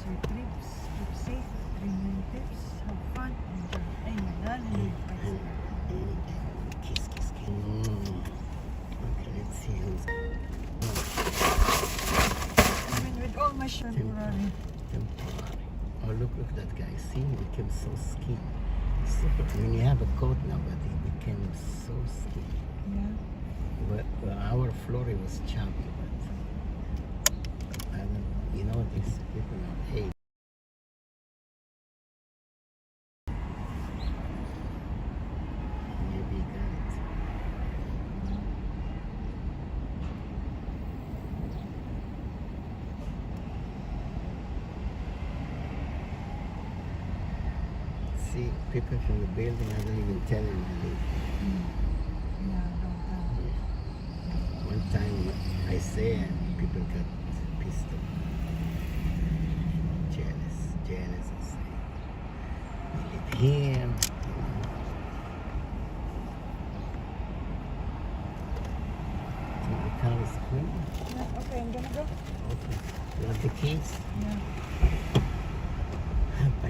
your trips. Keep safe, remain tips, have fun, enjoy. Ayun, hallelujah. Kiss, kiss, kiss. Okay, let's see who's... I mean, with all my temporary. Oh, look at that guy. See, he became so skinny. Super. When you have a coat now, but he became so skinny. Yeah. Well, our Flory was chubby, but I don't, you know, these people are age. Maybe he got it. See, people from the building, I don't even tell them I live. Yeah, don't tell. One time I say and people got pissed off. Jealous, I say. We live here. Think the car is clean? Yeah, okay, I'm gonna go. Okay. You have the keys? Yeah.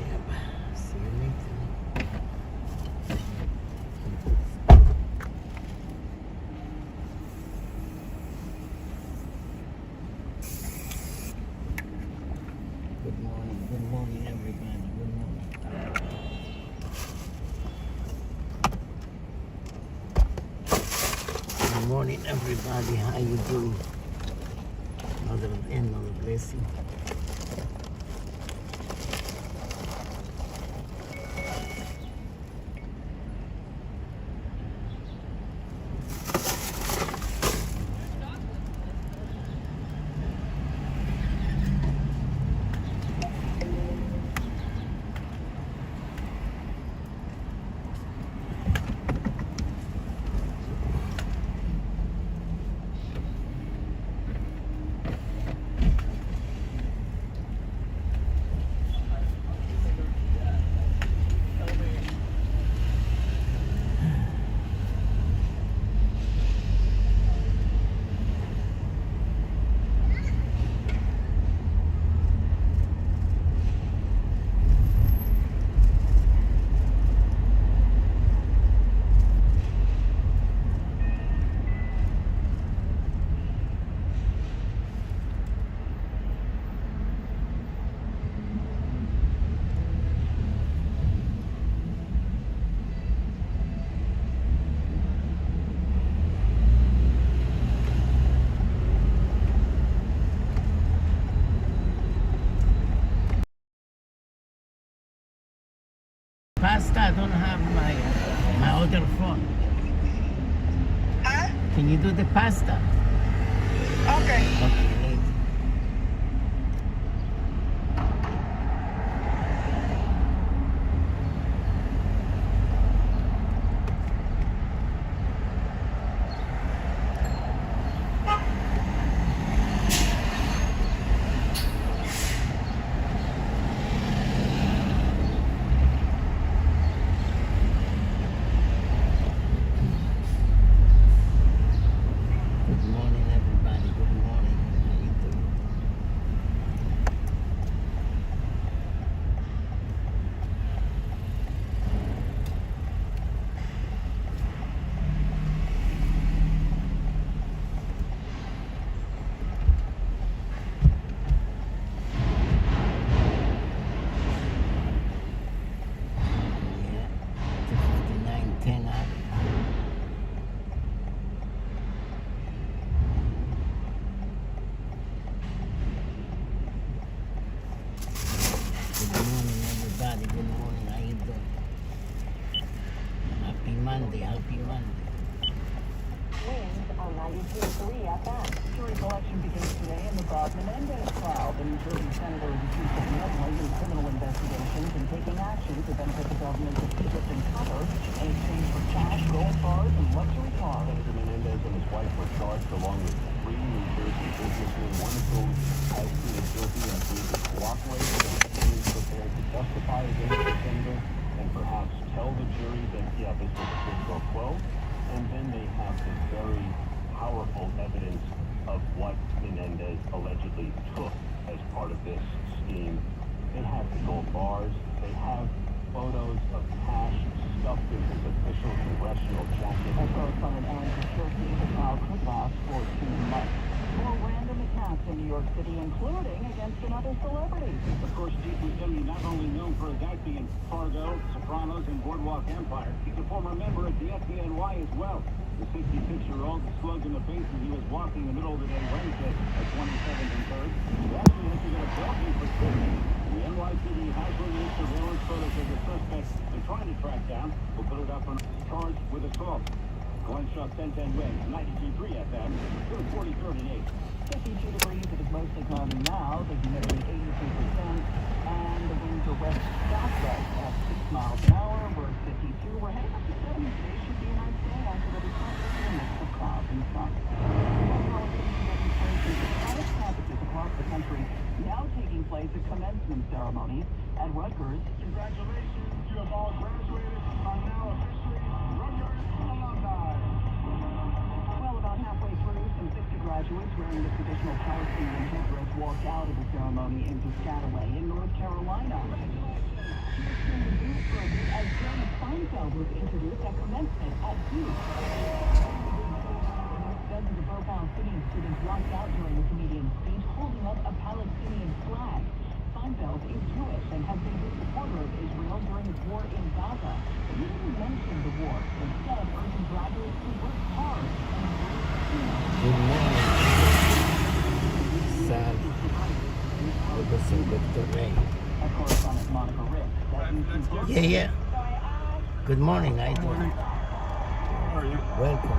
Yaba. See you later. Good morning everybody, good morning. Good morning everybody, how you doing? Another blessing. Pasta, I don't have my other phone. Huh? Can you do the pasta? Okay. Okay, later. Good morning everybody, good morning. How you doing? Yeah, 5910 Avenue. Good morning everybody, good morning, how you doing? Happy Monday, happy Monday. Winds are 92.3 at that. Jury selection begins today in the Bob Menendez trial. The New Jersey senator is accused of meddling in criminal investigations and taking action to benefit the government of Egypt and Qatar in exchange for cash, gold bars, and luxury cars. Senator Menendez and his wife were charged along with 3 New Jersey businessmen. One of whom has pleaded guilty and agreed to cooperate and is prepared to testify against the senator and perhaps tell the jury that, yeah, this was a quid pro quo. And then they have this very powerful evidence of what Menendez allegedly took as part of this scheme They have gold bars. They have photos of cash stuffed into his official congressional jacket. As correspondent Aaron Turkey, the trial could last for 2 months. More random attacks in New York City, including against another celebrity. Of course, Steve Buscemi, not only known for his acting in Fargo, Sopranos, and Boardwalk Empire, he's a former member of the FDNY as well. The 66-year-old slugged in the face as he was walking in the middle of the day Wednesday at 27th and 3rd. He actually had to get a bail for kidnapping. The NYPD has released surveillance photos of the suspect they're trying to track down. We'll put it up on charge with assault. Glenn Shaw, 1010 West, 92.3 FM, 40, 38. 52 degrees, it is mostly cloudy now, the humidity 83%, and the winds are west southwest at 6 miles an hour. We're at 52. We're heading up to 70. Today should be a nice day after the return to a mix of clouds and sun. Demonstrations at college campuses across the country now taking place at commencement ceremonies at Rutgers. Congratulations, you have all graduated, are now officially Rutgers alumni. Well, about halfway through, some 60 graduates wearing the traditional Palestinian headdress walked out of the ceremony in Piscataway in North Carolina. Here's in the news for a bit as Jerry Seinfeld was introduced at commencement at Duke. Dozens of pro-Palestinian students walked out during the comedian's speech holding up a Palestinian flag. Seinfeld is Jewish and has been a supporter of Israel during its war in Gaza. But he didn't mention the war, instead urging graduates to work hard and Good morning. Sad. It was some good terrain. Our correspondent Monica Rick. Yeah. Good morning, I do. How are you? Welcome.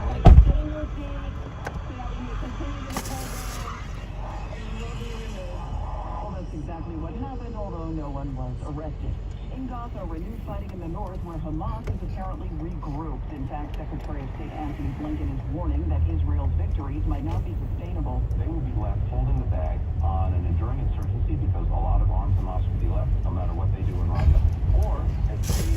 Well, that's exactly what happened, although no one was arrested. In Gaza, renewed fighting in the north where Hamas is apparently regrouped. In fact, Secretary of State Anthony Blinken is warning that Israel's victories might not be sustainable. They will be left holding the bag on an enduring insurgency because a lot of arms Hamas will be left, no matter what they do in Raqqa. Or, if they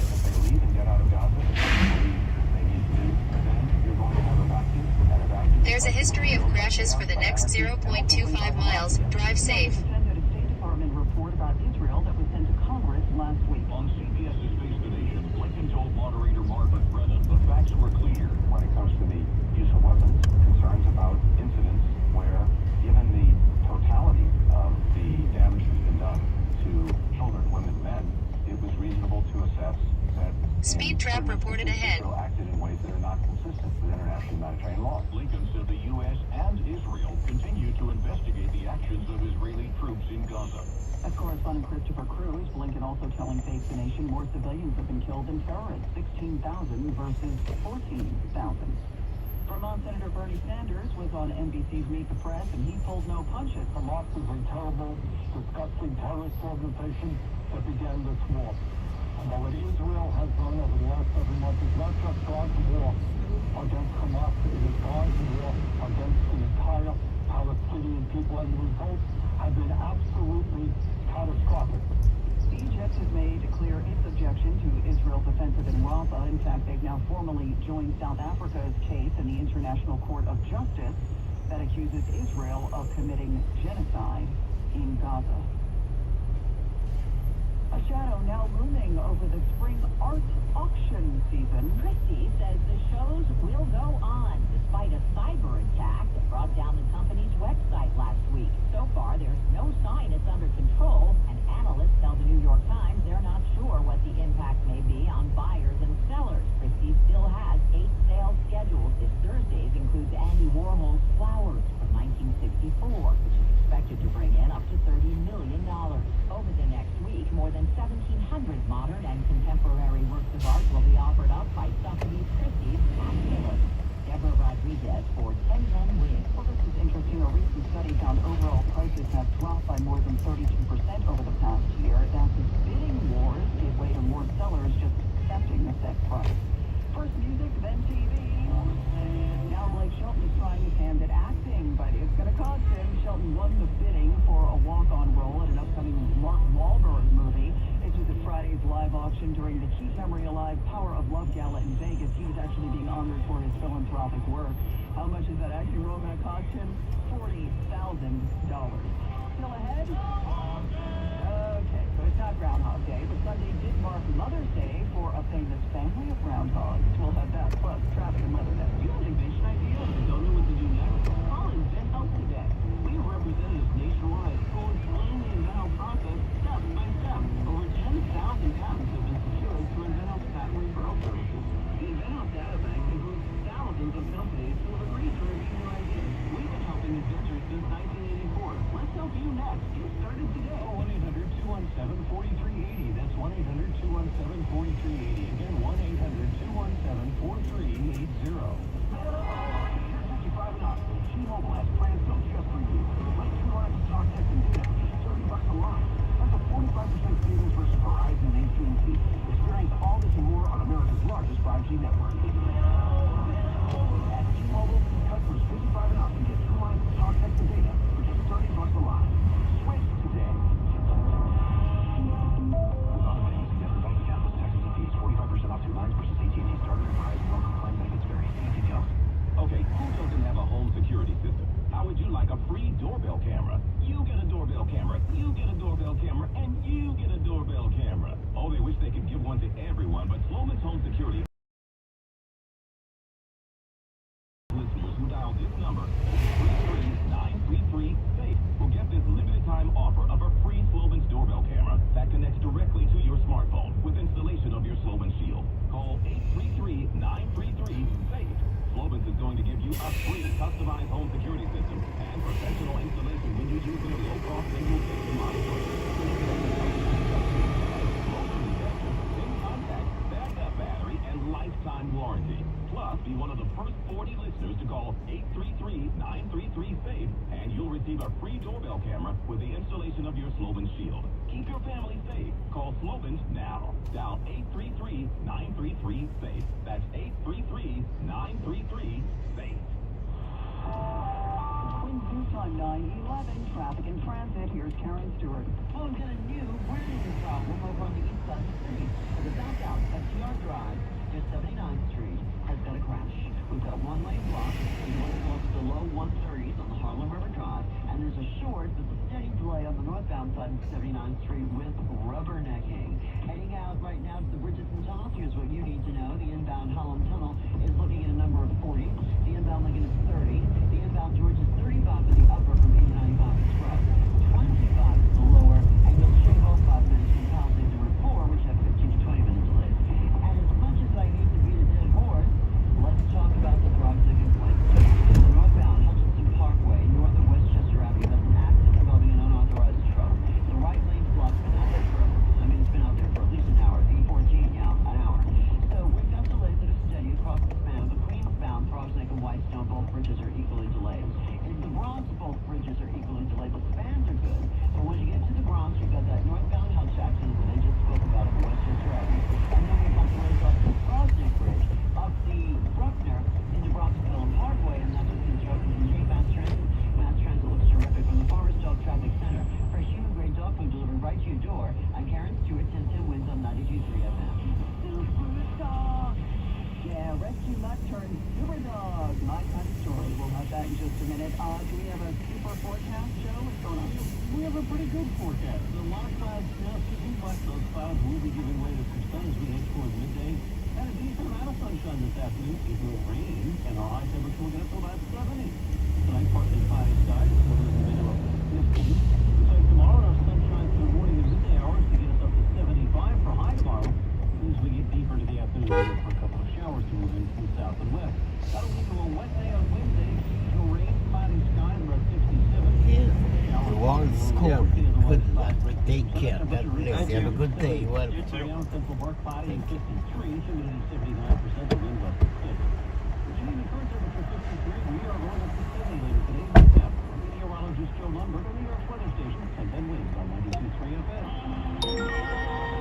leave and get out of Gaza, which they believe they need to do, then you're going to have a vacuum, and a vacuum. There's a history of crashes for the next 0.25 miles. Drive safe. Attended a State Department report about Israel that was sent to Congress last week. On CBS's Face the Nation, Blinken told moderator Margaret Brennan the facts were clear when it comes to the use of weapons. Concerns about incidents where, given the totality of the damage that's been done to children, women, men, it was reasonable to assess that Speed trap reported ahead. Israel acted in ways that are not consistent with international humanitarian law. Blinken said the U.S. and Israel continue to investigate the actions of Israeli troops in Gaza. As correspondent Christopher Cruz, Blinken also telling Face the Nation more civilians have been killed than terrorists, 16,000 versus 14,000. Vermont Senator Bernie Sanders was on NBC's Meet the Press, and he pulled no punches. Hamas is a terrible, disgusting terrorist organization that began this war. And what Israel has done over the last 7 months is not just God's war against Hamas, it is God's war against the entire Palestinian people, and the results have been absolutely catastrophic. Egypt has made clear its objection to Israel's offensive in Rafah. In fact, they've now formally joined South Africa's case in the International Court of Justice that accuses Israel of committing genocide in Gaza. A shadow now looming over the spring art auction season. Christie says the shows will go on despite a cyber attack that brought down the company's website last week. So far, there's no sign it's under control, and analysts tell the New York Times they're not sure what the impact may be on buyers and sellers. Christie still has 8 sales scheduled. This Thursday's includes Andy Warhol's Flowers from 1964, which is expected to bring in up to $30 million. Over the next week, more than 1,700 modern and contemporary works of art will be offered up by Sotheby's Christie's Fabulous. Deborah Rodriguez for 1010 Win. Well, this is interesting. A recent study found overall prices have dropped by more than 32% over the past year. That's as bidding wars give way to more sellers just accepting the set price. First music, then TV. Now Blake Shelton is trying his hand at acting, but it's going to cost him. Shelton won the bidding for a walk-on role in an upcoming Mark Wahlberg movie. It was at Friday's live auction during the Keep Memory Alive Power of Love Gala in Vegas. He was actually being honored for his philanthropic work. How much is that acting role going to cost him? $40,000. Still ahead? Okay, but Mother's Day for a famous family of groundhogs. We'll have that plus traffic and weather next. You have an innovation idea and don't know what to do next? Call Invent Help today. We have representatives nationwide who will explain the Invent Help process step by step. Over 10,000 patents have been secured through Invent Help's patent referral services. The Invent Help data bank includes thousands of companies who have agreed to review your ideas. We've been helping inventors since 1984. Let's help you next. Get started today. Call 1-800-217-4380. That's 1-800-217-4380. Again, 1-800-217-4380. You're 55 and up. T-Mobile has plans built just for you. Like 2 lines of talk, text, and data for just $30 a line. That's a 45% savings versus Verizon and AT&T. Experience all this and more on America's largest 5G network. At T-Mobile, customers 55 and up can get 2 lines of talk, text, and data for just $30 a line. Switch today. Okay, who doesn't have a home security system? How would you like a free doorbell camera? You get a doorbell camera, you get a doorbell camera, and you get a doorbell camera. Oh, they wish they could give one to everyone, but Sloman's Home Security listeners who dial this number, 833-933-SAFE, will get this limited time offer of a free Sloman's doorbell camera that connects directly to your smartphone with installation of your Sloman Shield. Call 833-933-SAFE. Slobans is going to give you a free customized home security system and professional installation when you use their low-cost single-system monitoring. Motion detector, in contact, backup battery, and lifetime warranty. Plus, be one of the first 40 listeners to call 833-933-SAFE, and you'll receive a free doorbell camera with the installation of your Sloman Shield. Keep your family safe. Call Slobans now. Dial 833-933-SAFE. That's 833-933-SAFE. Twin News Time 9/11, traffic and transit. Here's Karen Stewart. Oh, we've got a new brand new problem over on the east side of the city. The southbound STR Drive, just 79th Street, has got a crash. We've got one lane blocked. You want to go up to the low 130s on the Harlem River Drive, and there's a short, there's a steady delay on the northbound side of 79th Street with rubbernecking. Heading out right now to the bridges and tunnels, here's what you need to know. The inbound Hallam Tunnel is looking at a number of 40. The inbound Lincoln is 30. The inbound George is 35 for the upper from 895 Express. 25 is the lower, and you'll shave off 5 minutes from Palisades and Route 4, which have 15 to 20 minute delays. And as much as I hate to beat a dead horse, let's talk about the Throgsickin Point. The northbound Hutchinson Parkway, north of Westchester Avenue, has an accident involving an unauthorized truck. The right lane's blocked, been out there for, it's been out there for at least an hour. 8:14 now, an hour. So we've got delays that are steady across the span of the Queens-bound Throgsneck and Whitestone. Both bridges are equally delayed. In the Bronx, both bridges are equally delayed. The spans are good, but when you get to the Bronx, you've got that northbound Hutch accident that I just spoke about at Westchester Avenue. And then we've got delays off the Throgsneck Bridge, up the Bruckner into Bronxville Parkway, and that's what's constructed in G. Mass Transit. Mass Transit looks terrific from the Farmers Dog Traffic Center. Fresh human-grade dog food delivered right to your door. I'm Karen Stewart, 1010 Wins on 92.3 FM. Super dog. Yeah, rescue mutt turned super dog. My kind of story. We'll have that in just a minute. Do we have a super forecast, Joe? What's going on? We have a pretty good forecast. A lot of clouds now sitting, but those clouds will be giving way to some sun as we head towards midday. And a decent amount of sunshine this afternoon. It will rain, and our high temperature will get up to about 70. Tonight, partly cloudy skies, with a video up to 50. Looks like tomorrow, our sunshine through morning and midday hours to get us up to 75 for high tomorrow. As we get deeper into the afternoon, we'll look for a couple of showers to move in from south and west. That'll lead to a wet day on Wednesday. Usual rain, cloudy skies, around 67. The walls cold. Good luck. Take care. God bless you. Have a good day. Welcome. Down Central Park, cloudy and 53. Humidity 79%. The wind gust 6. Virginia, the current temperature 53. We are going up to 70 later today. Meteorologist Joe Lundberg on New York's weather station. 1010 Wins on 92.3 FM.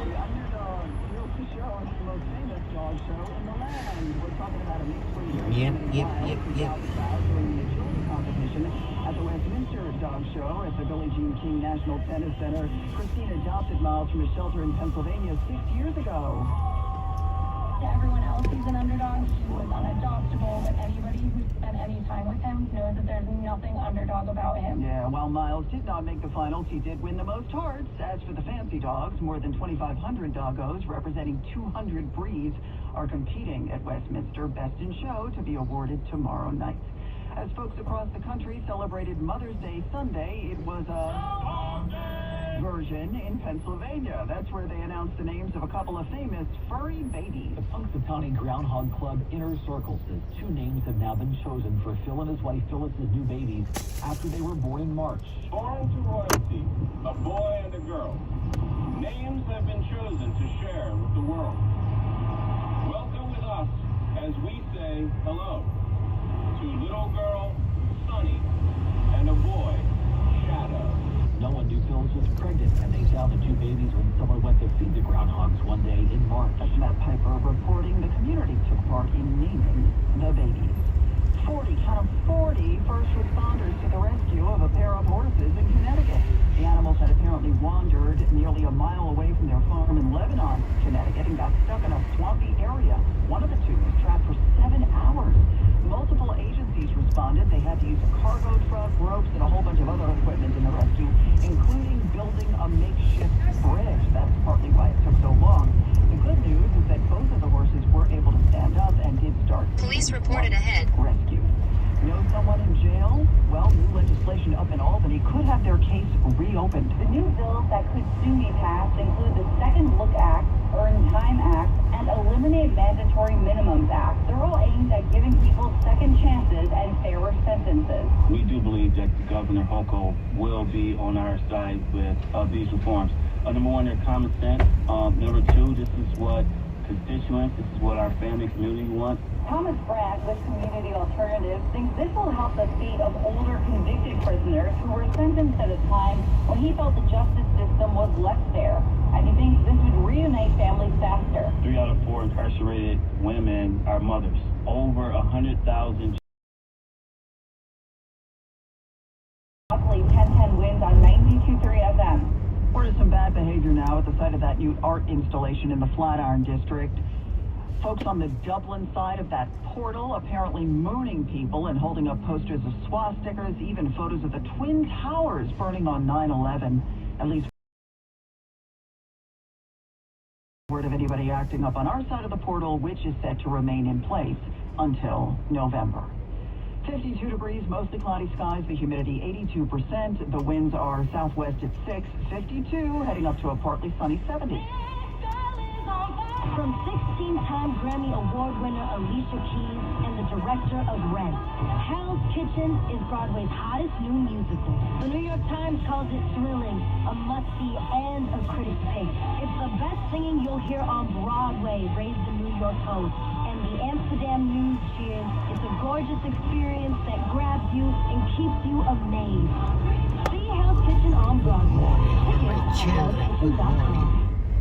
The underdog, Phil Show, the most famous dog show in the land. We're talking about a mixed breed. Yep. During the agility competition at the Westminster Dog Show at the Billie Jean King National Tennis Center. Christine adopted Miles from a shelter in Pennsylvania 6 years ago. To everyone else, he's an underdog. He was unadoptable, but anybody who spent any time with him knows that there's nothing underdog about him. Yeah, while Miles did not make the finals, he did win the most hearts. As for the fancy dogs, more than 2,500 doggos representing 200 breeds are competing at Westminster Best in Show to be awarded tomorrow night. As folks across the country celebrated Mother's Day Sunday, it was a version in Pennsylvania. That's where they announced the names of a couple of famous furry babies. The Punxsutawney Groundhog Club Inner Circle says 2 names have now been chosen for Phil and his wife Phyllis's new babies after they were born in March. Born to royalty, a boy and a girl. Names have been chosen to share with the world. Welcome with us as we say hello to little girl Sunny and a boy Shadow. No one knew Phyllis was pregnant, and they found the 2 babies when someone went to feed the groundhogs one day in March. That's Matt Piper reporting the community took part in naming the babies. 40 first responders to the rescue of a pair of horses in Connecticut. The animals had apparently wandered nearly a mile away from their farm in Lebanon, Connecticut, and got stuck in a swampy area. One of the 2 was trapped for 7 hours. Multiple agencies responded. They had to use a cargo truck, ropes, and a whole bunch of other equipment in the rescue, including building a makeshift bridge. That's partly why it took so long. The good news is that both of the horses were able to stand up and did start. Police reported ahead. Rescue. Know someone in jail? Well, new legislation up in Albany could have their case reopened. The new bills that could soon be passed include the Second Look Act, Earn Time Act, and Eliminate Mandatory Minimums Act. They're all aimed at giving people second chances and fairer sentences. We do believe that Governor Hochul will be on our side with these reforms. Number 1, they're common sense. Number 2, this is what constituents, this is what our family community wants. Thomas Bragg with Community Alternatives thinks this will help the fate of older convicted prisoners who were sentenced at a time when he felt the justice system was less fair. And he thinks this would reunite families faster. 3 out of 4 incarcerated women are mothers. Over 100,000. Luckily, 1010 wins on 92.3 FM. Where is some bad behavior now at the site of that new art installation in the Flatiron District? Folks on the Dublin side of that portal apparently mooning people and holding up posters of swastikas, even photos of the Twin Towers burning on 9/11. At least word of anybody acting up on our side of the portal, which is set to remain in place until November. 52 degrees, mostly cloudy skies, the humidity 82%. The winds are southwest at 6, 52, heading up to a partly sunny 70. From 16-time Grammy Award winner Alicia Keys and the director of Rent, Hell's Kitchen is Broadway's hottest new musical. The New York Times calls it thrilling, a must-see, and a critic's pick. It's the best singing you'll hear on Broadway, raised the New York Post. And the Amsterdam News cheers. It's a gorgeous experience that grabs you and keeps you amazed. See Hell's Kitchen on Broadway. Tickets at hellskitchen.com.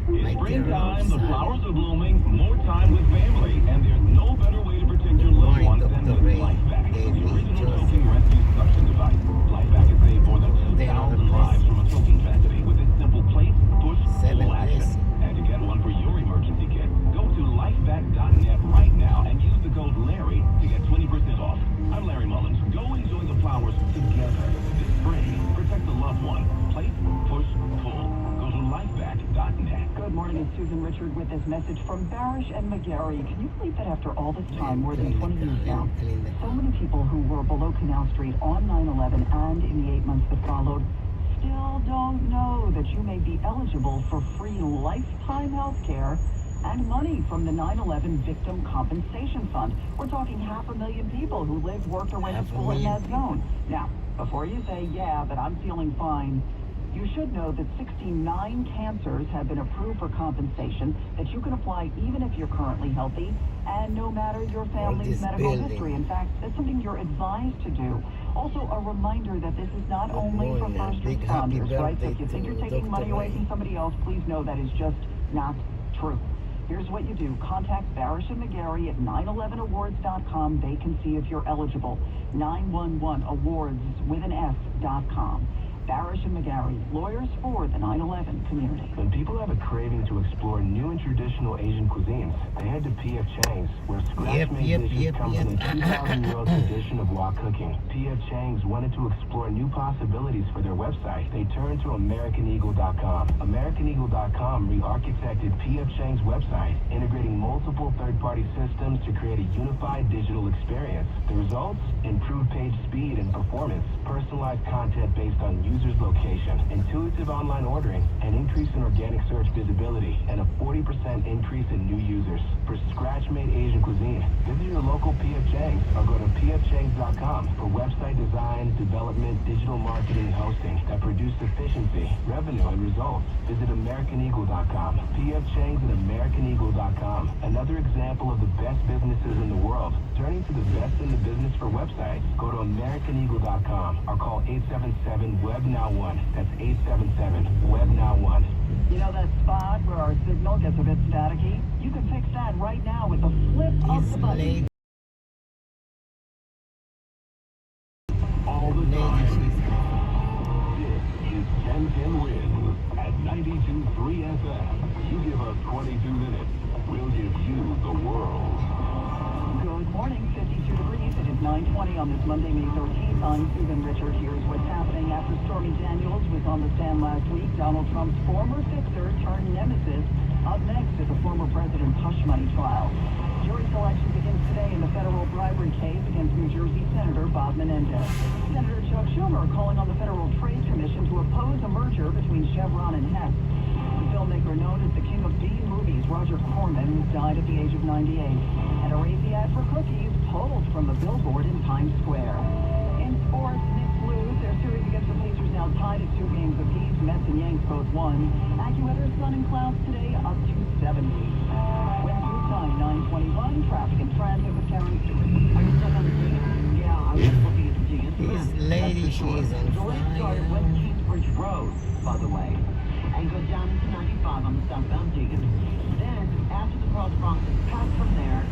It's springtime, the flowers are blooming, more time with family, and there's no better way to protect your loved ones than with LifeVac, the original choking rescue suction device. LifeVac has saved more than 2,000 lives from a choking tragedy with its simple place, push, pull action. And to get one for your emergency kit, go to lifevac.net right now and use the code Larry to get 20% off. I'm Larry Mullins. Go enjoy the flowers together this spring. Protect the loved one. Place, push, pull. Go to lifevac.net. Good morning, it's Susan Richard with this message from Barish and McGarry. Can you believe that after all this time, more than 20 years now, so many people who were below Canal Street on 9/11 and in the 8 months that followed still don't know that you may be eligible for free lifetime health care and money from the 9/11 Victim Compensation Fund. We're talking 500,000 people who lived, worked, or went to school in that zone. Now, before you say, yeah, but I'm feeling fine, you should know that 69 cancers have been approved for compensation that you can apply even if you're currently healthy and no matter your family's medical history. In fact, that's something you're advised to do. Also, a reminder that this is not only for first responders, right? So if you think you're taking money away from somebody else, please know that is just not true. Here's what you do. Contact Barish and McGarry at 911awards.com. They can see if you're eligible. 911awards with an S.com. Barish and McGarry, lawyers for the 9/11 community. When people have a craving to explore new and traditional Asian cuisines, they head to P.F. Chang's, where scratch-made dishes come from a 2,000-year-old tradition of wok cooking. P.F. Chang's wanted to explore new possibilities for their website. They turned to AmericanEagle.com. AmericanEagle.com re-architected P.F. Chang's website, integrating multiple third-party systems to create a unified digital experience. The results? Improved page speed and performance, personalized content based on user's location, intuitive online ordering, an increase in organic search visibility, and a 40% increase in new users. For scratch-made Asian cuisine, visit your local P.F. Chang's or go to pfchangs.com for website design, development, digital marketing, and hosting that produce efficiency, revenue, and results. Visit AmericanEagle.com. P.F. Chang's at AmericanEagle.com. Another example of the best businesses in the world. Turning to the best in the business for websites, go to AmericanEagle.com or call 877-WEB-NOW1. That's 877-WEB-NOW1. You know that spot where our signal gets a bit staticky? You can fix that right now with the flip of the button. All the time. This is 1010 Wins at 92.3 FM. You give us 22 minutes, we'll give you the world. Good morning, 52 degrees. It is 9:20 on this Monday, May 13th. I'm Susan Richard. Here's what's happening after Stormy Daniels was on the stand last week. Donald Trump's former fixer turned nemesis. Up next is the former president's hush money trial. Jury selection begins today in the federal bribery case against New Jersey Senator Bob Menendez. Senator Chuck Schumer calling on the Federal Trade Commission to oppose a merger between Chevron and Hess. The filmmaker known as the king of B movies, Roger Corman, died at the age of 98. And a racy ad for cookies pulled from the billboard in Times Square. In sports, Knicks lose. Their series against the Pacers now tied at 2 games apiece. Mets and Yanks both won. AccuWeather, sun and clouds today up to 70. Wednesday time, 9:21. Traffic and transit with Karen Stewart. Are you stuck on the scene? Yeah, I was just looking at the GPS. This lady, she is on The lake started West fire. Kingsbridge Road, by the way, and goes down into 95 on the southbound Deacon. Then, after the Cross Bronx is passed from there,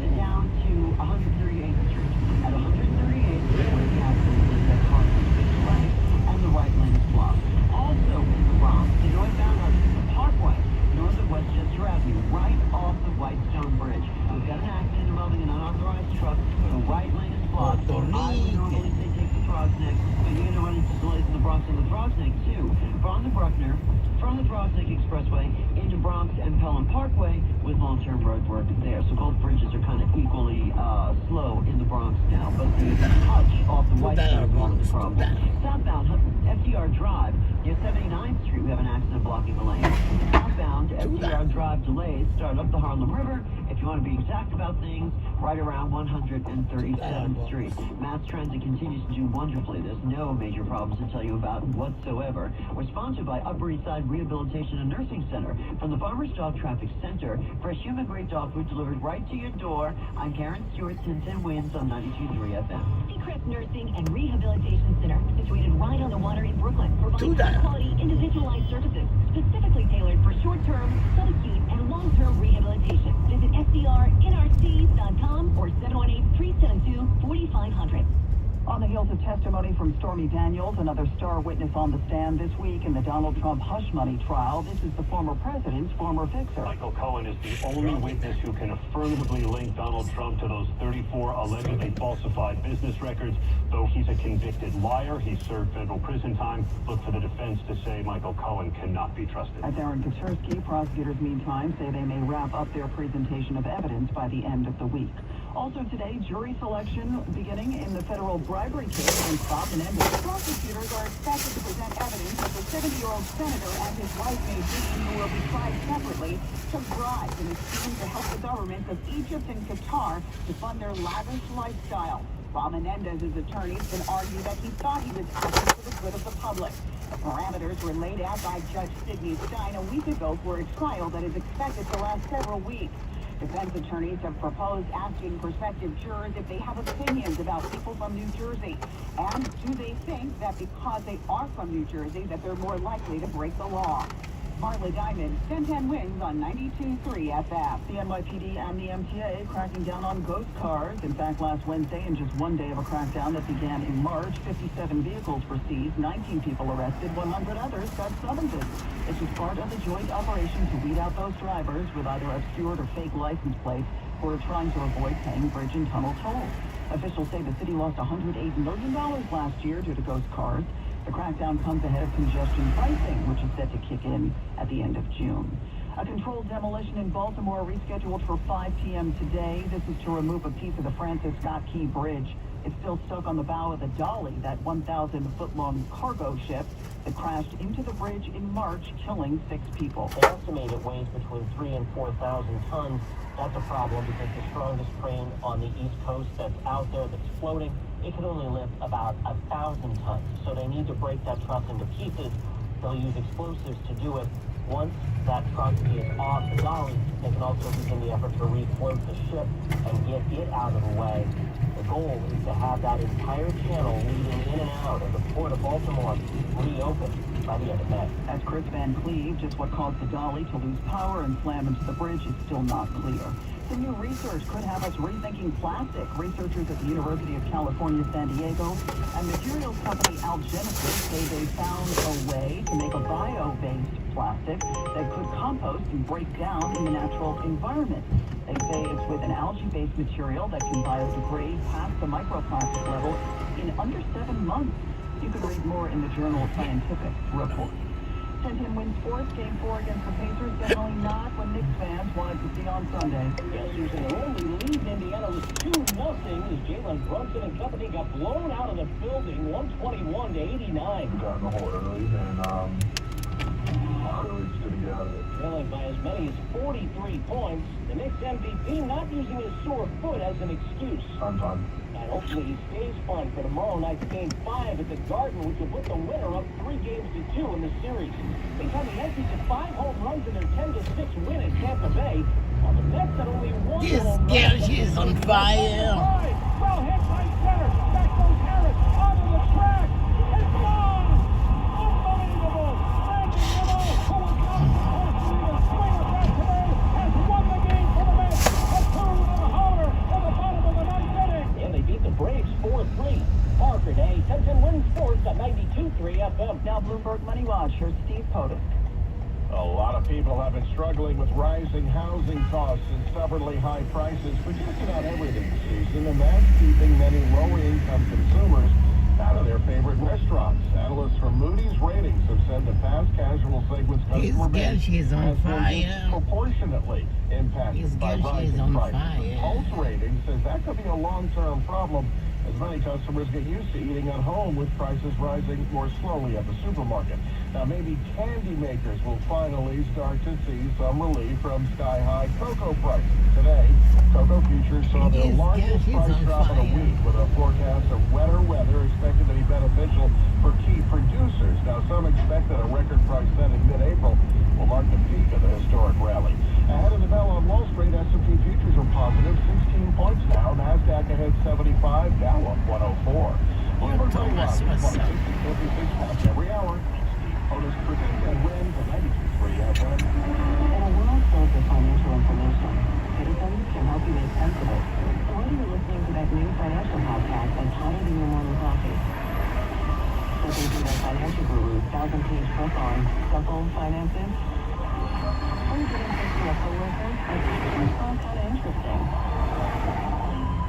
then down to 138th Street. At 138th Street, where the accident is at Carson's Big Way, and the right lane is blocked. Also in the Bronx, the northbound Hudson Parkway, north of Westchester Avenue, right off the Whitestone Bridge. We've got an accident involving an unauthorized truck. The right lane is blocked. I would normally say take the Frogneck, but you're going to run into delays in the Bronx and the Frogneck too. From the Bruckner, from the Frogneck Expressway into Bronx and Pelham Parkway with long-term road work there. So both bridges are kind of equally slow in the Bronx now. But the touch off the Whitestone is the problem. Southbound FDR Drive near 79th Street, we have an accident blocking the lane. Southbound FDR Drive delays start up the Harlem River. If you want to be exact about things, right around 137th Street. Mass Transit continues to do wonderfully. There's no major problems to tell you about whatsoever. We're sponsored by Upper East Side Rehabilitation and Nursing Center. From the Farmers Dog Traffic Center, fresh human-grade dog food delivered right to your door. I'm Karen Stewart, 1010 Wins on 92.3 FM. Seacrest Nursing and Rehabilitation Center, situated right on the water in Brooklyn, provides high-quality, individualized services specifically tailored for short-term, subacute, and long-term rehabilitation. Visit SDRNRC.com or 718-372-4500. On the heels of testimony from Stormy Daniels, another star witness on the stand this week in the Donald Trump hush money trial, this is the former president's former fixer. Michael Cohen is the only witness who can affirmatively link Donald Trump to those 34 allegedly falsified business records. Though he's a convicted liar, he served federal prison time. Look for the defense to say Michael Cohen cannot be trusted. As Aaron Kaczynski, prosecutors meantime say they may wrap up their presentation of evidence by the end of the week. Also today, jury selection beginning in the federal bribery case against Bob Menendez. Prosecutors are expected to present evidence that the 70-year-old senator and his wife, Midday, who will be tried separately, took bribes in a scheme to help the governments of Egypt and Qatar to fund their lavish lifestyle. Bob Menendez's attorneys can argue that he thought he was acting for the good of the public. The parameters were laid out by Judge Sidney Stein a week ago for a trial that is expected to last several weeks. Defense attorneys have proposed asking prospective jurors if they have opinions about people from New Jersey. And do they think that because they are from New Jersey that they're more likely to break the law? Marley Diamond, 1010 wins on 92.3 FM. The NYPD and the MTA cracking down on ghost cars. In fact, last Wednesday, in just one day of a crackdown that began in March, 57 vehicles were seized, 19 people arrested, 100 others got summonses. This was part of the joint operation to weed out those drivers with either obscured or fake license plates who are trying to avoid paying bridge and tunnel tolls. Officials say the city lost $108 million last year due to ghost cars. The crackdown comes ahead of congestion pricing, which is set to kick in at the end of June. A controlled demolition in Baltimore rescheduled for 5 p.m. today. This is to remove a piece of the Francis Scott Key Bridge. It's still stuck on the bow of the Dolly, that 1,000-foot-long cargo ship that crashed into the bridge in March, killing 6 people. They estimate it weighs between 3,000 and 4,000 tons. That's a problem because the strongest crane on the East Coast that's out there that's floating, it can only lift about 1,000 tons. So they need to break that truck into pieces. They'll use explosives to do it. Once that truck is off the dolly, they can also begin the effort to refloat the ship and get it out of the way. The goal is to have that entire channel leading in and out of the Port of Baltimore reopened by the end of May. As Chris Van Cleve, just what caused the Dolly to lose power and slam into the bridge is still not clear. The new research could have us rethinking plastic. Researchers at the University of California, San Diego, and materials company Algenesis say they found a way to make a bio-based plastic that could compost and break down in the natural environment. They say it's with an algae-based material that can biodegrade past the microplastic level in under 7 months. You can read more in the journal Scientific Report. 10-10 wins sports. Game 4 against the Pacers. Definitely not what Knicks fans wanted to see on Sunday. Pacers in their only lead. Indiana was 2-0 as Jalen Brunson and company got blown out of the building, 121-89. We got in the hole early and really stood to get out of it. Trailing by as many as 43 points. The Knicks MVP not using his sore foot as an excuse. Time. And hopefully he stays fine for tomorrow night's Game 5 at the Garden, which will put the winner up 3-2 in the series. Meantime, the Yankees have 5 home runs in their 10-6 win at Tampa Bay. While the Mets had only 1 This home girl, run. she's on fire. Well hit right center. Back goes Harris onto the track. It's gone. Unbelievable. Randy Nimmo, who was not supposed to even swing at that today, has won the game for the Mets. A 2-homer in the bottom of the 9th inning. And they beat the Braves 4-3. Parker Day, 10-10 wins sports at 92.3 FM. Now Bloomberg Money Watch. Here's Steve Potus. A lot of people have been struggling with rising housing costs and stubbornly high prices for just about everything this season, and that's keeping many lower-income consumers out of their favorite restaurants. Analysts from Moody's Ratings have said the fast casual segment's customer base she's on has been fire. disproportionately impacted by rising prices. Fire. Pulse Ratings says that could be a long-term problem as many customers get used to eating at home with prices rising more slowly at the supermarket. Now, maybe candy makers will finally start to see some relief from sky-high cocoa prices. Today, cocoa futures saw their largest price drop in a week, with a forecast of wetter weather expected to be beneficial for key producers. Now, some expect that a record price set in mid-April will mark the peak of the historic rally. Ahead of the bell on Wall Street, S&P futures are positive, 16 points now. NASDAQ ahead 75, Dow up 104. Bloomberg Thomas, what's up? 56 every hour. Otis predicts and wins at 92.3 FM. In a world filled with financial information, citizens can help you make sense of it. So whether you're listening to that new financial podcast and potted in your morning coffee, flipping through that financial guru's 1,000-page book on simple finances, or you're getting tips from a coworker, it's all kind of interesting.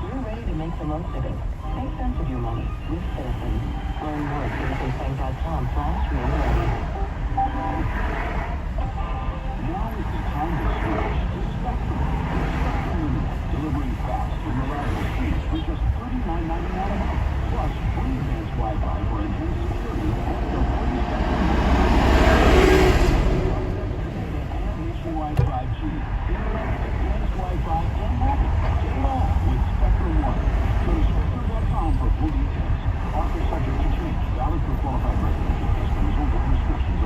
You're ready to make the most of it. Make sense of your money with Citizens. Learn more at citizensbank.com/realready. Now is the time to switch to Spectrum. Spectrum Internet, delivering fast and reliable speeds for just $39.99 a month. Plus, free advanced Wi-Fi for enhanced security and the free Spectrum. And nationwide 5G. Internet, advanced Wi-Fi, and rapid. Get it all with Spectrum One. Go to Spectrum.com for full details. Offer subject to change. Valid for qualified residential customers or restrictions.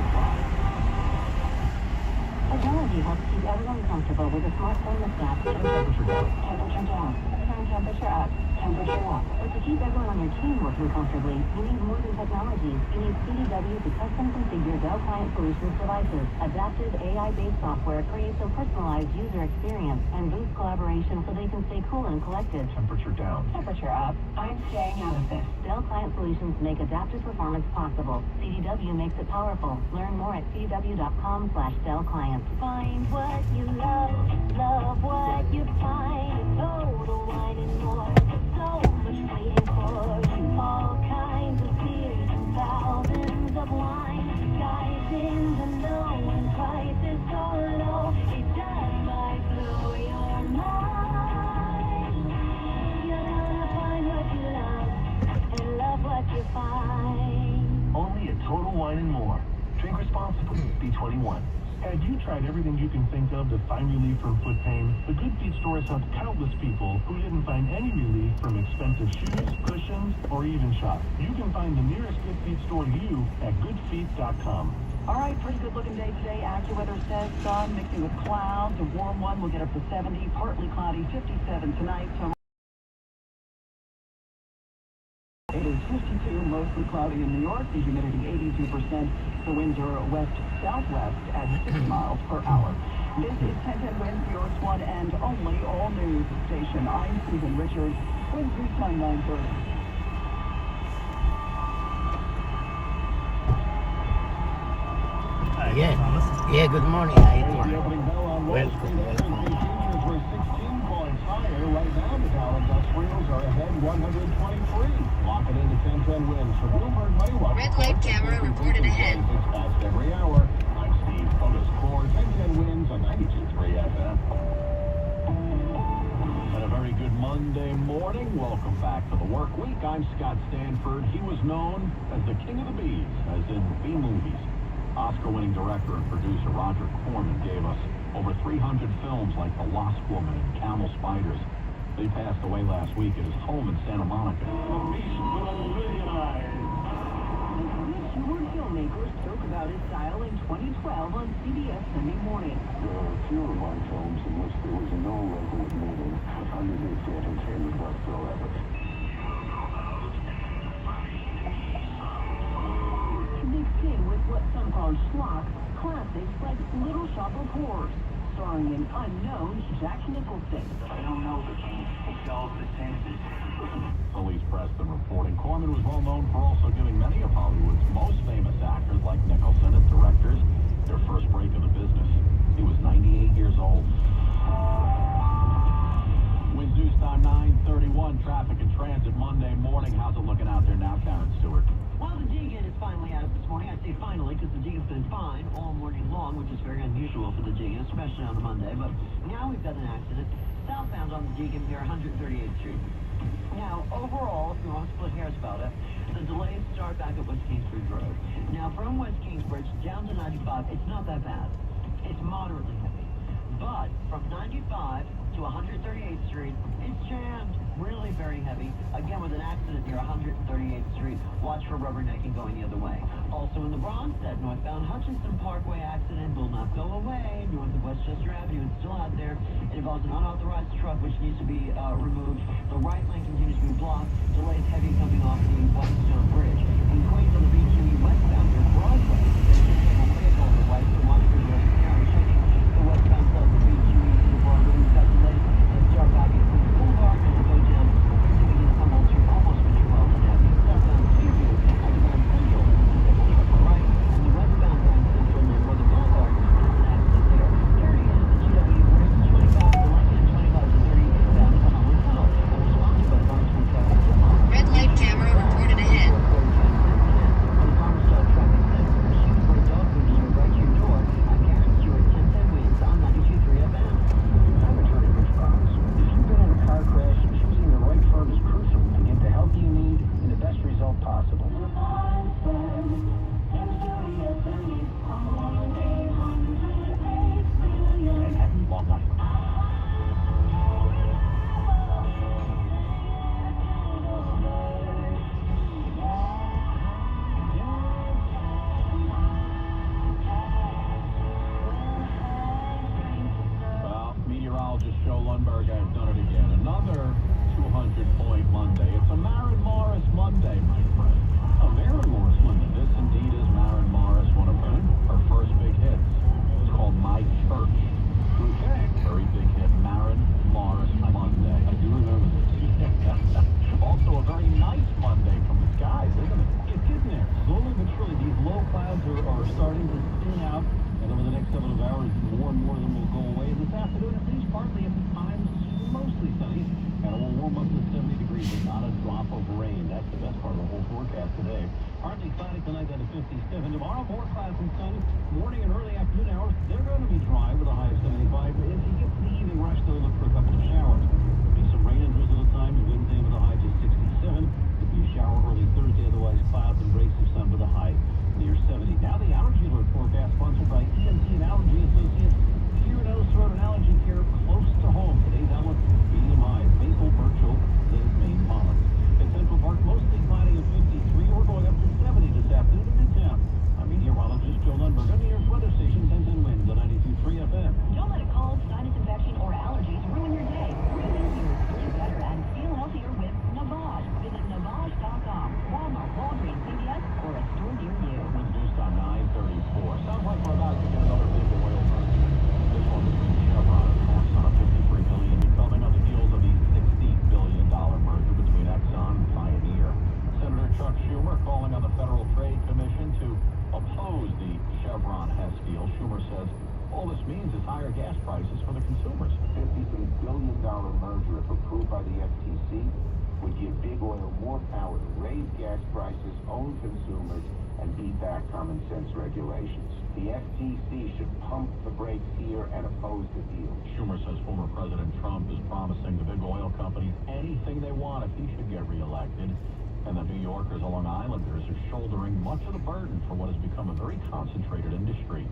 on your team working comfortably, you need more than technology. You need CDW to custom configure Dell Client Solutions devices. Adaptive AI-based software creates a personalized user experience and boosts collaboration so they can stay cool and collected. Temperature down. Temperature up. I'm staying out of this. Dell Client Solutions make adaptive performance possible. CDW makes it powerful. Learn more at cdw.com/Dell Client. Find what you love, love what you find. Total Wine and More. So much waiting for you. All kinds of beers and thousands of wines. Guys in the know and prices so low. It just might blow your mind. You're gonna find what you love and love what you find. Only at Total Wine and More. Drink responsibly. Be 21. Had you tried everything you can think of to find relief from foot pain? The Good Feet stores helped countless people who didn't find any relief from expensive shoes, cushions, or even shops. You can find the nearest Good Feet store to you at goodfeet.com. All right, pretty good looking day today. AccuWeather says sun mixing with clouds. A warm one will get up to 70, partly cloudy, 57 tonight. It is 52, mostly cloudy in New York. The humidity 82%. The winds are west-southwest at 60 miles per hour. This is 1010 Winds, New York's one and only all-news station. I'm Susan Richards. Winds reach time 9:30. Yeah, good morning. How you The doing? opening bell on Wall Welcome, Street. welcome. S&P futures were 16 points higher. Right now, the Dow Industrials are ahead 123. Lock it into 1010 Winds for Bloomberg Money Watch. Red light camera reported ahead. It's past every hour. I'm Steve Otis Core. 1010 Winds on 92.3 FM. And a very good Monday morning. Welcome back to the work week. I'm Scott Stanford. He was known as the King of the Bees, as in B-movies. Oscar-winning director and producer Roger Corman gave us over 300 films like The Lost Woman and Camel Spiders. They passed away last week at his home in Santa Monica. Rich Stewart filmmaker spoke about his style in 2012 on CBS Sunday Morning. There are few of my films in which there was no regular meaning underneath the entertainment whatsoever. To begin with what some call schlock, classics like Little Shop of Horrors, starring an unknown Jack Nicholson. I don't know the king who sells the senses. Elise Preston reporting. Corman was well known for also giving many of Hollywood's most famous actors like Nicholson and directors their first break in the business. He was 98 years old. Winds due time 9:31. Traffic and transit Monday morning. How's it looking out there now, Karen Stewart? Well, the Jigen is finally out this morning. I say finally because the Jigen's been fine all morning long, which is very unusual for the Jigen, especially on a Monday. But now we've got an accident. Southbound on the Jigen here, 138th Street. Now, overall, if you want to split hairs about it, the delays start back at West Kingsbridge Road. Now, from West Kingsbridge down to 95, it's not that bad. It's moderately heavy. But from 95 to 138th Street, it's jammed. Really very heavy. Again, with an accident near 138th Street. Watch for rubbernecking going the other way. Also in the Bronx, that northbound Hutchinson Parkway accident will not go away. North of Westchester Avenue, it's still out there. It involves an unauthorized truck which needs to be removed. The right lane continues to be blocked. Delays heavy coming off the Whitestone Bridge. In Queens on the BQE westbound near Broadway, there's a single vehicle on the right to watch for the checking the westbound side of the BQE to the Broadway. We've got delays that start back at Queens Boulevard and will go down almost Metro Road and have southbound Seaview. Across Central, right, and the westbound Grand Central near Northern Boulevard, there's an accident there. Carrying in the GW Bridge, 25 to London and 25 to 30 eastbound at Conway Tunnel. I'm responded by the Barnstable Traffic Center. Red light camera reported ahead. On the Barnstable Traffic Center, Shoesburg degrees and not a drop of rain. That's the best part of the whole forecast today. Partly cloudy tonight down to 57. Tomorrow, more clouds and sun. Morning and early afternoon hours, they're going to be dry with a high of 75. As you get to the evening rush, they'll look for a couple of showers. There'll be some rain and drizzle at times. Wednesday with a high to 67. There'll be a shower early Thursday, otherwise clouds and breaks of sun with a high near 70. Now the allergy alert forecast sponsored by ENT and Allergy Associates. Ear, nose, throat, and allergy care close to home. Today's outlook, medium high, maple, birch oak, live, Maine pollen. In Central Park, mostly cloudy at 53. We're going up to 70 this afternoon in Midtown. I'm meteorologist Joe Lundberg on the Air Weather Station, 1010 winds on 92.3 FM. Don't let a cold, sinus infection, or allergies ruin your day. Breathe easier, breathe better, and feel healthier with Navage. Visit Navage.com, Walmart, Walgreens, CVS, or a store near you. Winds just on 934. Sounds like we're about to get another big oil burn. This one between Chevron and Promotional, $53 billion, coming on the heels of the $60 billion merger between Exxon and Pioneer. Senator Chuck Schumer calling on the Federal Trade Commission to oppose the Chevron-Hess deal. Schumer says all this means is higher gas prices for the consumers. $53 billion merger, if approved by the FTC, would give big oil more power to raise gas prices, own consumers, and beat back common sense regulations. The FTC should pump the brakes here and oppose the deal. Schumer says former President Trump is promising the big oil companies anything they want if he should get reelected. And the New Yorkers and Long Islanders are shouldering much of the burden for what has become a very concentrated industry.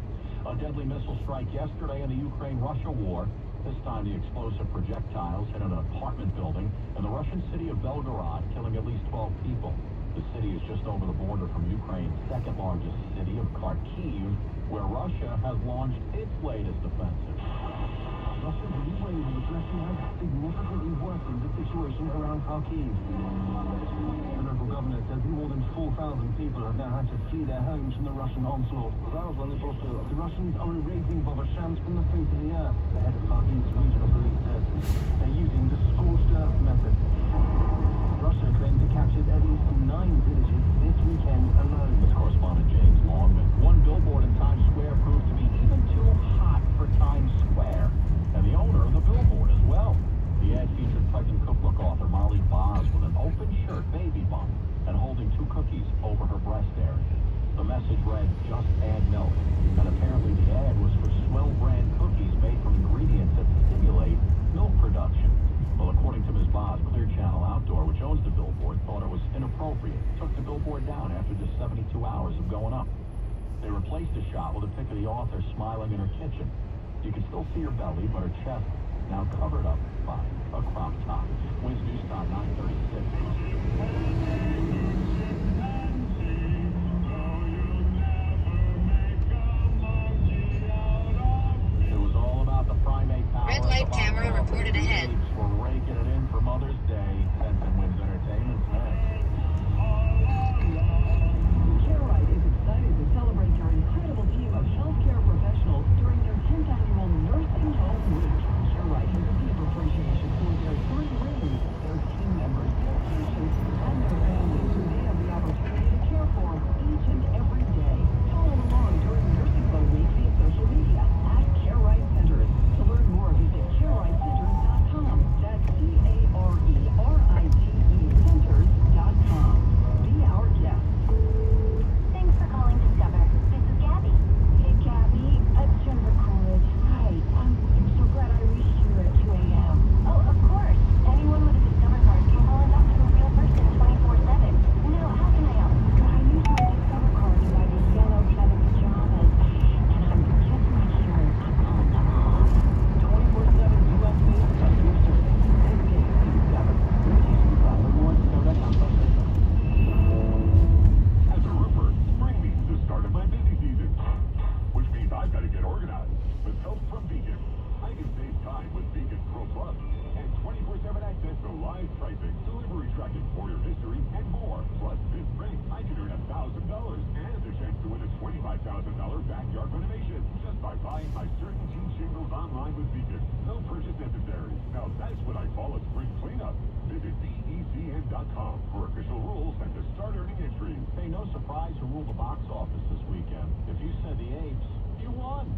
A deadly missile strike yesterday in the Ukraine-Russia war. This time the explosive projectiles hit an apartment building in the Russian city of Belgorod, killing at least 12 people. The city is just over the border from Ukraine's second largest city of Kharkiv, where Russia has launched its latest offensive. Russia's new wave of aggression has significantly worsened the situation around Kharkiv. The local governor says more than 4,000 people have now had to flee their homes from the Russian onslaught. The Russians are erasing Boboshans from the face of the earth. The head of Kharkiv's regional police says they're using the scorched earth method. Russia claims it captured at least 9 villages this weekend alone. This correspondent James Longman. One billboard in Times Square proved to be even too hot for Times Square, and the owner of the billboard as well. The ad featured pregnant cookbook author Marley Boz with an open shirt baby bump and holding 2 cookies over her breast area. The message read, "Just add milk," and apparently the ad was for Swell brand cookies made from ingredients that stimulate milk production. Well, according to Ms. Boz, Clear Channel Outdoor, which owns the billboard, thought it was inappropriate. Took the billboard down after just 72 hours of going up. They replaced the shot with a pic of the author smiling in her kitchen. You can still see her belly, but her chest now covered up by a crop top. Winds due stop 936. It was all about the primate power. Red light camera reported ahead. We're raking it in for Mother's Day. 1010 Winds Entertainment's next. CareRight is excited to celebrate their incredible team of healthcare professionals during their 10th annual Nursing Home Week. CareRight has a deep appreciation for their 3 rings, their team members, their patients, and their families who they have the opportunity to care for each and every day. Follow along during Nursing Home Week via social media at CareRight Centers. To learn more, visit CareRightCenters.com. That's CareRite Centers.com. Be our guest. Thanks for calling Discover. This is Gabby. Hey, Gabby. Jennifer Coolidge. Hi. I'm so glad I reached you at 2 a.m. Oh, of course. Anyone with a Discover card can call and talk to a real person 24/7. Now, how can I help? I used my Discover card to buy these yellow pleather pajamas, and I'm just not sure I'm pulling them off. 24/7 U.S.-based customer service. Dedicated to Discover. Reducing problem more Discover.com. As a roofer, spring means the start of my busy season, which means I've got to get organized. With help from Beacon, I can save time with Beacon Pro Plus and 24/7 access to live pricing, delivery tracking, order history, and more. Plus, this spring, I can earn $1,000 and a chance to win a $25,000 backyard renovation just by buying my CertainTeed shingles online with Beacon. No purchase necessary. Now that's what I call a spring cleanup. Visit BECN.com for official rules and to start earning entries. Hey, no surprise who ruled the box office this weekend. If you said the Apes, you won.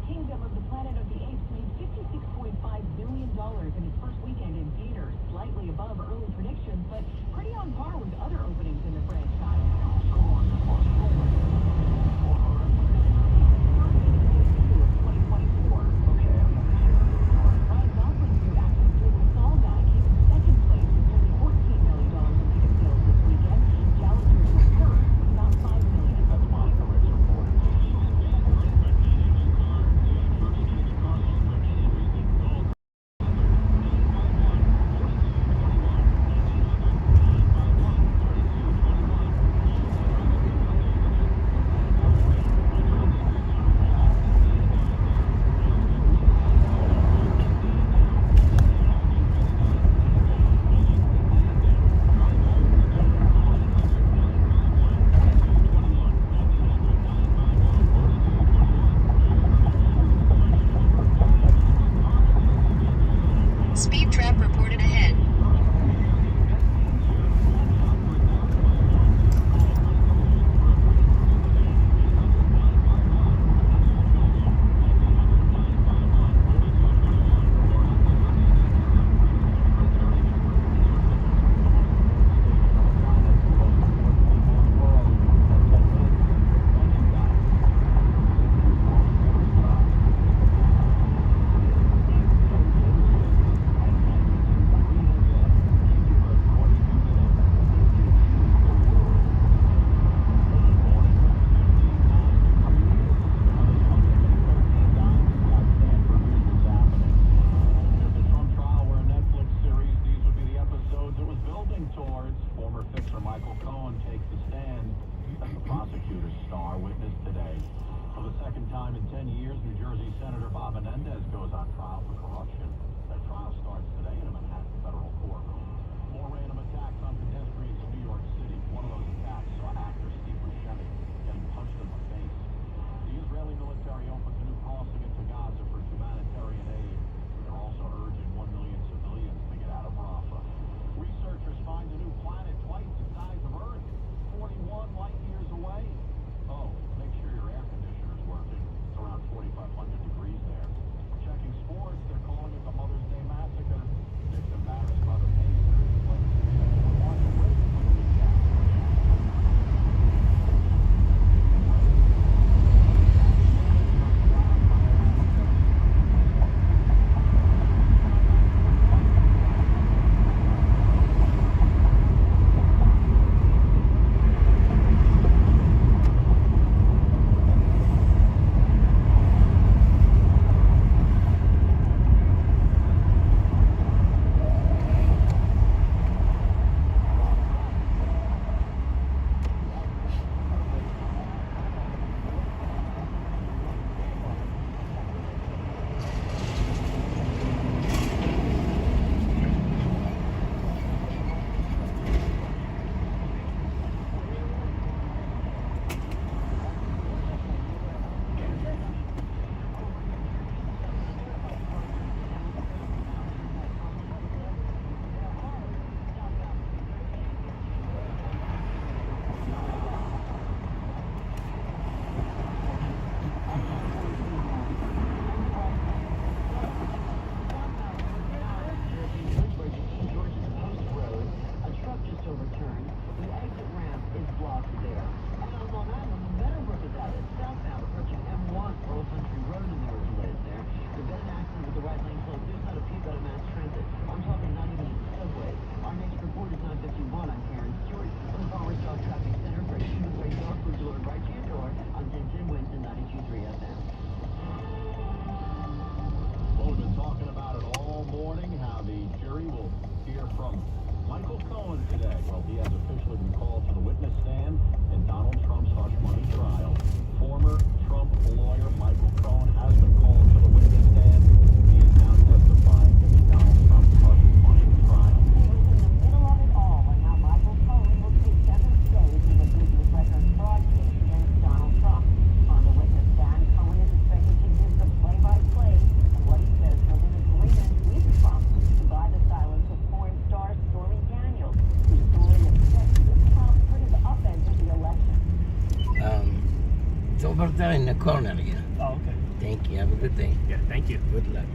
Kingdom of the Planet of the Apes made $26.5 billion in its first weekend in theaters, slightly above early predictions, but pretty on par with other openings in the franchise. Speed trap reported ahead. Over there in the corner here. Oh, okay. Thank you. Have a good day. Yeah, thank you. Good luck.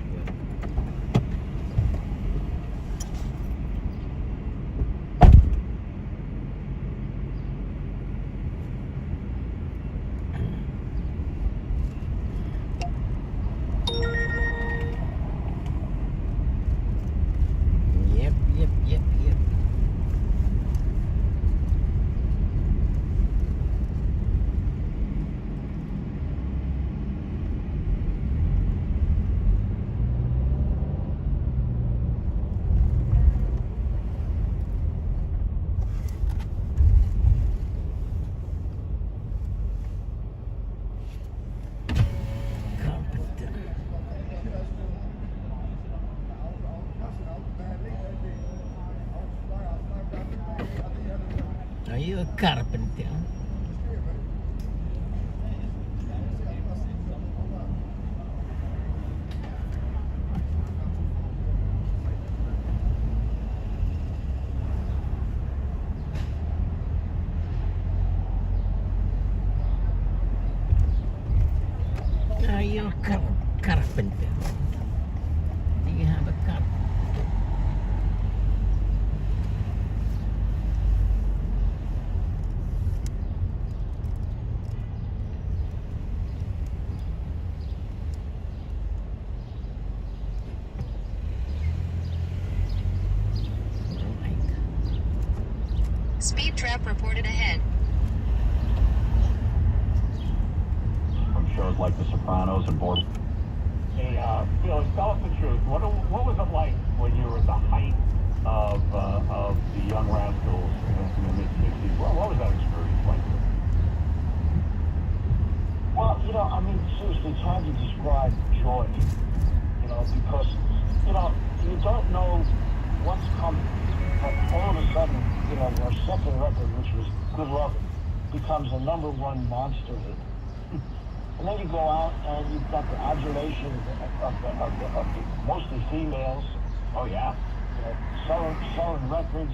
you a carpenter? Are you a carpenter? Do you have a carpenter? Speed trap reported ahead. From shows like The Sopranos and Board. Hey, Felix, tell us the truth. What was it like when you were at the height of the Young Rascals in the mid-60s? What was that experience like? Well, I mean, seriously, it's hard to describe joy, because, you don't know what's coming. But all of a sudden, your second record, which was Good Lovin', becomes a #1 monster hit. And then you go out and you've got the adulation of the mostly females. Oh, yeah. Selling records.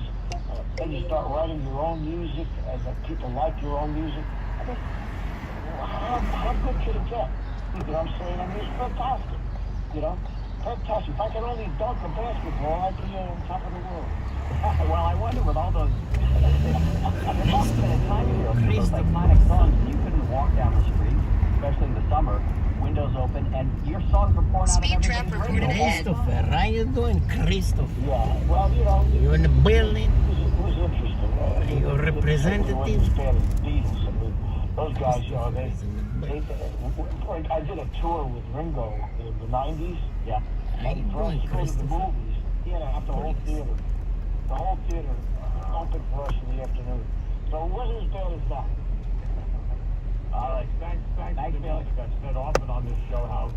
Then you start writing your own music, and that people like your own music. I mean, how good could it get? You know what I'm saying? I mean, it's fantastic. Fantastic. If I could only dunk a basketball, I'd be on top of the world. Well, I wonder with all those time ago, those iconic songs, you couldn't walk down the street, especially in the summer, windows open, and your songs were pouring out of Speed trap everybody's reported radio. ahead. Christopher, how you doing, Christopher? Yeah, well, You in the building? it was interesting. Your representative? Beatles. I mean, those guys, I did a tour with Ringo in the 90s. Yeah. How you For us doing, to go to the Christopher? movies, he had to have the whole theater. The whole theater open for us in the afternoon. So it wasn't as bad as that. All right, thanks, Felix. I've said often on this show how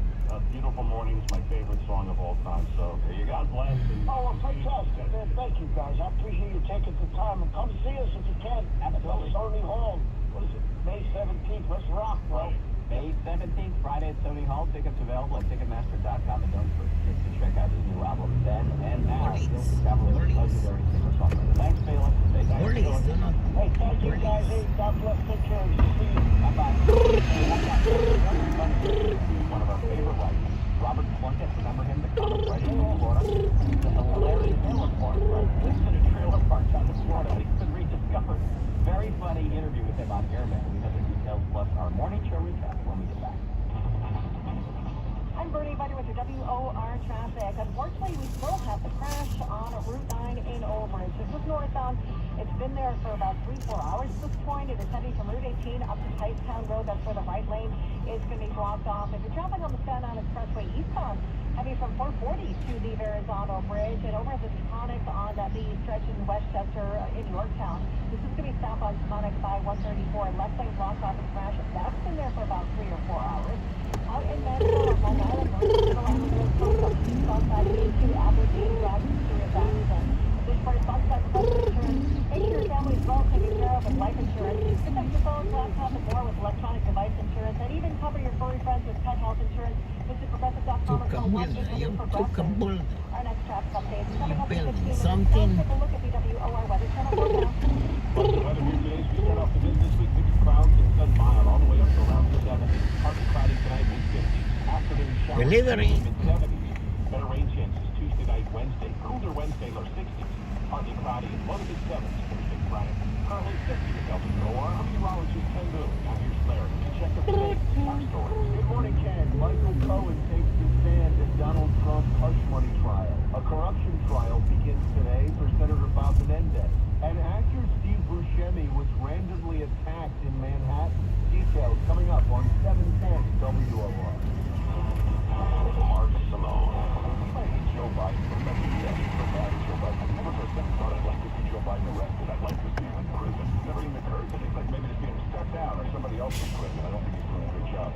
Beautiful Morning is my favorite song of all time. So there you God bless. Oh, well, fantastic. Man, thank you, guys. I appreciate you taking the time. And come see us if you can. Absolutely. Sony Hall. What is it? May 17th. Let's rock, bro. May 17th, Friday at Sony Hall. Tickets available at Ticketmaster.com. And don't forget to check out his new album, Then and Now. Legendary singer-songwriter. Thanks, Felix. Police, do not. Hey, thank you, guys. Hey, God bless. Take care of you. See you. Bye-bye. One of our favorite writers, Robert Plunkett, remember him? The comic writer from Florida. He's a hilarious trailer park, right? Listen to trailer park down in Florida. He's been rediscovered. Very funny interview with him on Airman. We have the details plus our morning show recap when we get back. I'm Bernie Buddy with your WOR traffic. Unfortunately, we still have the crash on Route 9 in Overage. This is northbound. It's been there for about 3-4 hours at this point. It is heading from Route 18 up to Ticetown Road. That's where the right lane is going to be blocked off. If you're traveling on the Staten Island Expressway eastbound, heading from 440 to the Verrazano Bridge and over the Taconic on the stretch in Westchester in Yorktown. This is going to be southbound Taconic by 134. Left lane blocked off and crash. That's been there for about 3 or 4 hours. Out in Manchester on Long Island, North Carolina, Coast up to Southside into Aberdeen, driving serious accident. This part is Southside Public Insurance. Make sure your family is well taken care of with life insurance. Protect your phone, laptop, and more with electronic device insurance, and even cover your furry friends with pet health insurance. Visit Progressive.com or call 1-800-PROGRESSIVE. Our next traffic update is coming up in 15 minutes. Something. Let's take a look at BWOR Weather Channel forecast. well, the weather here today, we start off the business week, mixed clouds and sun mild all the way up to around 70. Partly cloudy tonight, mid-50s. Afternoon showers. Delivery. Mid-70s. Better rain chances Tuesday night, Wednesday. Cooler Wednesday, low 60s. Partly cloudy and low to mid-70s Thursday, Friday. Currently 50 at WOR. I'm meteorologist Ken Boone. Now here's Larry to check up today's top stories. Good morning, Ken. Michael Cohen takes the stand at Donald Trump's hush money trial. A corruption trial begins today for Senator Bob Menendez. And actor Steve Buscemi was randomly attacked in Manhattan. Details coming up on 710 WOR. Mark Simone. Joe Biden for president. Joe Biden. Never for a second thought I'd like to see Joe Biden arrested. I'd like to see him in prison. Never even occurred to me. Like maybe to see him stepped out or somebody else in prison. I don't think he's doing a good job.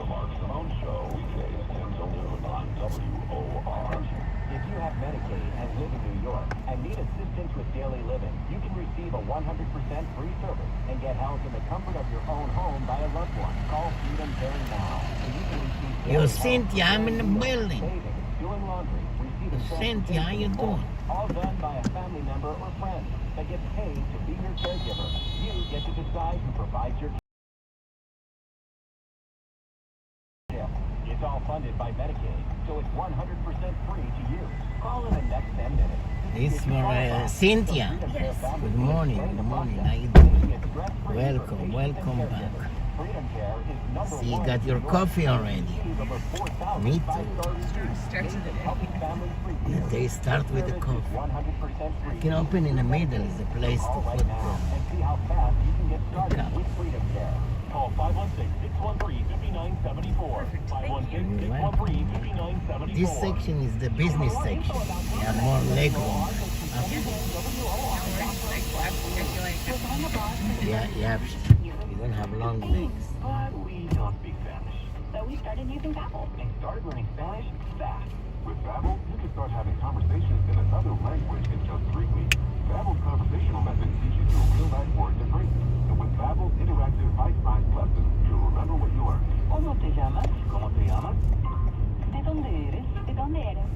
The Mark Simone Show, weekdays 10 to noon on WOR. If you have Medicaid and live in New York and need assistance with daily living, you can receive a 100% free service and get help in the comfort of your own home by a loved one. Call Freedom Care now. And you can receive Yo, Cynthia, I'm in the building. savings, doing laundry, receiving Cynthia, how you doing? all done by a family member or friend that gets paid to be your caregiver. You get to decide who provides your care. It's all funded by Medicaid, so it's 100% free to use. Call in the next 10 minutes. This for Cynthia. Good morning, how you doing? Welcome back. Freedom Care is number See, you one. got your coffee already. Me too. The day start with the coffee. You can open in the middle is a place to put and see how fast you can get started cup. with Freedom Care. Call 516-613-5974. 516-613-5974. This section is the business section. You have more leg room. Yeah, you don't have long legs. But we don't speak Spanish. So we started using Babbel. And started learning Spanish fast. With Babbel, you can start having conversations in another language in just 3 weeks. Babbel's conversational method teaches you real-life words and phrases. And with Babbel's interactive bite-sized lessons, you'll remember what you learned. ¿Cómo te llamas? ¿Cómo te llamas? ¿De dónde eres? ¿De dónde eres?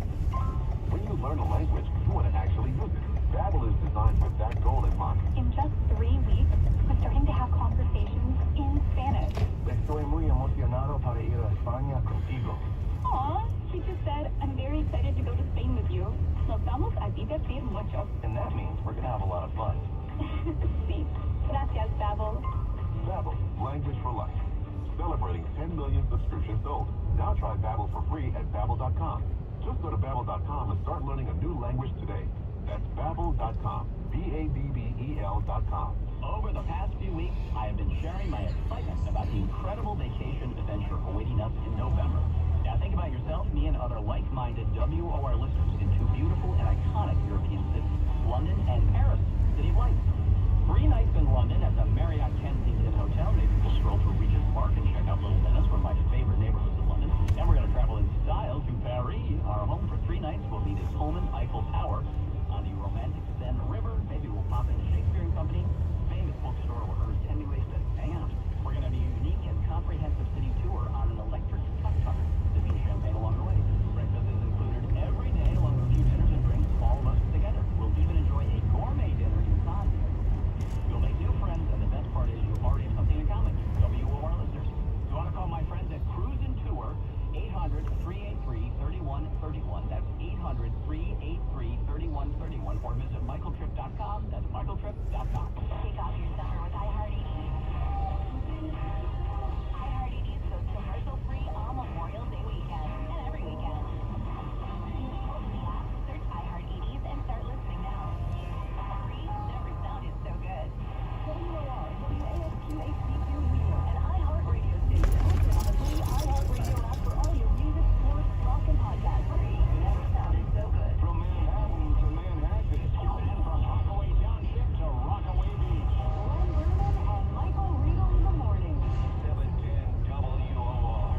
When you learn a language, you want to actually use it. Babbel is designed with that goal in mind. In just 3 weeks, we're starting to have conversations in Spanish. Estoy muy emocionado para ir a España contigo. Aw, she just said, I'm very excited to go to Spain with you. Nos vamos a divertir mucho. And that means we're going to have a lot of fun. Sí. Gracias, Babbel. Babbel, language for life. Celebrating 10 million subscriptions sold. Now try Babbel for free at Babbel.com. Just go to Babbel.com and start learning a new language today. That's Babbel.com. Babbel.com. Over the past few weeks, I have been sharing my excitement about the incredible vacation adventure awaiting us in November. Now think about yourself, me, and other like-minded WOR listeners in 2 beautiful and iconic European cities, London and Paris, City of Lights. 3 nights in London at the Marriott Kensington Hotel. Maybe we'll stroll through Regent's Park and check out Little Venice, one of my favorite neighborhoods in London. Then we're going to travel in style to Paris. Our home for 3 nights will be the Pullman Eiffel Tower on the romantic Seine River. Maybe we'll pop into Shakespeare and Company, famous bookstore where Ernest Hemingway spent hang out. We're going to have a unique and comprehensive city tour on an electric tuk-tuk. Sipping champagne along the way. Breakfast is included every day along with a few dinners and drinks, all of us together. We'll even enjoy a gourmet dinner inside. You'll make new friends, and the best part is you already have something in common. WOR listeners. You want to call my friends at Cruise and Tour, 800-383-3131. That's 800-383-3131. Or visit michaeltrip.com. That's michaeltrip.com. Kick off your summer with iHeartEDs goes commercial-free all Memorial Day weekend and every weekend. Search iHeartEDs and start listening now. Free? Never sounded so good. WOR, WASQ-HD2 New York, an iHeartRadio station hosted on the free iHeartRadio app for all your music, sports, rock, and podcasts. Free? Never sounded so good. From Manhattan to Manhattan, and from Rockaway Township to Rockaway Beach. Glenn Berman and Michael Riedel in the morning. 710 WOR.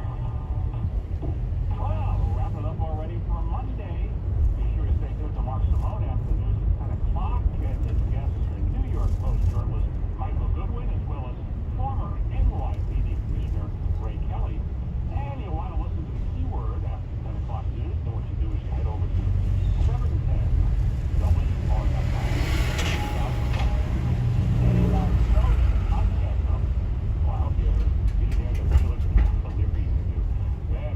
Well, wrapping up already for Monday. Be sure to stay tuned to Mark Simone after the news at 10 o'clock. And his guests are New York Post journalist Michael Goodwin, as well as former NYPD Commissioner Ray Kelly. And you'll want to listen to the keyword after 10 o'clock news. Then what you do is you head over to 710 WOR.com.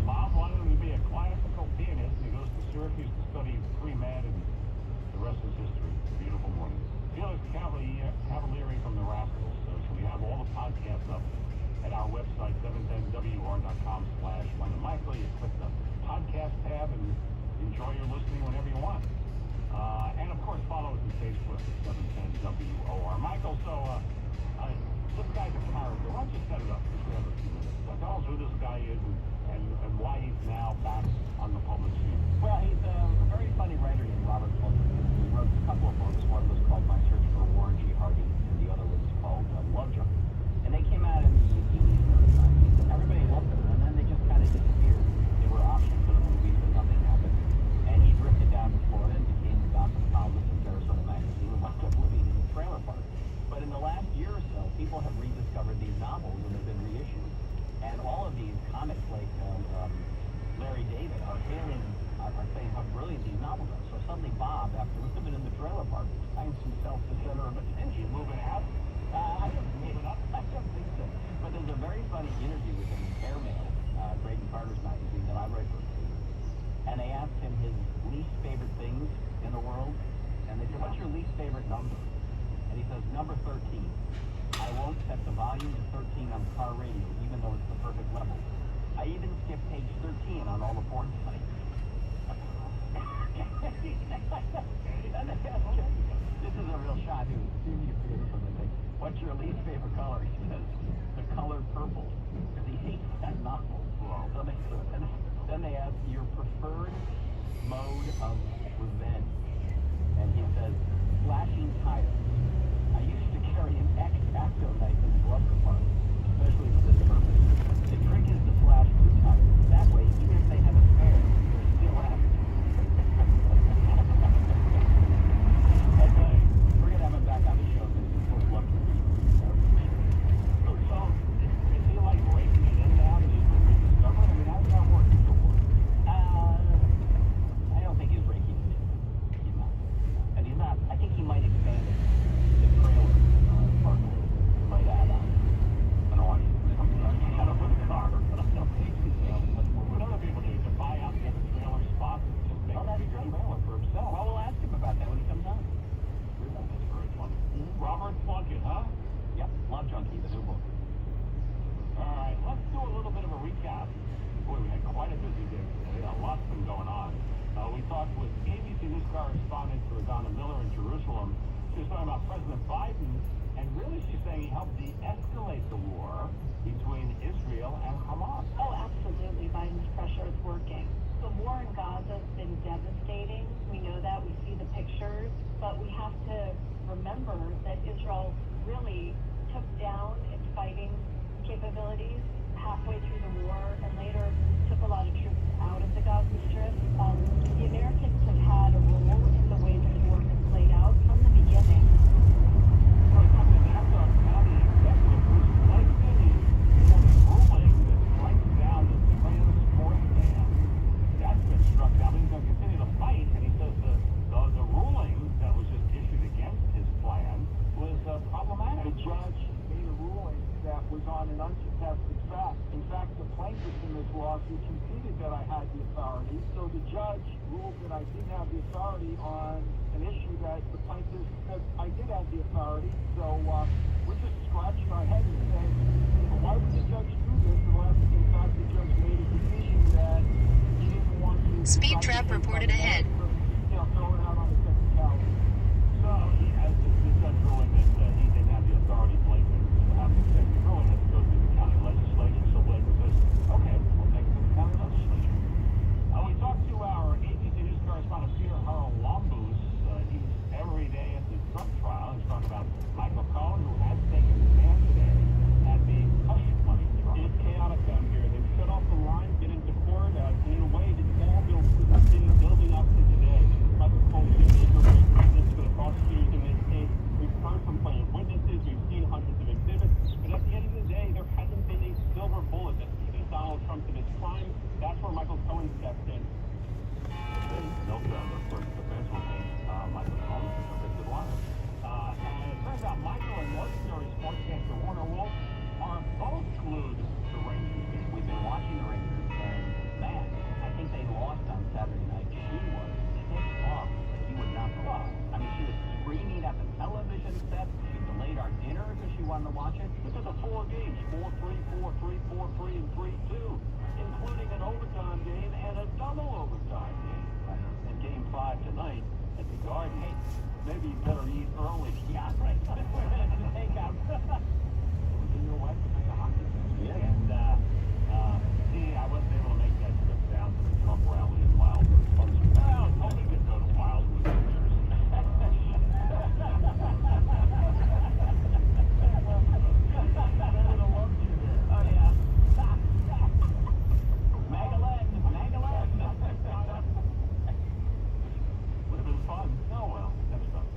Bob wanted him to be a classical pianist, and he goes to Syracuse to study pre-med, and the rest is history. Beautiful morning. Felix Cavalieri from the Rascals. So we have all the podcasts up at our website, 710WR.com/LondonMichael. You click the podcast tab and enjoy your listening whenever you want. And of course, follow us on Facebook at 710WOR. Michael, so this guy's a character. Why don't you set it up just for a few minutes? Tell us who this guy is and why he's now back on the public scene. Well, he's a very funny writer named Robert Fulton. He wrote a couple of books. One was called My Search for Warren G. Harding, and the other was called Lovejoy. And they came out in the 80s and early 90s, and everybody loved them, and then they just kind of disappeared. They were optioned for the movies, but nothing happened. And he drifted down to Florida and became the gossip columnist in Sarasota Magazine and wound up living in a trailer park. least favorite things in the world. And they said, what's your least favorite number? And he says, number 13. I won't set the volume to 13 on the car radio, even though it's the perfect level. I even skipped page 13 on all the porn sites. This is a real shot who what's your least favorite color? He says, the color purple, because he hates that novel. So then they ask your preferred mode of revenge. And he says, slashing tires. I used to carry an X-Acto knife in the glove compartment, especially for this purpose. The trick is to slash through tires. That way, even if they have a spare, they're still after you. Okay, we're going to have him back on the show. This is what's left of So, is he like breaking it in now that he's been rediscovered? I mean, how's that working so far? I don't think he's breaking it in. He's not. And he's not. I think he might expand it. The trailer part of it might add on an audience. Out of the car. What other people do to buy out the other trailer spots and just make a bigger trailer for himself? Well, we'll ask him about that when he comes on. That's very funny. Robert Plunkett, huh? Yep, Love Junkie, the new book. All right, let's do a little bit of a recap. Boy, we had quite a busy day today. A lot's been going on. We talked with ABC News correspondent Donna Miller in Jerusalem. She was talking about President Biden, and really she's saying he helped de-escalate the war between Israel and Hamas. Oh, absolutely. Biden's pressure is working. The war in Gaza has been devastating. We know that. We see the pictures. But we have to remember that Israel really took down its fighting capabilities halfway through the war and later took a lot of troops out of the Gaza Strip. The Americans have had a role in the way this war has played out from the beginning. That's been struck down. He's going to continue to fight, and he says the ruling that was just issued against his plan was problematic. The judge made a ruling that was on an uncontested fact. In fact, the plaintiff in this lawsuit conceded that I had the authority, so the judge ruled that I didn't have the authority on an issue that the plaintiff said I did have the authority. So we're just scratching our heads and saying, why would the judge do this unless, in fact, the judge made a decision that he didn't want to... Speed trap reported ahead. Throw it out on the technicality. So he has the judge ruling that he didn't have the authority. Blake to have the executive ruling has to go through the county legislature. So Blake says, okay, we'll take it to the county legislature. We talked to our ABC News correspondent Peter Haralambous. He's every day at the Trump trial. He's talking about Michael Cohen, who has taken a stand today at the hush money trial. It's chaotic down here. They've shut off the line, get into court in a way that's all building up to today. Michael Cohen is going to make a break for the prosecutors in this case. We've heard from plenty of witnesses. We've seen hundreds of exhibits. But at the end of the day, there hasn't been a silver bullet that keeps Donald Trump to this crime. That's where Michael Cohen steps in. No further. Of course, the defense will think Michael Cohen is a convicted liar. And it turns out Michael and legendary sportscaster Warner Wolf are both glued to Rangers games. We've been watching the Rangers, and man, I think they lost on Saturday night. She was pissed off. She would not go off. I mean, she was screaming at the television set. She delayed our dinner because she wanted to watch it. This is a 4 games, 4-3, 4-3, 4-3, and 3-2, including an overtime game and a double overtime game. And game 5 tonight at the Garden. Hey, maybe you better eat early. Yeah, right. Take out. In your way, it's a hockey game. Yeah. And see, I wasn't able to make that trip down to the Trump rally in Wildwood. Well, Tony could go to Wildwood. Oh, yeah. Magalan. Would have been fun. Oh, well, next time.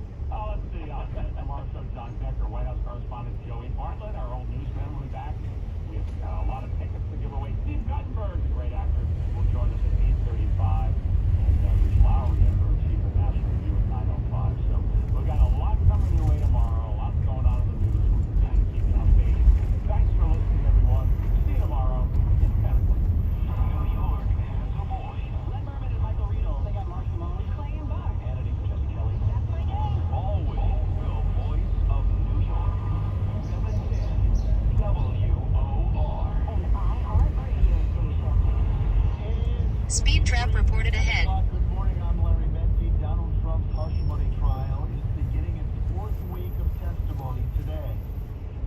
Speed trap reported ahead. Good morning, I'm Larry Menti. Donald Trump's hush money trial is beginning its fourth week of testimony today.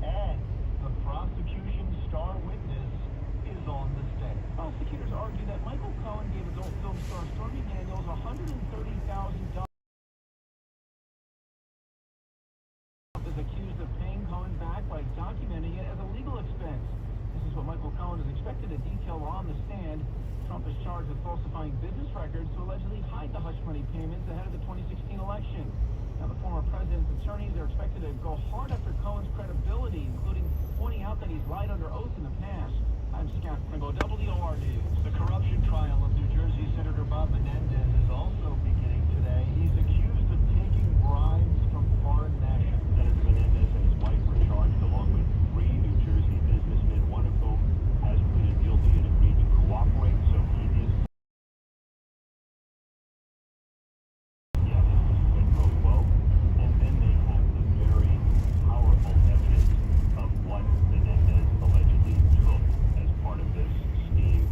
And the prosecution's star witness is on the stand. Prosecutors argue that Michael Cohen gave adult film star Stormy Daniels $130,000. Is accused of paying Cohen back by documenting it as a legal expense. This is what Michael Cohen is expected to detail on the stand. Trump is charged with falsifying business records to allegedly hide the hush money payments ahead of the 2016 election. Now, the former president's attorneys are expected to go hard after Cohen's credibility, including pointing out that he's lied under oath in the past. I'm Scott Pringle, WOR News. The corruption trial of New Jersey Senator Bob Menendez is also beginning today. He's accused of taking bribes from foreign nationals. Senator Menendez and his wife were charged along with 3 New Jersey businessmen, one of whom has pleaded guilty and agreed to cooperate, so he is. Yeah, this was quid pro quo. And then they have the very powerful evidence of what Menendez allegedly took as part of this scheme.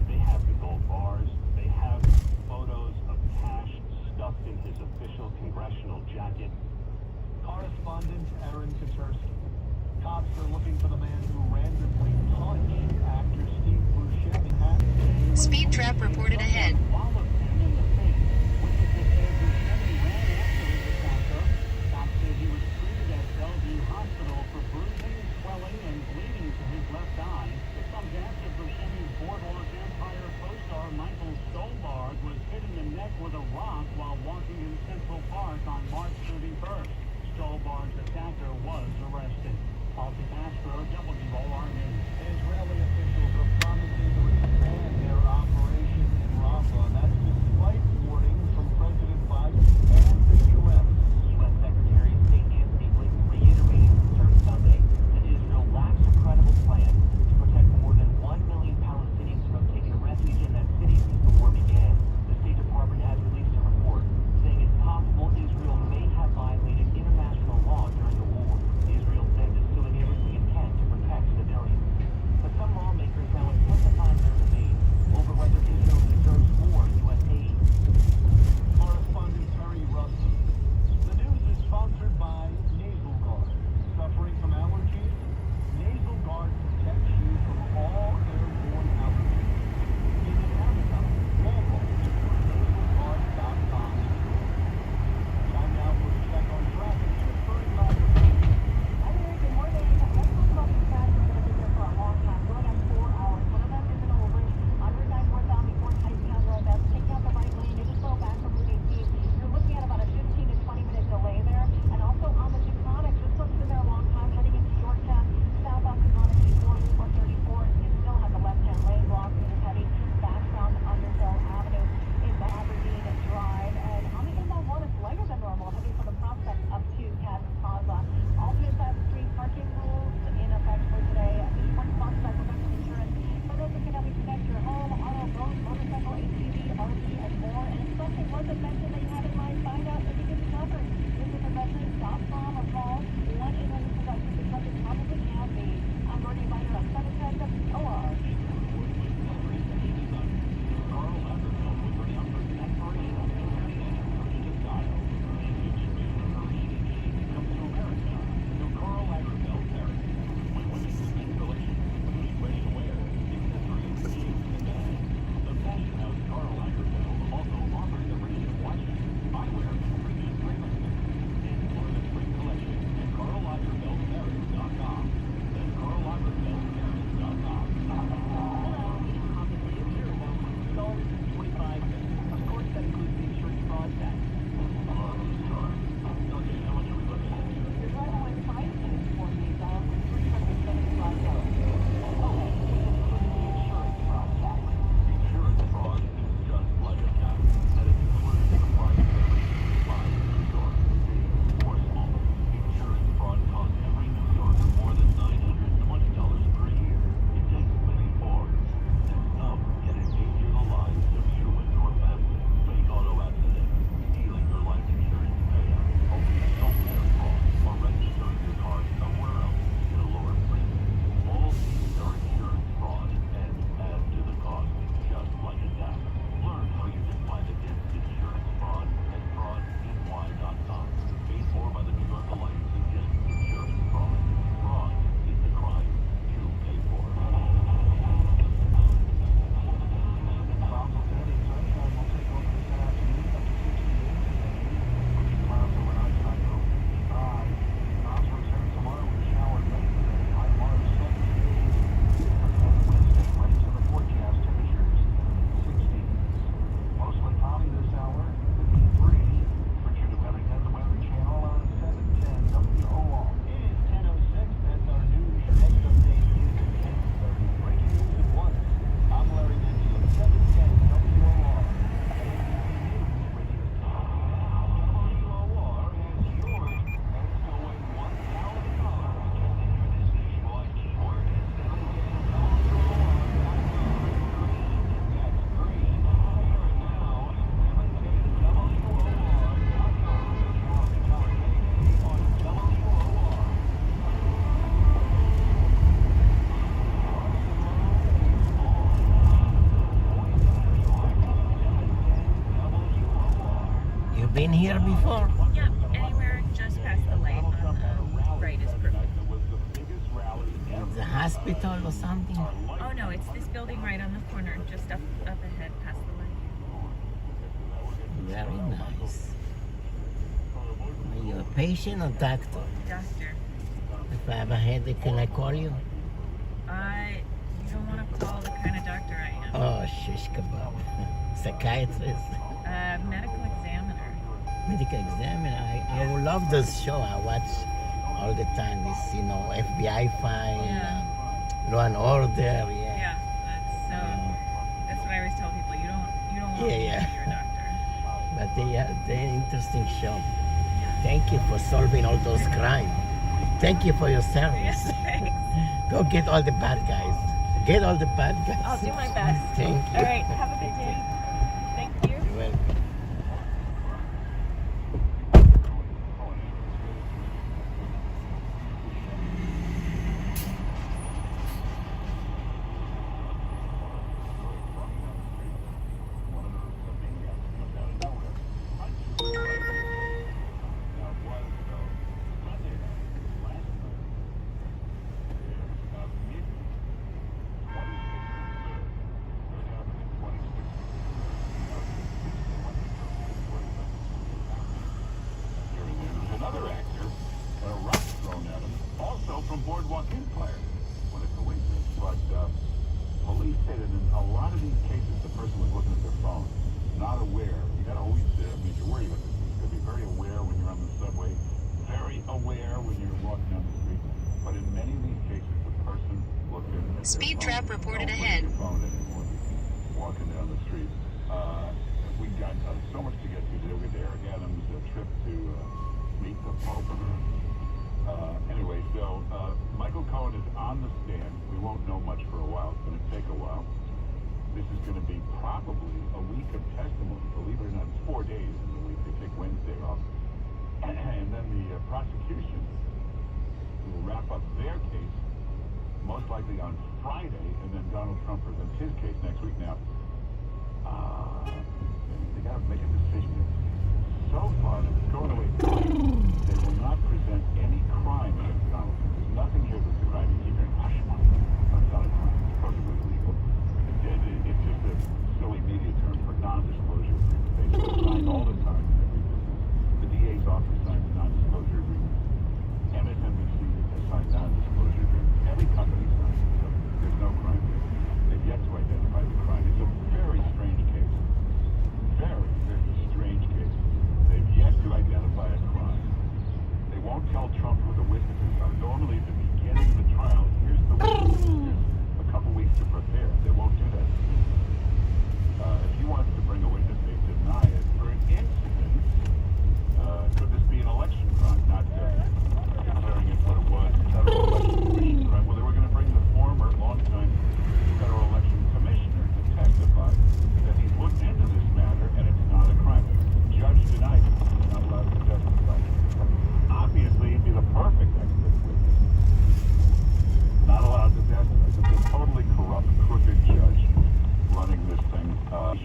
They have the gold bars. They have photos of cash stuffed in his official congressional jacket. Correspondent Aaron Katersky. Cops are looking for the man who randomly punched actor Steve Buscemi. Speed trap reported ahead. Walloped him in the face. Witnesses say Buscemi ran after his attacker. Cops say he was treated at Bellevue Hospital for bruising, swelling, and bleeding to his left eye. This comes after Buscemi's Boardwalk Empire co-star Michael Stolbarg was hit in the neck with a rock while walking in Central Park on March 31st. Stolbarg's attacker was arrested. Paul Castro, WOR News. Israeli officials are promising to expand their operation in Rafah been here before? Yeah, anywhere just past the light on the right is perfect. The hospital or something? Oh no, it's this building right on the corner, just up ahead past the light. Very nice. Are you a patient or doctor? Doctor. If I have a headache, can I call you? You don't want to call the kind of doctor I am. Oh, shish kebab. Psychiatrist. Medical examiner. Medical examiner. I would love this show. I watch all the time. This, FBI file, Law and Order. Yeah, that's what I always tell people. You don't want to be your doctor. But they're an interesting show. Thank you for solving all those crimes. Thank you for your service. Thanks. Go get all the bad guys. Get all the bad guys. I'll do my best. Thank you. All right, have a good day. Thank you. You're welcome. Boardwalk Empire. What a coincidence. But police say that in a lot of these cases, the person was looking at their phone, not aware. You got to always make you worry about this. You got to be very aware when you're on the subway, very aware when you're walking down the street. But in many of these cases, the person looked at their Speed phone. trap reported ahead. Phone anymore. Walking down the street. We got so much to get to today. We had Eric Adams' trip to meet the Pope. Anyway, so Michael Cohen is on the stand. We won't know much for a while. It's going to take a while. This is going to be probably a week of testimony. Believe it or not, it's 4 days in the week. They take Wednesday off. And then the prosecution will wrap up their case most likely on Friday, and then Donald Trump presents his case next week. Now, they got to make a decision. So far, it's going away. They will not present any crime against Donald Trump. There's nothing here that's a crime. You keep hearing, hush, that's not a crime. It's perfectly legal. It's just a silly media term for non-disclosure agreement. They sign all the time in every business. The DA's office signs non-disclosure agreements. MSNBC has signed non-disclosure agreements. Every company signs it, so there's no crime here. They've yet to identify the crime. It's a very strange case. Very, very strange case. They've yet to identify a crime. They won't tell Trump who the witnesses are. Normally, at the beginning of the trial, here's the witnesses. Here's a couple weeks to prepare. They won't do that. If he wants to bring a witness, they deny it. For an incident, could this be an election crime? Not declaring it what it was. Federal election commission crime. Well, they were going to bring the former, long-time federal election commissioner to testify that he's looked into this matter and it's not a crime. Judge denied it. He's not allowed to testify. Obviously, he'd be the perfect expert witness. Not allowed to testify. It's a totally corrupt, crooked judge running this thing.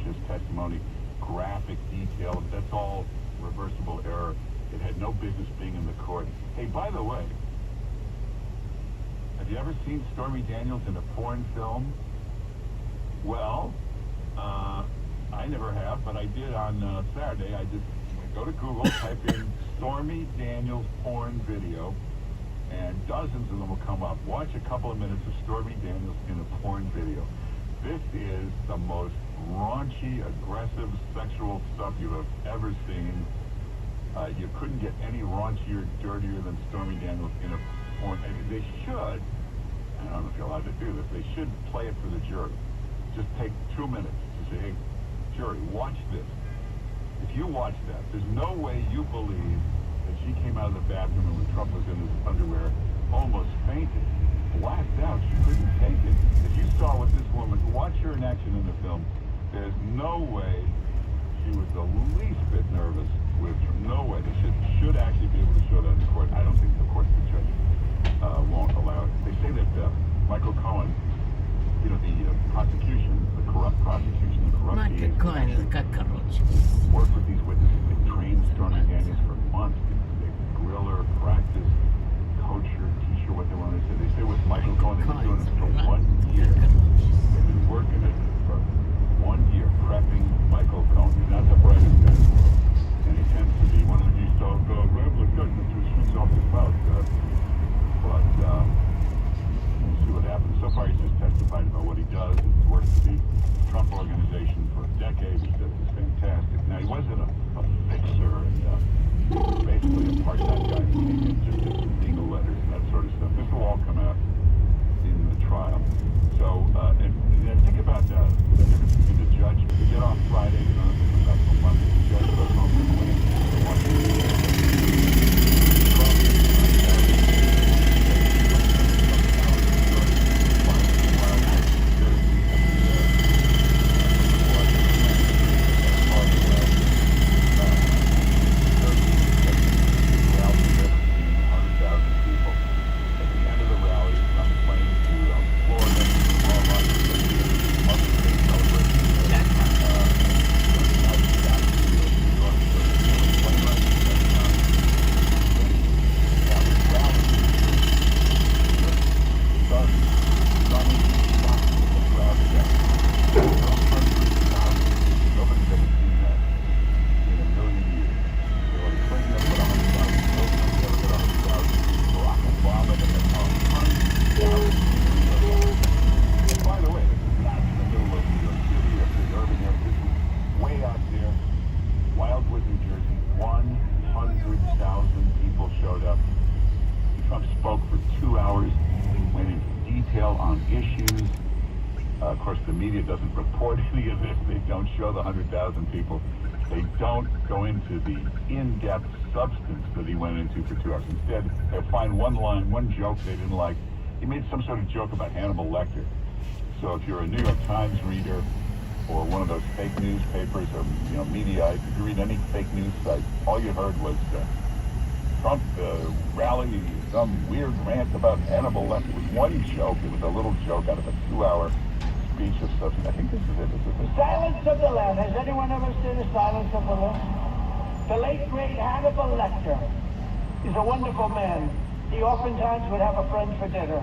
His testimony, graphic detail, that's all reversible error. It had no business being in the court. Hey, by the way, have you ever seen Stormy Daniels in a porn film? Well, I never have, but I did on Saturday. I just go to Google, type in Stormy Daniels porn video, and dozens of them will come up. Watch a couple of minutes of Stormy Daniels in a porn video. This is the most raunchy, aggressive, sexual stuff you have ever seen. You couldn't get any raunchier, dirtier than Stormy Daniels in a porn. I mean, they should, I don't know if you're allowed to do this, they should play it for the jury. Just take 2 minutes to say, hey, jury, watch this. If you watch that, there's no way you believe that she came out of the bathroom when Trump was in his underwear, almost fainted, blacked out. She couldn't take it. If you saw what this woman, watch her in action in the film, there's no way she was the least bit nervous with Trump. No way. They should actually be able to show that in court. I don't think the court, the judge, won't allow it. They say that Michael Cohen, the prosecution, the corrupt prosecution, the corrupt Michael Cohen is cockroach. work with these witnesses. They train storming Daniels for months. They grill her, practice, coach her, teach her what they want to say. They say with Michael Cohen, they've been doing it for 1 year. They've been working it for 1 year, prepping Michael Cohen. He's not the brightest guy. And he tends to be one of these dog rambling guys that just shoots off his mouth. But we'll see what happens. So far, he's just testified about what he does. He's worked for the Trump organization for a decade. He says it's fantastic. Now, he wasn't a fixer and basically a part-time guy who came in just did some legal letters and that sort of stuff. This will all come out in the trial. So, and think about the difference between the judge. We get off Friday, you know, it's about for Monday. The judge goes home for Wednesday. Of course, the media doesn't report any of this. They don't show the 100,000 people. They don't go into the in-depth substance that he went into for 2 hours. Instead, they'll find one line, one joke they didn't like. He made some sort of joke about Hannibal Lecter. So if you're a New York Times reader or one of those fake newspapers or media, if you read any fake news site, all you heard was Trump rally, some weird rant about Hannibal Lecter. It was one joke. It was a little joke out of a 2-hour speech of stuff. I think this is it. The Silence of the Lambs. Has anyone ever seen The Silence of the Lambs? The late, great Hannibal Lecter is a wonderful man. He oftentimes would have a friend for dinner.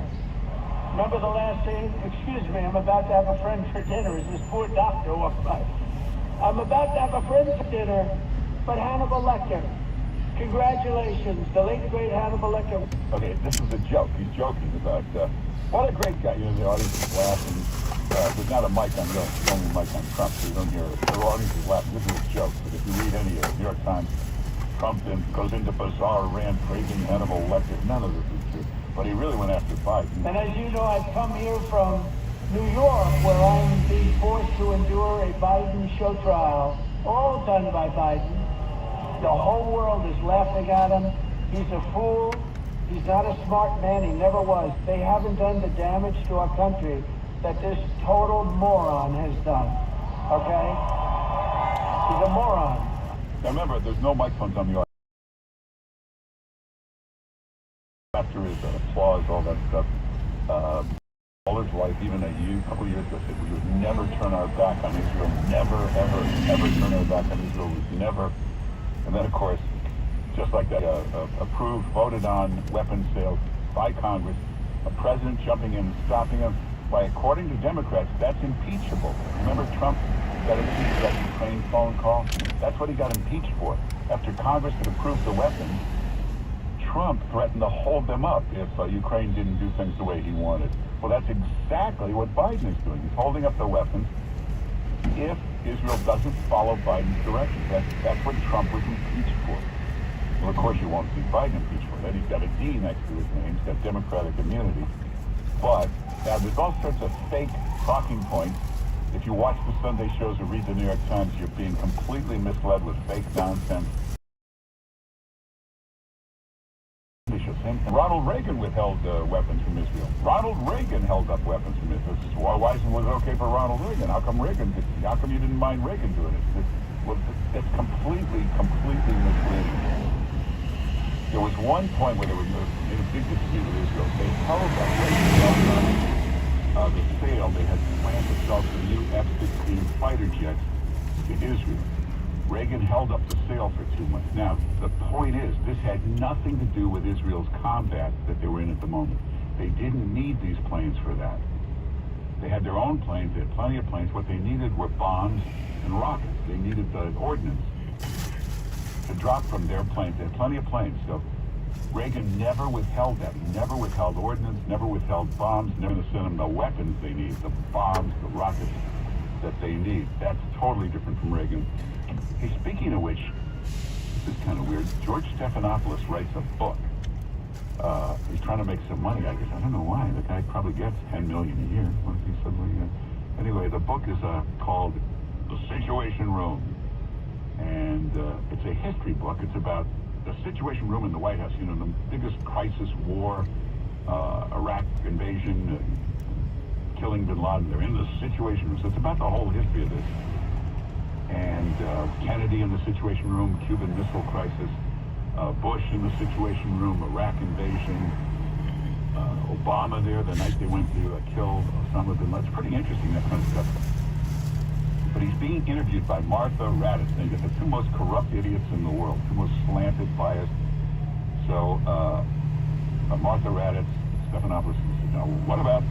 Remember the last scene? Excuse me, I'm about to have a friend for dinner as this poor doctor walked by. I'm about to have a friend for dinner, but Hannibal Lecter. Congratulations, the late, great Hannibal Lecter. Okay, this is a joke. He's joking about, what a great guy. The audience is laughing. There's not a mic on the only mic on Trump, so you don't hear it. The audience is laughing. This is a joke. But if you read any New York Times, Trump then goes into bizarre rant praising Hannibal Lecter. None of this is true. But he really went after Biden. And as you know, I've come here from New York, where I'm being forced to endure a Biden show trial, all done by Biden. The whole world is laughing at him. He's a fool. He's not a smart man. He never was. They haven't done the damage to our country that this total moron has done. Okay? He's a moron. Now remember, there's no microphones on the audience. After his applause, all that stuff, all his life, even a couple of years ago, said we would never turn our back on Israel. Never, ever, ever turn our back on Israel. We'd never. And then, of course, just like that, approved, voted on weapons sales by Congress, a president jumping in and stopping them. Why, according to Democrats, that's impeachable. Remember Trump got impeached for that Ukraine phone call? That's what he got impeached for. After Congress had approved the weapons, Trump threatened to hold them up if Ukraine didn't do things the way he wanted. Well, that's exactly what Biden is doing. He's holding up the weapons if Israel doesn't follow Biden's directions. That's what Trump was impeached for. Well, of course, you won't see Biden impeached for that. He's got a D next to his name. He's got Democratic immunity. But now there's all sorts of fake talking points. If you watch the Sunday shows or read the New York Times, you're being completely misled with fake nonsense. And Ronald Reagan withheld weapons from Israel. Ronald Reagan held up weapons from Israel. This is why was it okay for Ronald Reagan? How come you didn't mind Reagan doing it? It's completely misleading. There was one point where they were in a big dispute with Israel. They held up the sale they had planned to sell some new F-16 fighter jets to Israel. Reagan held up the sale for 2 months. Now, the point is, this had nothing to do with Israel's combat that they were in at the moment. They didn't need these planes for that. They had their own planes. They had plenty of planes. What they needed were bombs and rockets. They needed the ordnance to drop from their planes. They had plenty of planes. So Reagan never withheld that. He never withheld ordnance, never withheld bombs, never sent them the weapons they need, the bombs, the rockets that they need. That's totally different from Reagan. Hey, speaking of which, this is kind of weird. George Stephanopoulos writes a book. He's trying to make some money, I guess. I don't know why. The guy probably gets $10 million a year. What if he suddenly... Anyway, the book is called The Situation Room. And it's a history book. It's about the Situation Room in the White House. You know, the biggest crisis, war, Iraq invasion, killing bin Laden. They're in the Situation Room. So it's about the whole history of this. And Kennedy in the Situation Room, Cuban Missile Crisis, Bush in the Situation Room, Iraq invasion, Obama there the night they went to kill Osama bin Laden. It's pretty interesting, that kind of stuff. But he's being interviewed by Martha Raddatz. They get the two most corrupt idiots in the world, two most slanted, biased. So Martha Raddatz, Stephanopoulos says, now what about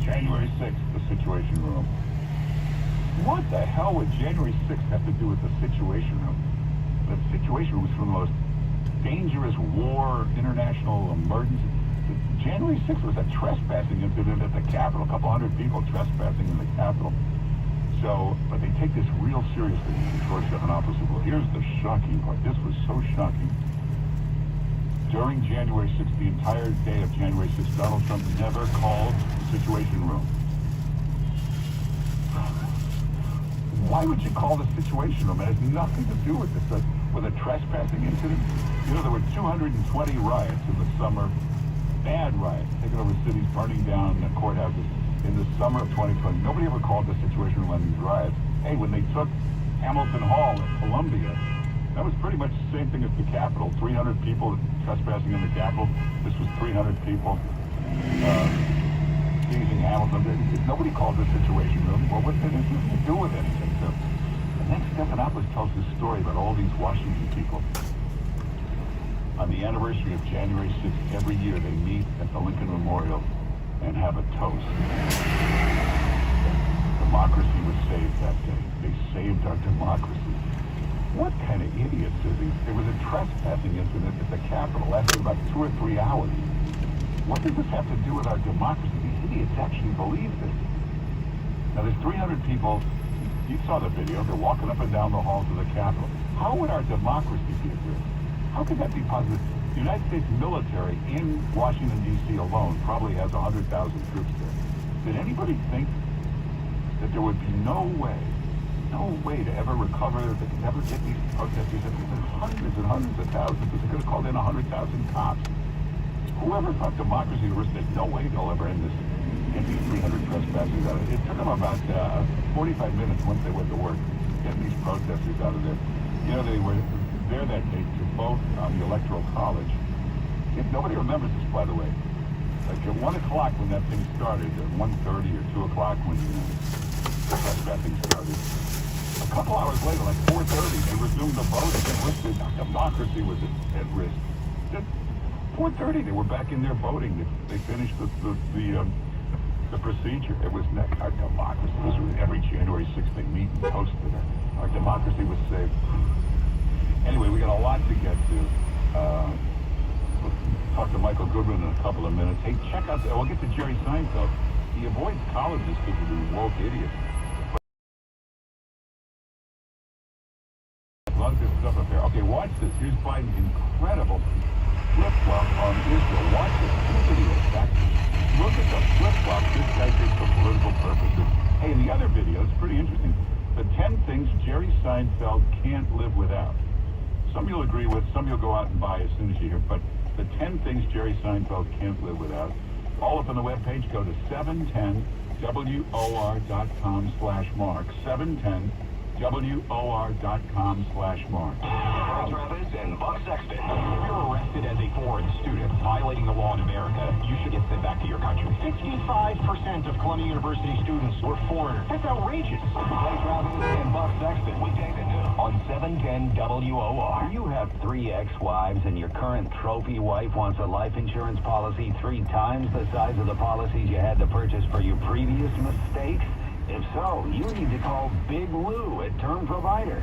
January 6th, the Situation Room? What the hell would January 6th have to do with the Situation Room? The Situation Room was from the most dangerous war, international emergency. January 6th was a trespassing incident at the Capitol. A couple hundred people trespassing in the Capitol. So, but they take this real seriously. George Stephanopoulos said, well, here's the shocking part. This was so shocking. During January 6th, the entire day of January 6th, Donald Trump never called the Situation Room. Why would you call the Situation Room? It has nothing to do with this, with a trespassing incident. You know, there were 220 riots in the summer, bad riots, taking over cities, burning down courthouses in the summer of 2020. Nobody ever called the Situation Room on these riots. Hey, when they took Hamilton Hall at Columbia, that was pretty much the same thing as the Capitol. 300 people trespassing in the Capitol. This was 300 people seizing Hamilton. Nobody called the Situation Room. Well, what did it have to do with anything? So, and then Stephanopoulos tells this story about all these Washington people. On the anniversary of January 6th, every year they meet at the Lincoln Memorial and have a toast. Democracy was saved that day. They saved our democracy. What kind of idiots are these? There was a trespassing incident at the Capitol, lasted about 2 or 3 hours. What does this have to do with our democracy? These idiots actually believe this. Now there's 300 people. You saw the video. They're walking up and down the halls of the Capitol. How would our democracy be at risk? How could that be possible? The United States military in Washington, D.C. alone probably has 100,000 troops there. Did anybody think that there would be no way to ever recover, that they could ever get these protesters? There's hundreds and hundreds of thousands. They could have called in 100,000 cops. Whoever thought democracy was, there's no way they'll ever end this, get these 300 trespassers out of it. It took them about 45 minutes once they went to work, getting these protesters out of there. You know, they were there that day to vote on the Electoral College. If nobody remembers this, by the way, like at 1 o'clock when that thing started, at 1:30 or 2 o'clock when the trespassing started, a couple hours later, like 4:30, they resumed the voting. Democracy was at risk. At 4:30, they were back in there voting. They finished the procedure. It was our democracy. This was every January 6th they meet and toast to that. Our democracy was saved. Anyway, we got a lot to get to. We'll talk to Michael Goodwin in a couple of minutes. Hey, check out, we'll get to Jerry Seinfeld. He avoids colleges because of these woke idiots. A lot of good stuff up there. Okay, watch this. Here's Biden's incredible flip-flop on Israel. Watch this. Two videos. Look at the flip-flop this guy did for political purposes. Hey, in the other video, it's pretty interesting. The 10 things Jerry Seinfeld can't live without. Some you'll agree with, some you'll go out and buy as soon as you hear. But the 10 things Jerry Seinfeld can't live without. All up on the webpage, go to 710WOR.com/Mark. 710WOR.com/Mark. Travis and Buck Sexton. If you're arrested as a foreign student violating the law in America, you should get sent back to your country. 65% of Columbia University students were foreigners. That's outrageous. Travis and Buck Sexton. Weekdays at noon. on 710 WOR. You have 3 ex-wives and your current trophy wife wants a life insurance policy 3 times the size of the policies you had to purchase for your previous mistakes? If so, you need to call Big Lou at Term Provider,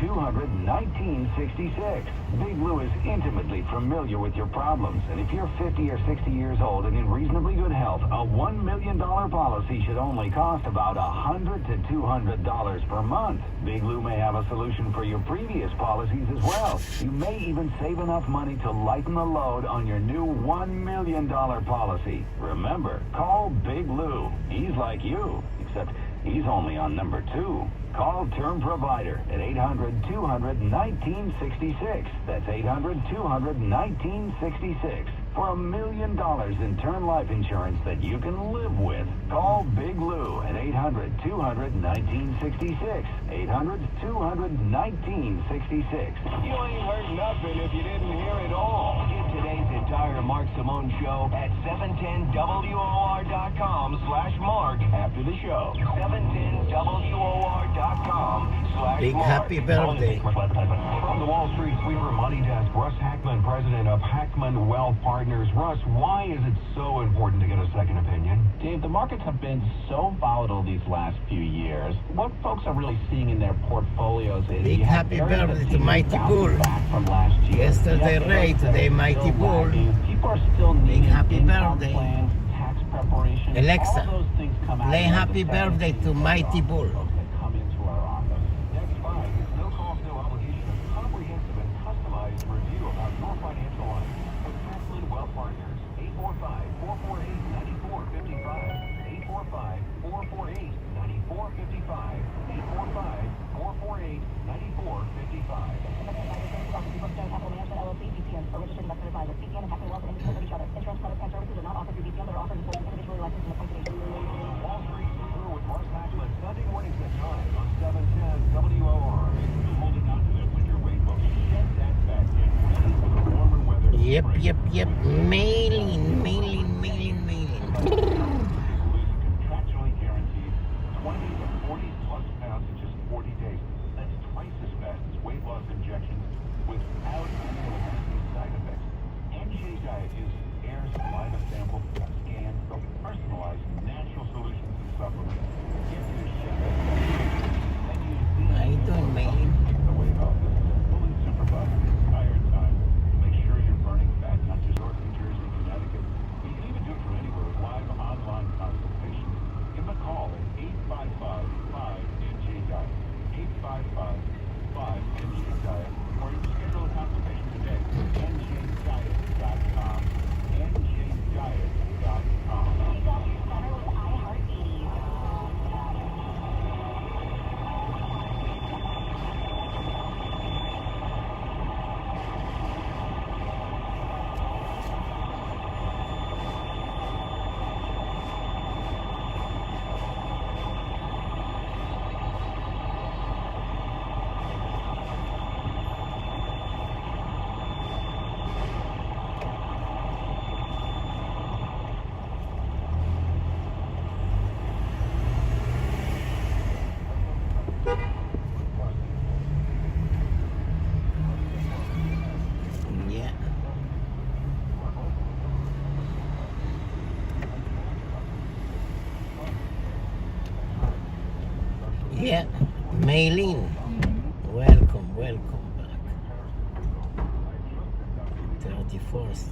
800-200-1966. Big Lou is intimately familiar with your problems, and if you're 50 or 60 years old and in reasonably good health, a $1 million policy should only cost about $100 to $200 per month. Big Lou may have a solution for your previous policies as well. You may even save enough money to lighten the load on your new $1 million policy. Remember, call Big Lou. He's like you, except he's only on number 2. Call Term Provider at 800-200-1966. That's 800-200-1966. For $1 million in term life insurance that you can live with. Call Big Lou at 800-200-1966. 800-200-1966. You ain't heard nothing if you didn't hear it all. Get today's entire Mark Simone show at 710WOR.com/Mark after the show. 710WOR.com/Mark. Big happy birthday. From the Wall Street Sweeper Money Desk, Russ Hackman, president of Hackman Wealth Partners. Russ, why is it so important to get a second opinion? Dave, the markets have been so volatile these last few years. What folks are really seeing in their portfolios is Big happy birthday to Mighty Bull. Back from last year. Yesterday Ray, today Mighty Bull. People are still Big needing happy income birthday. plans, tax preparation. Alexa, all those things come out play of happy the Fed birthday to Mighty Bull. folks that come into our office. Next 5 is no cost, no obligation, a comprehensive and customized review about your financial life with Hackman Wealth Partners. 845-448-9455. 845-448-9455. 845-448-9455. Wall Street Sweeper with Russ Hackman, Sunday mornings at 9 on 710 WOR. Holding on to that winter rainbow. Get that back in. Ready for the warmer weather. Yep. Mailing. Contractually guaranteed 20 to 40 plus pounds in just 40 days. That's twice as fast as weight loss injections without any of the side effects. NJ Diet is air saliva sample scan of personalized natural solutions and supplements. Get you to shake that and use these. How you doing, Mailing? The weight off this fully supervised entire time to make sure you're burning fat, not just North New Jersey, Connecticut. You can even do it from anywhere with live online consultations. Give them a call at 855-5NJ-DIET. 855-5NJ-DIET. Or you can schedule a consultation today. NJDiet.com. NJDiet.com. Yeah. Yeah. Mailing. Welcome back. 31st.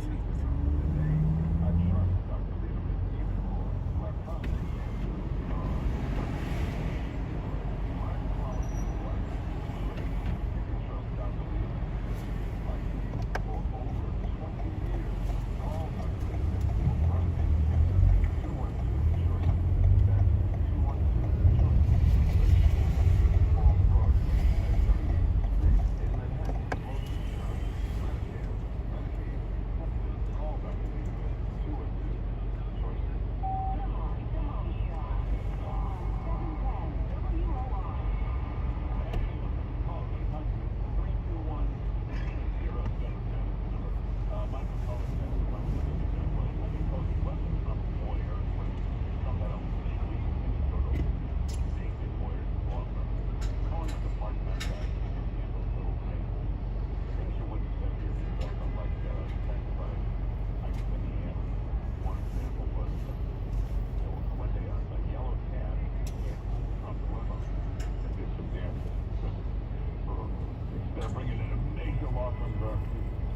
law firm,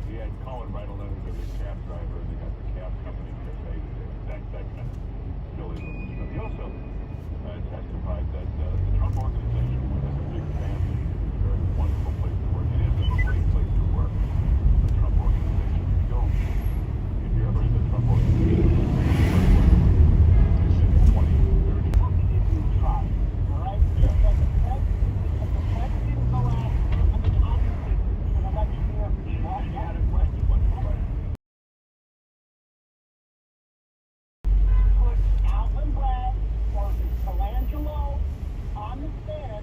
he had Colin write a letter to the cab driver, and they got the cab company to pay that kind of silly little stuff. He also testified that the Trump organization has a big family, it's a very wonderful place to work. It is a great place to work, the Trump organization. If you're ever in the Trump organization, it's in 20, 30. If you try, all right? Yeah. If the press didn't go out, I mean, obviously, it's an election year. You had a question. What's the question? Put Alvin Bragg or Colangelo on the stand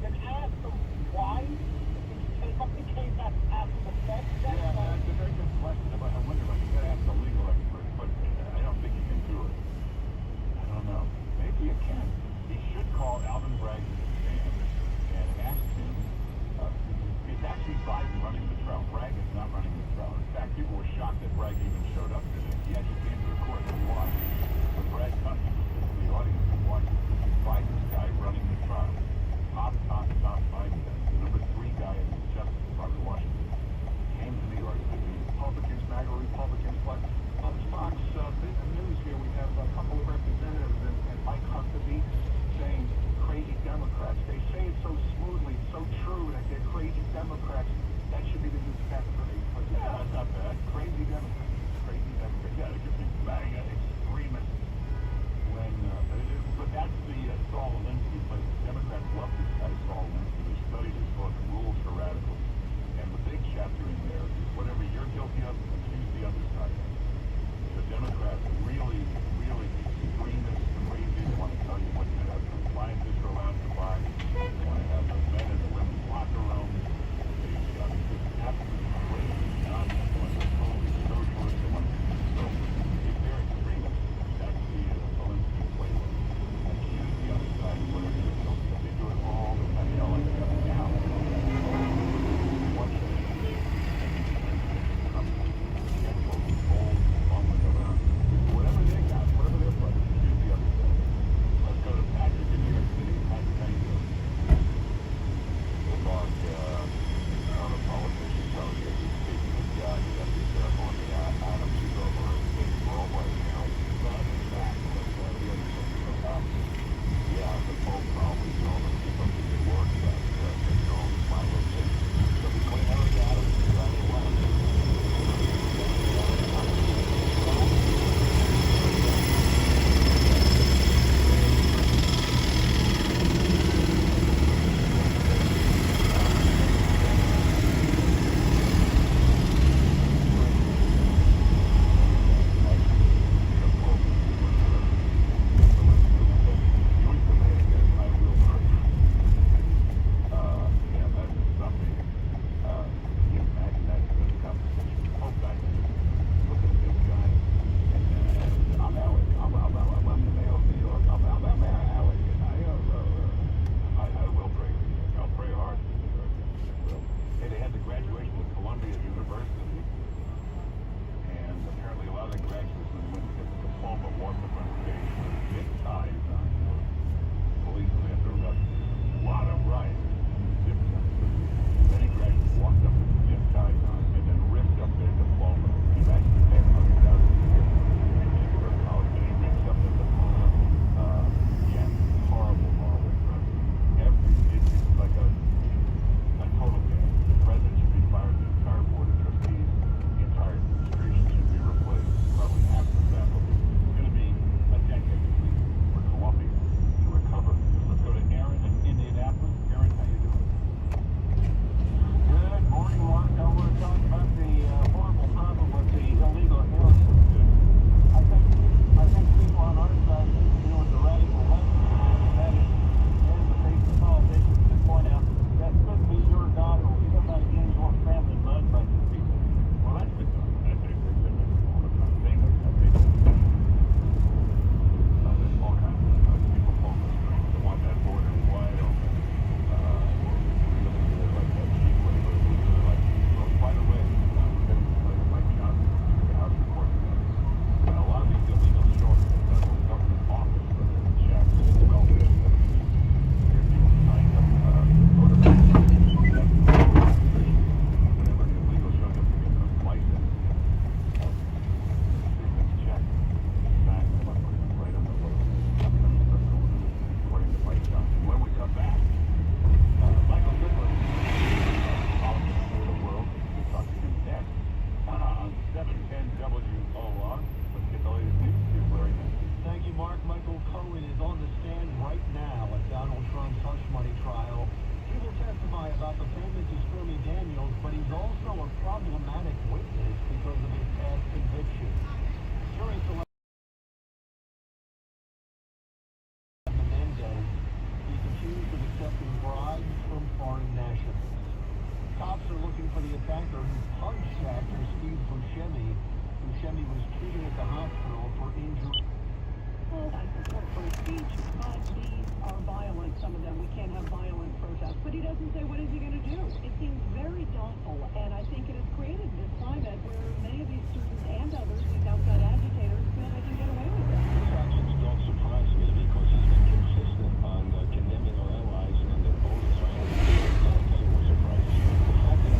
of speech, but these are violent. Some of them, we can't have violent protests. But he doesn't say what is he going to do. It seems very docile, and I think it has created this climate where many of these students and others, these outside agitators, feel they can get away with it. His actions don't surprise me because he's been consistent on condemning our allies and their bogus violence. I'll tell you what surprises me. The fact that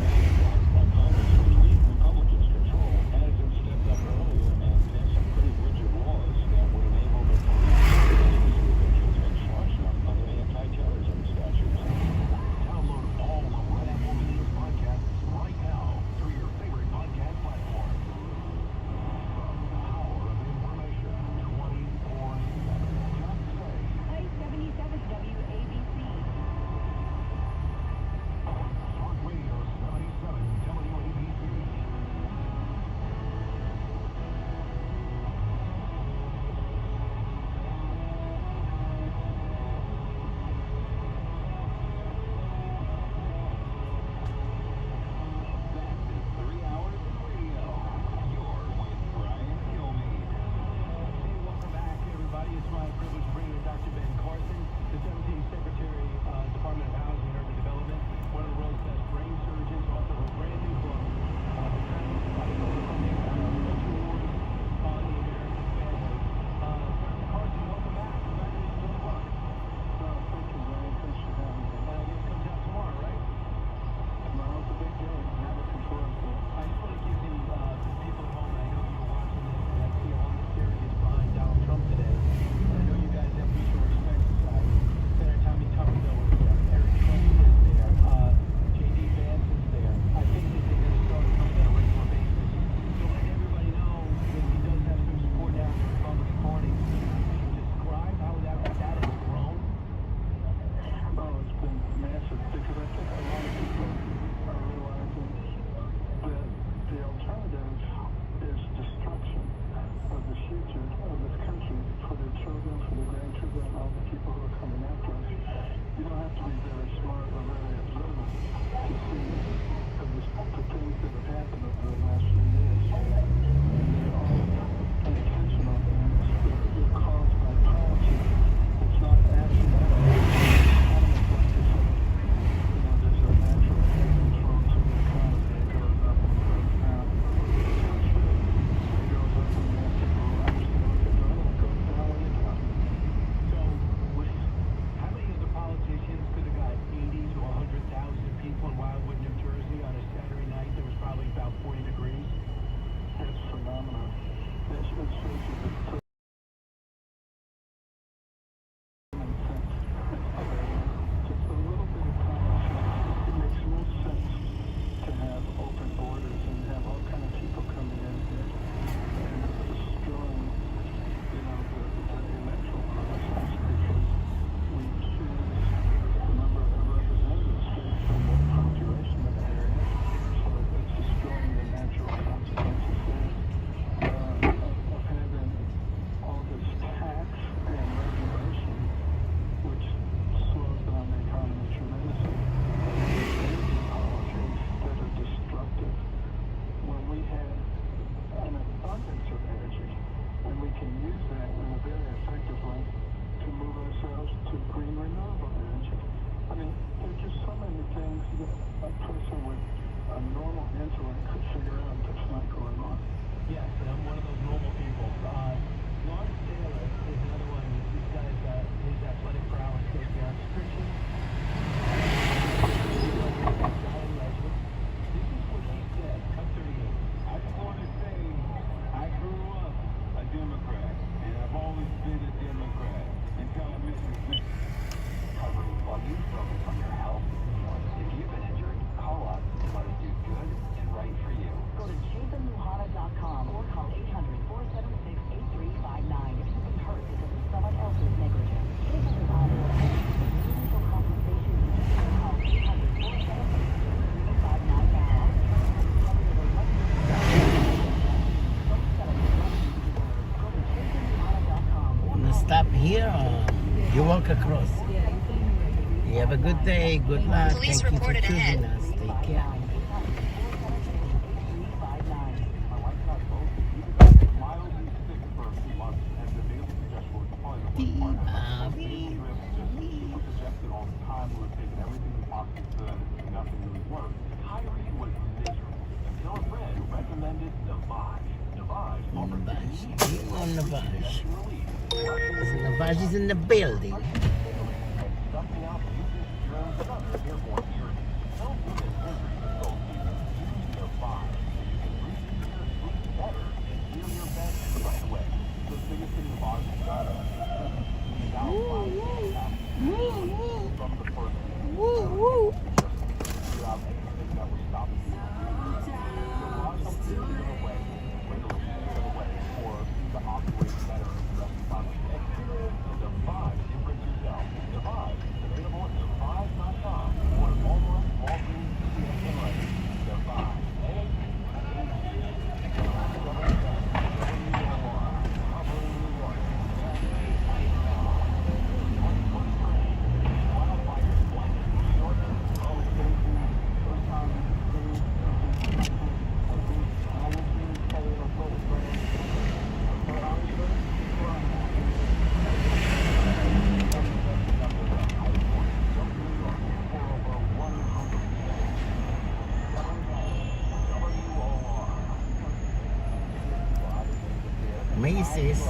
Congress, which lead Republicans control, hasn't stepped up earlier and passed some pretty rigid laws that would enable the police to easily convict and charge them under the anti-terrorism statutes. Download all the Red Apple Meetings podcasts right now through your favorite podcast platform. The power of information 24/7. Just say I-77 WABC. Talk Radio 77 WABC. That is 3 hours of radio. You're with Brian Kilmeade. Hey, welcome back, everybody. It's my privilege to bring you Dr. Ben Carson, the 17th Secretary, Department of Housing and Urban Development, one of the world's best brain surgeons, author of a brand new book, The Trends of Overcoming Mental Wars on the American Family. Dr. Carson, welcome back. Congratulations on the book. Thank you, Brian. Thanks for having me. I guess it comes out tomorrow, right? Tomorrow's a big day. I'm looking forward to it. I just want to give the people at home, and I know you were watching this, and I see all the serious behind Donald Trump today. And I know you guys have Mutual Respect Society. Senator Tommy Tuberville is there. Eric Trump is there. J.D. Vance is there. I think that they're going to start coming on a regular basis. So let everybody know that he does have some support now in the Republican Party. Can you describe how that has grown? Oh, it's been massive because I think a lot of people are realizing that the alternative is destruction of the future of this country for their children, for their grandchildren, and all the people who are coming after us. You don't have to be very smart or very observant to see the things that have happened over the last few years. And they're all intentional things that are caused by policy. It's not accidental. Economists like to say, there's a natural control to the economy. It goes up and it goes down. It's not true. It goes up and you have to go understand what they're doing, and it goes down when they come. So, how many other politicians could have got 80 to 100,000 people in Wildwood, New Jersey on a Saturday night that was probably about 40 degrees? It's phenomenal. It shows you the just a little bit of common sense. It makes no sense to have open borders and have all kind of people coming in here and destroying, the electoral process because we choose the number of representatives based on the population of the area. So it's destroying the natural consequences there of having all this tax and regulation, which slows down the economy tremendously. Energy policies that are destructive. When we have an abundance of energy, and we can use that in a very effective way to move ourselves to green renewable energy. I mean, there are just so many things that a person with a normal intellect could figure out that's not going on. Yes, and I'm one of those normal people. Lawrence Taylor is another one. This guy's his athletic prowess goes beyond description. This is what he said. Cut 38. I just want to say, I grew up a Democrat, and I've always been a Democrat until I met Mr. Smith. Covering while you focus on your health. If you've been injured, call us and let us do good and right for you. Go to jasonluhana.com or call 800-476-8359 if you've been hurt because of someone else's negligence. Jason Luhana will pay meaningful compensation. Call 800-476-8359 now. Go to jasonluhana.com. You stop here or you walk across? You have a good day. Good luck. Police Thank you for reported choosing ahead. us. Take care. Mildly sick for a few months, and the daily schedule is probably the worst part. all the time. We were taking everything we possibly could, and nothing really worked. Kyrie was miserable until a friend recommended Navage. Navage offered Navage. Navage is in the building. stuffing out mucus, germs, and other airborne irritants. Don't get an injury this cold season. Use Navage. You can breathe easier, sleep better, and heal your bed right away. The biggest thing Navage has got is from the first without anything that was stopping you. Navage will clear it away, literally clear it away, or to operate better the rest of the time. Navage, different yourself. Navage is available at Navage.com or at Walmart, Walgreens, and Rite. Navage. Macy's.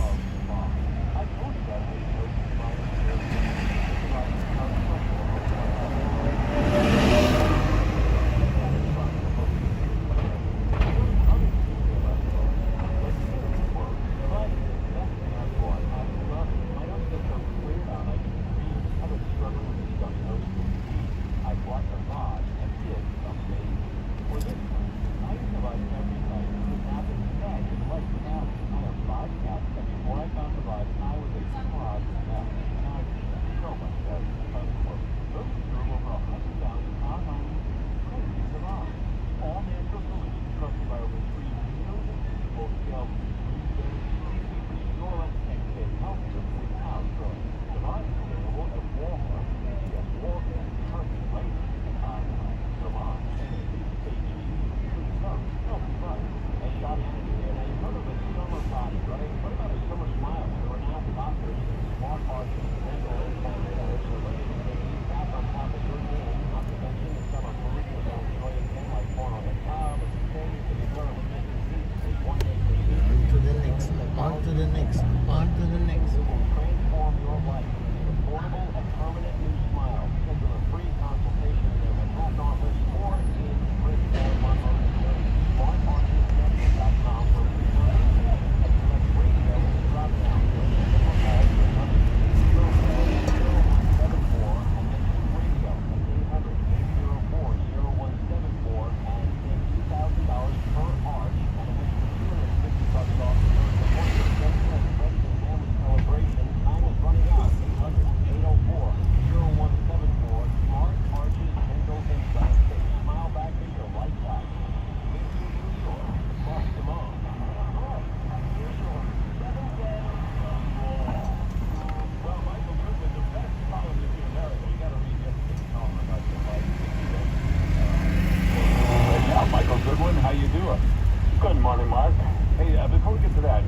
Good morning, Mark. Hey, before we get to that,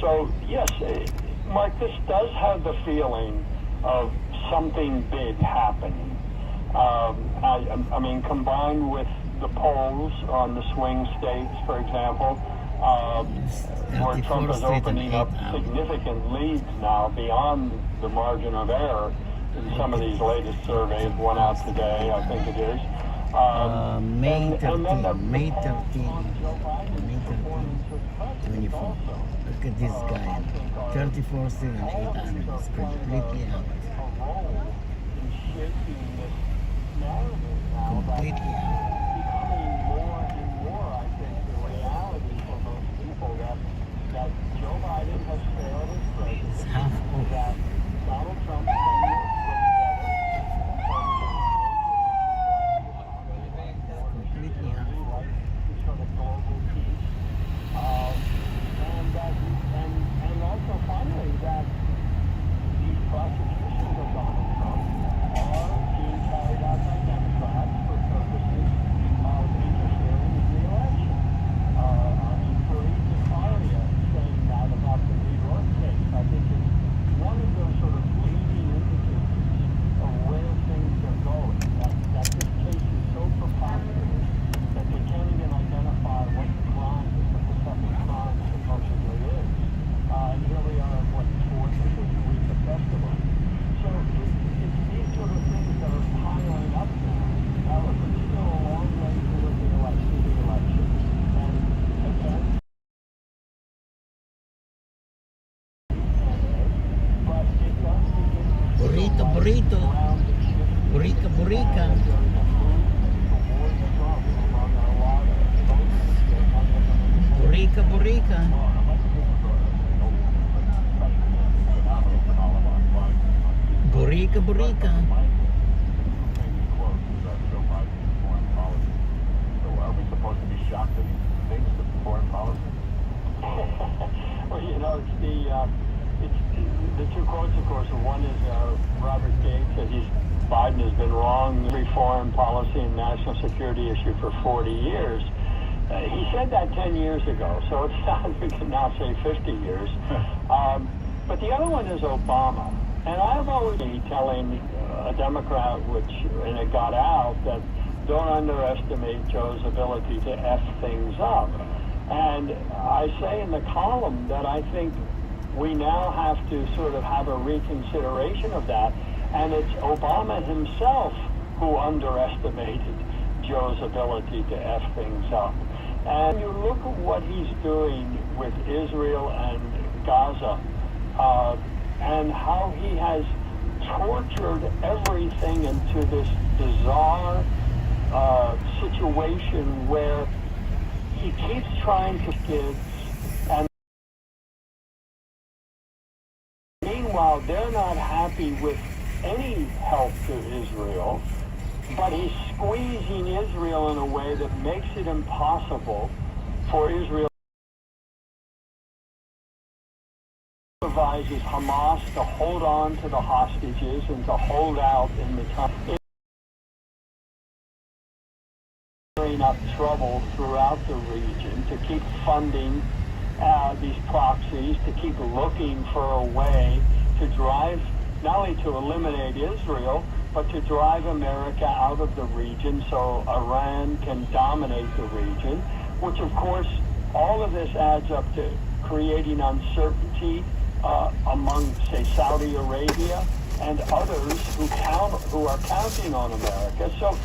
so yes, Mark, this does have the feeling of something big happening. I mean, combined with the polls on the swing states, for example, where Trump is opening up significant leads now beyond the margin of error in some of these latest surveys. One out today, I think it is. May 13, May 24. Look at this guy. 34 still and 800. It's completely out. Completely out. Becoming more and more, I think, the reality for most people that Joe Biden has failed his presidency. It's half over. That Donald Trump's tenure completely out. And also finally that these prosecutions of Donald Trump are being carried out by Democrats for purposes Borica. Borica, Borica. Borica, Borica. So are we supposed to be shocked that he thinks of foreign policy? Well, you know, it's the two quotes, of course. One is Robert Gates said Biden has been wrong every foreign policy and national security issue for 40 years. He said that 10 years ago, so it's not, we can now say 50 years. But the other one is Obama. And I've always been telling a Democrat, and it got out, that don't underestimate Joe's ability to F things up. And I say in the column that I think we now have to sort of have a reconsideration of that. And it's Obama himself who underestimated Joe's ability to F things up. And you look at what he's doing with Israel and Gaza, and how he has tortured everything into this bizarre situation where he keeps trying to kids, and meanwhile they're not happy with any help to Israel, but he's squeezing Israel in a way that makes it impossible for Israel advises Hamas to hold on to the hostages and to hold out in the time, clearing up trouble throughout the region, to keep funding these proxies, to keep looking for a way to drive, not only to eliminate Israel, but to drive America out of the region so Iran can dominate the region, which of course all of this adds up to creating uncertainty among, say, Saudi Arabia and others who are counting on America. So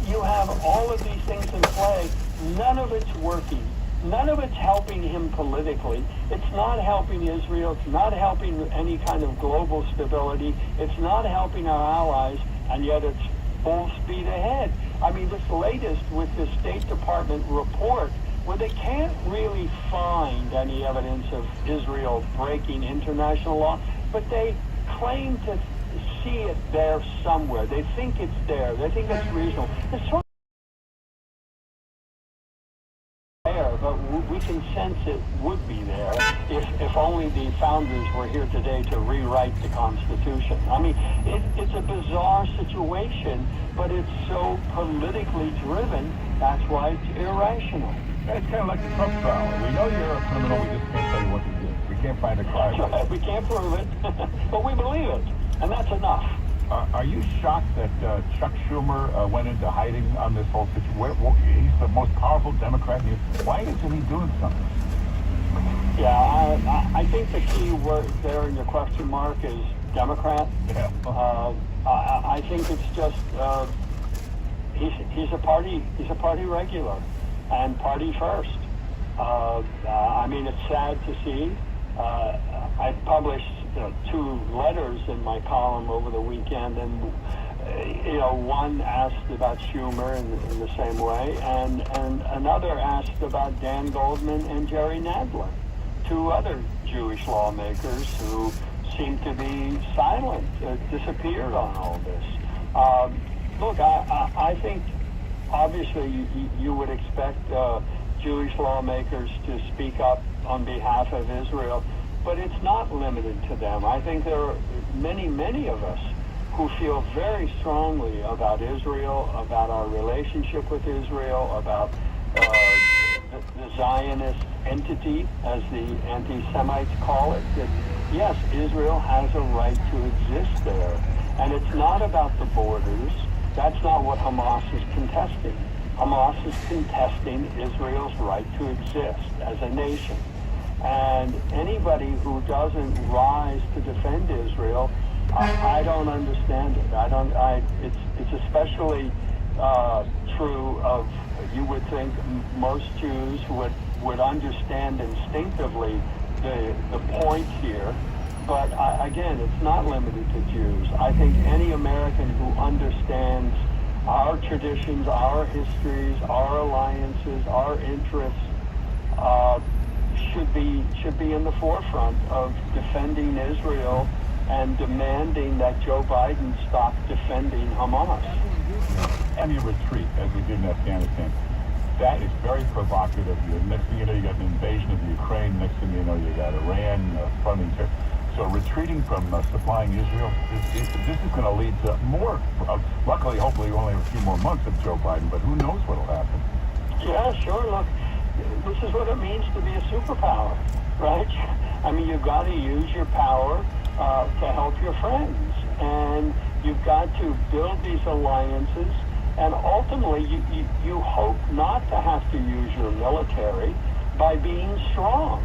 you have all of these things in play. None of it's working. None of it's helping him politically. It's not helping Israel. It's not helping any kind of global stability. It's not helping our allies, and yet it's full speed ahead. I mean, this latest with the State Department report, where they can't really find any evidence of Israel breaking international law, but they claim to see it there somewhere. They think it's there. They think it's reasonable. It's sort of there, but we can sense it would be there if only the founders were here today to rewrite the Constitution. I mean, it's a bizarre situation, but it's so politically driven, that's why it's irrational. It's kind of like the Trump trial. We know you're a criminal, we just can't tell you what you did. We can't find a crime. We can't prove it, but we believe it, and that's enough. Are you shocked that Chuck Schumer went into hiding on this whole situation? He's the most powerful Democrat. Why isn't he doing something? Yeah, I think the key word there in your question mark is Democrat. Yeah. I think it's just he's a party regular. And party first. I mean, it's sad to see. I published 2 letters in my column over the weekend, and one asked about Schumer in the same way, and another asked about Dan Goldman and Jerry Nadler, 2 other Jewish lawmakers who seem to be silent, disappeared on all this. Look, I think obviously you would expect Jewish lawmakers to speak up on behalf of Israel, but it's not limited to them. I think there are many of us who feel very strongly about Israel, about our relationship with Israel, about the Zionist entity, as the anti-Semites call it, that yes, Israel has a right to exist there. And it's not about the borders. That's not what Hamas is contesting. Hamas is contesting Israel's right to exist as a nation. And anybody who doesn't rise to defend Israel, I don't understand it. It's especially true of, you would think most Jews would understand instinctively the point here. But again, it's not limited to Jews. I think any American who understands our traditions, our histories, our alliances, our interests should be in the forefront of defending Israel and demanding that Joe Biden stop defending Hamas. Any retreat, as we did in Afghanistan, that is very provocative. Next thing you know, you got an invasion of Ukraine. Next thing you know, you got Iran funding. So retreating from supplying Israel, this is going to lead to more. Luckily, hopefully, we only have a few more months of Joe Biden, but who knows what will happen. Yeah, sure. Look, this is what it means to be a superpower, right? I mean, you've got to use your power to help your friends, and you've got to build these alliances, and ultimately you hope not to have to use your military by being strong.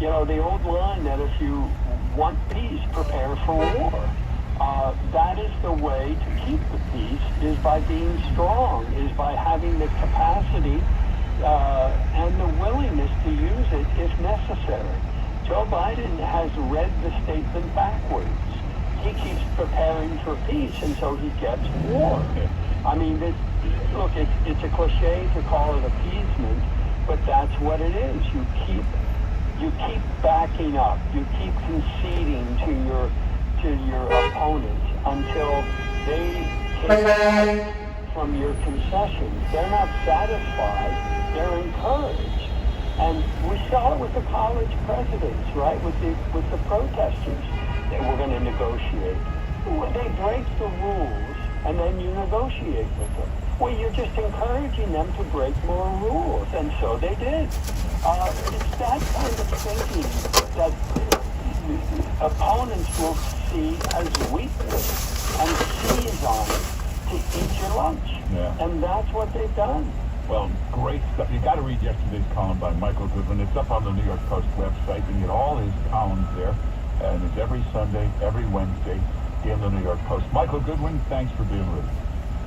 You know, the old line that if you want peace, prepare for war. That is the way to keep the peace, is by being strong, is by having the capacity and the willingness to use it if necessary. Joe Biden has read the statement backwards. He keeps preparing for peace, and so he gets war. I mean, look, it's a cliche to call it appeasement, but that's what it is. You keep backing up. You keep conceding to your opponents until they take from your concessions. They're not satisfied. They're encouraged. And we saw it with the college presidents, right? With the protesters. They were going to negotiate. They break the rules, and then you negotiate with them. Well, you're just encouraging them to break more rules, and so they did. It's that kind of thinking that opponents will see as weakness and seize on it to eat your lunch. Yeah. And that's what they've done. Well, great stuff. You got to read yesterday's column by Michael Goodwin. It's up on the New York Post website. You can get all his columns there. And it's every Sunday, every Wednesday in the New York Post. Michael Goodwin, thanks for being with us.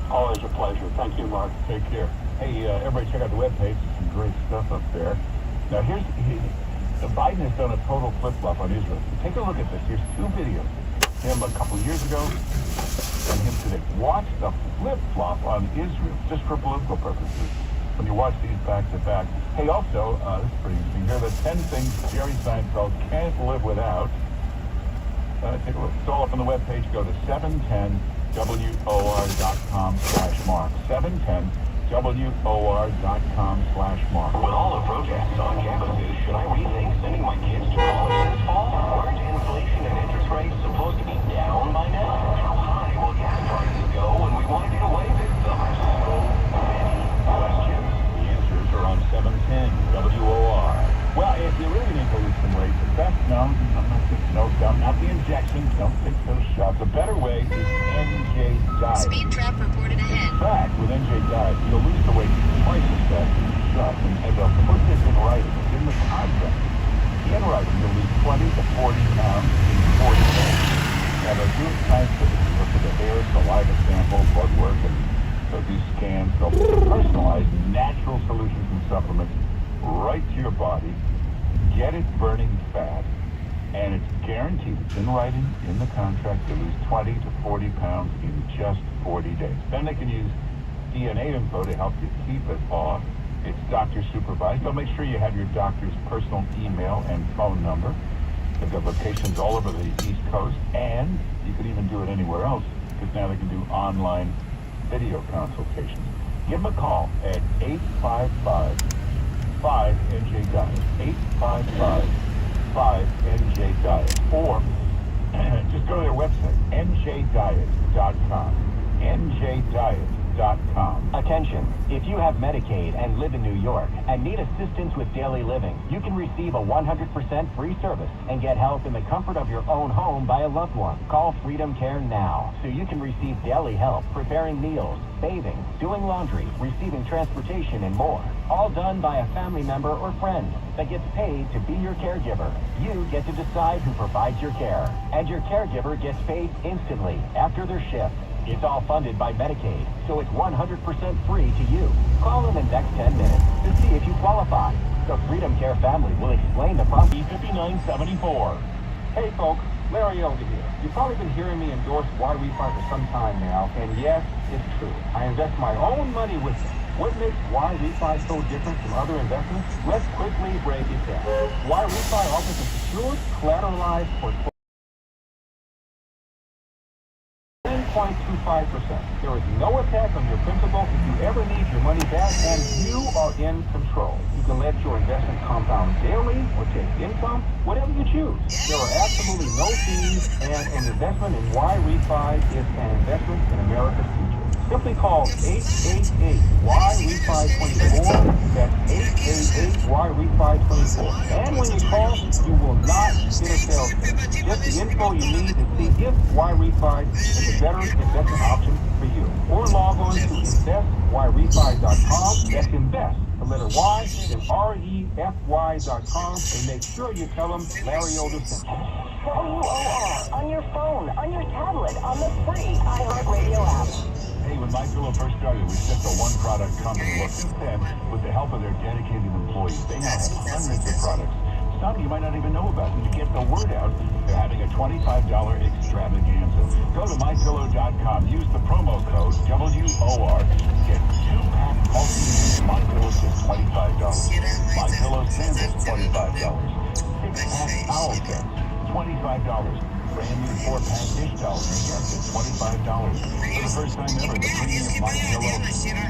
Always a pleasure. Thank you, Mark. Take care. Hey, everybody check out the webpage. There's some great stuff up there. Now, Biden has done a total flip-flop on Israel. Take a look at this. Here's two videos. Him a couple years ago and him today. Watch the flip-flop on Israel, just for political purposes, when you watch these back-to-back. Hey, also, this is pretty interesting. Here are the 10 things Jerry Seinfeld can't live without. Take a look. It's all up on the webpage. Go to 710WOR.com/Mark. 710WOR.com/Mark. With all the protests on campuses, should I rethink sending my kids to college this fall? Aren't inflation and interest rates supposed to be down by now? How high will gas prices go when we want to get away this summer? So many questions. The answers are on 710WOR. Well, if you really need to lose some weight, the best known, not the injections, don't take those shots. A better way is NJ Diet. Speed trap reported ahead. In fact, with NJ Diet, you'll lose the weight twice as fast as the shot. And they'll put this in writing. It's in the contract. In writing, you'll lose 20 to 40 pounds in 40 days. Now, they'll do it scientifically. Look at the hair, saliva sample, blood work, and they'll do scans. They'll personalize natural solutions and supplements right to your body, get it burning fat, and it's guaranteed. It's in writing, in the contract, to lose 20 to 40 pounds in just 40 days. Then they can use DNA info to help you keep it off. It's doctor supervised. They'll make sure you have your doctor's personal email and phone number. They've got locations all over the East Coast, and you can even do it anywhere else, because now they can do online video consultations. Give them a call at 855-5NJ-DIET, 855-5NJ-DIET, or just go to their website, njdiet.com, njdiet.com. Attention, if you have Medicaid and live in New York and need assistance with daily living, you can receive a 100% free service and get help in the comfort of your own home by a loved one. Call Freedom Care now so you can receive daily help preparing meals, bathing, doing laundry, receiving transportation, and more. All done by a family member or friend that gets paid to be your caregiver. You get to decide who provides your care, and your caregiver gets paid instantly after their shift. It's all funded by Medicaid, so it's 100% free to you. Call in the next 10 minutes to see if you qualify. The Freedom Care family will explain the process. E5974. Hey, folks. Larry Elder here. You've probably been hearing me endorse Y-Refi for some time now, and yes, it's true. I invest my own money with it. What makes Y-Refi so different from other investments? Let's quickly break it down. Y-Refi offers a secured, collateralized portfolio. 10.25%. There is no attack on your principal if you ever need your money back, and you are in control. You can let your investment compound daily or take income, whatever you choose. There are absolutely no fees, and an investment in Y-Refi is an investment in America's future. Simply call 888-Y-REFI-24. That's 888-Y-REFI-24. And when you call, you will not get a sales pitch. Just the info you need to see if Y-Refi is a better investment option for you. Or log on to investyrefi.com. That's invest, the letter Y, then REFY.com, and make sure you tell them Larry Older sent you. WOR on your phone, on your tablet, on the free iHeartRadio app. Hey, when MyPillow first started, we set the one-product company. Well, since then, with the help of their dedicated employees, they now have hundreds of products. Some you might not even know about. And to get the word out, they're having a $25 extravaganza. Go to MyPillow.com. Use the promo code WOR. Get 2-pack multi-use MyPillows for $25. MyPillow sandals, $25. 6-pack towel sets, $25. Brand new 4-pack dish towels and gifts at $25. For the first time ever, the premium MyPillow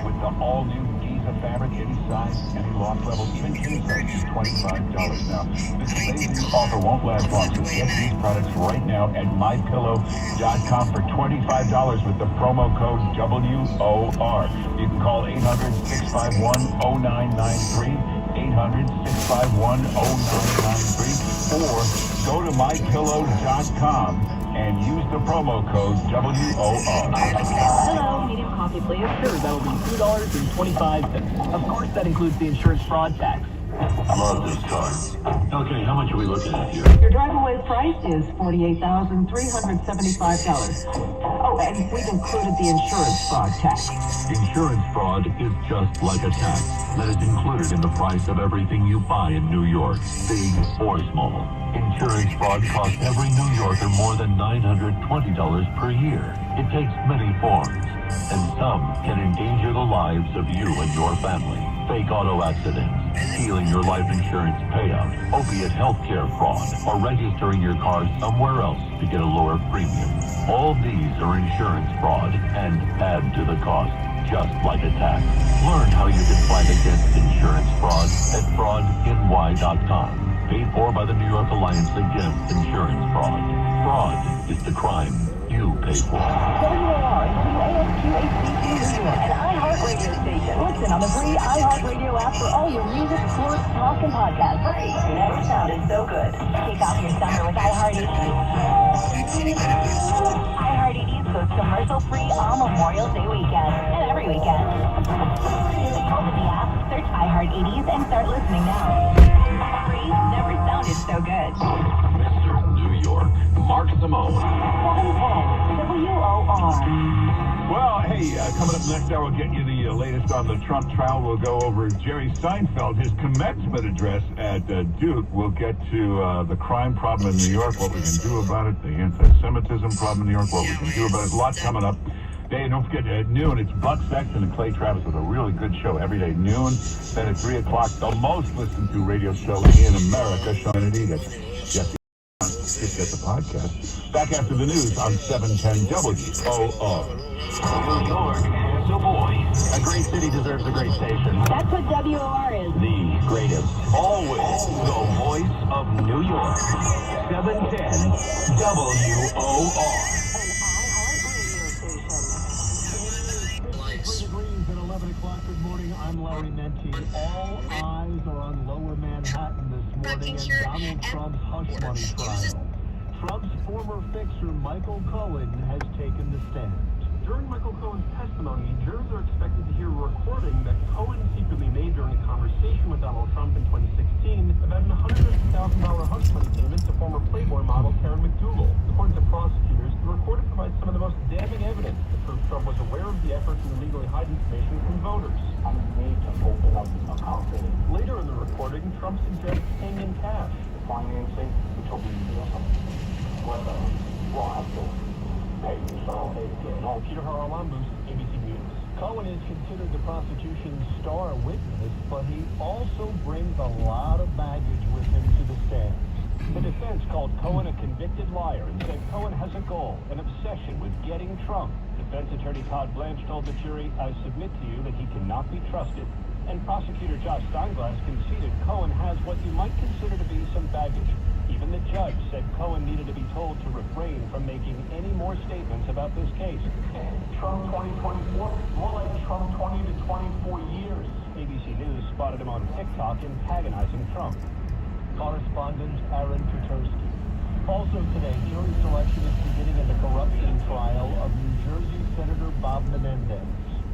with the all-new Giza fabric, any size, any loft level, even king size is $25. Now, this amazing offer won't last long, so get these products right now at MyPillow.com for $25 with the promo code WOR. You can call 800-651-0993, 800-651-0993, or go to MyPillow.com and use the promo code WOR. Hello, medium coffee, please. Sure, that'll be $2.25. Of course, that includes the insurance fraud tax. Love this car. Okay, how much are we looking at here? Your drive-away price is $48,375. Oh, and we've included the insurance fraud tax. Insurance fraud is just like a tax that is included in the price of everything you buy in New York, big or small. Insurance fraud costs every New Yorker more than $920 per year. It takes many forms, and some can endanger the lives of you and your family. Fake auto accidents, stealing your life insurance payout, opiate healthcare fraud, or registering your car somewhere else to get a lower premium. All these are insurance fraud and add to the cost, just like a tax. Learn how you can fight against insurance fraud at fraudny.com. Paid for by the New York Alliance Against Insurance Fraud. Fraud is the crime you pay for. WOR is WASQ-HCQ New York, an iHeartRadio station. Listen on the free iHeartRadio app for all your music, sports, talk, and podcasts. Free. Never sounded so good. Kick off your summer with iHeartEats. iHeartEats goes commercial-free all Memorial Day weekend and every weekend. Open the app, search iHeartEats, and start listening now. Free. Never sounded so good. Mr. New York, Mark Simone. 710 WOR. Well, hey, coming up next hour, we'll get you the latest on the Trump trial. We'll go over Jerry Seinfeld, his commencement address at Duke. We'll get to the crime problem in New York, what we can do about it, the anti-Semitism problem in New York, what we can do about it. A lot coming up. Hey, don't forget, at noon, it's Buck Sexton and Clay Travis with a really good show every day, noon. Then at 3 o'clock, the most listened to radio show in America, Sean Hannity. That's Jesse. Get the podcast. Back after the news on 710 WOR. New York has a voice. A great city deserves a great station. That's what WOR is. The greatest. Always the voice of New York. 710 WOR. Good morning. I'm Larry Menti. All eyes are on Lower Manhattan this morning and Donald Trump's hush money trial. Trump's former fixer, Michael Cohen, has taken the stand. During Michael Cohen's testimony, jurors are expected to hear a recording that Cohen secretly made during a conversation with Donald Trump in 2016 about an $150,000 hush money payment to former Playboy model Karen McDougal. According to prosecutors, the recording provides some of the most damning evidence that proves Trump was aware of the effort to illegally hide information from voters. I need to open up a company. Later in the recording, Trump suggests paying in cash. Financing, which social media or something. We'll have to pay you some. Peter Haralambous, ABC News. Cohen is considered the prosecution's star witness, but he also brings a lot of baggage with him to the stand. The defense called Cohen a convicted liar and said Cohen has a goal, an obsession with getting Trump. Defense attorney Todd Blanche told the jury, "I submit to you that he cannot be trusted." And prosecutor Josh Steinglass conceded Cohen has what you might consider to be some baggage. Even the judge said Cohen needed to be told to refrain from making any more statements about this case. Trump 2024? More like Trump 20 to 24 years. ABC News spotted him on TikTok antagonizing Trump. Correspondent Aaron Petersky. Also today, jury selection is beginning in the corruption trial of New Jersey Senator Bob Menendez.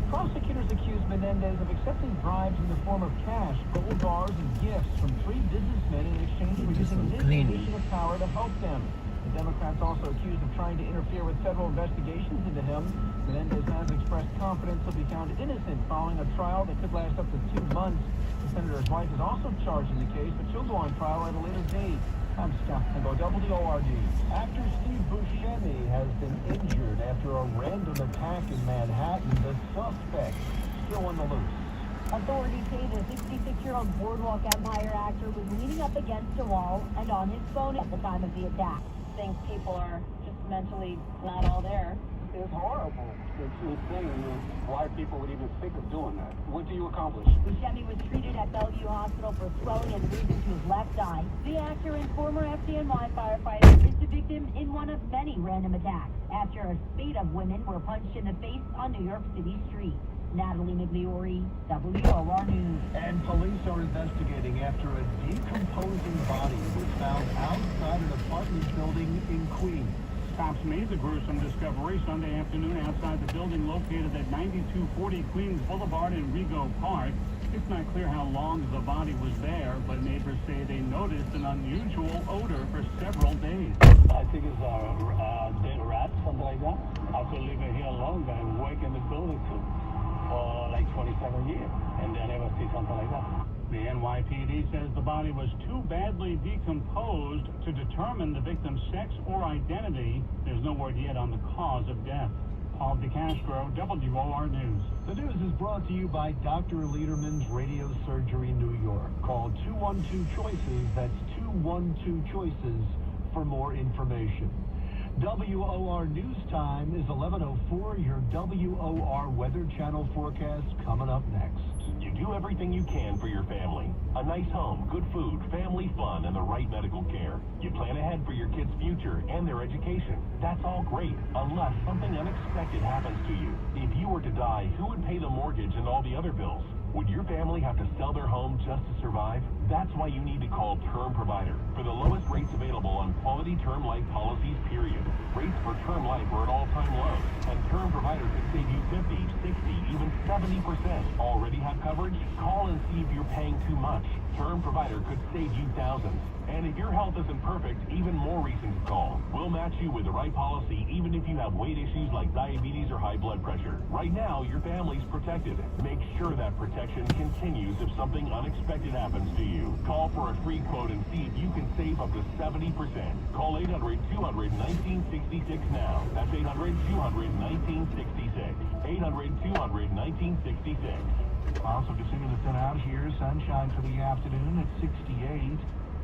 Prosecutors accuse Menendez of accepting bribes in the form of cash, gold bars, and gifts from 3 businessmen in exchange for using his position of power to help them. The Democrats also accused of trying to interfere with federal investigations into him. Menendez has expressed confidence he'll be found innocent following a trial that could last up to 2 months. The senator's wife is also charged in the case, but she'll go on trial at a later date. I'm Scott Pingo, WORD. Actor Steve Buscemi has been injured after a random attack in Manhattan. The suspect still on the loose. Authorities say the 66-year-old Boardwalk Empire actor was leaning up against a wall and on his phone at the time of the attack. I think people are just mentally not all there. It's horrible. It's insane why people would even think of doing that. What do you accomplish? Buscemi was treated at Bellevue Hospital for swelling and bruising to his left eye. The actor and former FDNY firefighter is the victim in one of many random attacks after a spate of women were punched in the face on New York City streets. Natalie Migliori, WOR News. And police are investigating after a decomposing body was found outside an apartment building in Queens. Cops made the gruesome discovery Sunday afternoon outside the building located at 9240 Queens Boulevard in Rego Park. It's not clear how long the body was there, but neighbors say they noticed an unusual odor for several days. I think it's a dead rat, something like that. I've been living here alone and work in the building too for like 27 years, and I never see something like that. The NYPD says the body was too badly decomposed to determine the victim's sex or identity. There's no word yet on the cause of death. Paul DeCastro, WOR News. The news is brought to you by Dr. Lederman's Radio Surgery New York. Call 212-CHOICES, that's 212-CHOICES for more information. WOR News Time is 11:04. Your WOR Weather Channel forecast coming up next. You do everything you can for your family. A nice home, good food, family fun, and the right medical care. You plan ahead for your kids' future and their education. That's all great, unless something unexpected happens to you. If you were to die, who would pay the mortgage and all the other bills? Would your family have to sell their home just to survive? That's why you need to call Term Provider for the lowest rates available on quality term life policies, period. Rates for term life are at all-time lows, and Term Provider could save you 50, 60, even 70%. Already have coverage? Call and see if you're paying too much. Term Provider could save you thousands. And if your health isn't perfect, even more reason to call. We'll match you with the right policy, even if you have weight issues like diabetes or high blood pressure. Right now, your family's protected. Make sure that protection continues if something unexpected happens to you. Call for a free quote and see if you can save up to 70%. Call 800-200-1966 now. That's 800-200-1966. 800-200-1966. Clouds will continue to thin out here. Sunshine for the afternoon at 68.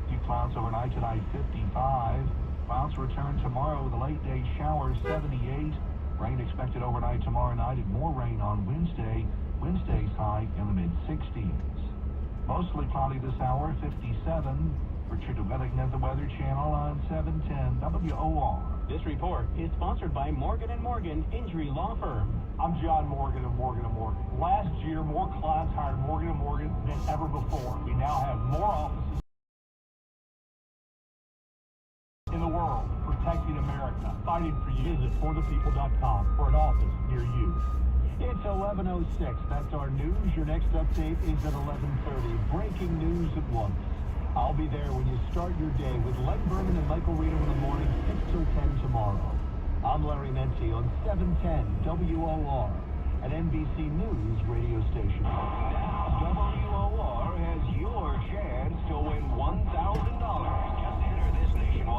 Few clouds overnight tonight, 55. Clouds return tomorrow with a late day shower, 78. Rain expected overnight tomorrow night and more rain on Wednesday. Wednesday's high in the mid-60s. Mostly cloudy this hour, 57. Richard Welling of the Weather Channel on 710 WOR. This report is sponsored by Morgan & Morgan Injury Law Firm. I'm John Morgan of Morgan & Morgan. Last year, more clients hired Morgan & Morgan than ever before. We now have more offices in the world, protecting America, fighting for you. Visit forthepeople.com for an office near you. It's 11:06. That's our news. Your next update is at 11:30. Breaking news at 1. I'll be there when you start your day with Len Berman and Michael Rito in the morning, 6 till 10 tomorrow. I'm Larry Menti on 710 WOR, an NBC News radio station. WOR has your chance to win $1,000. Just enter this nationwide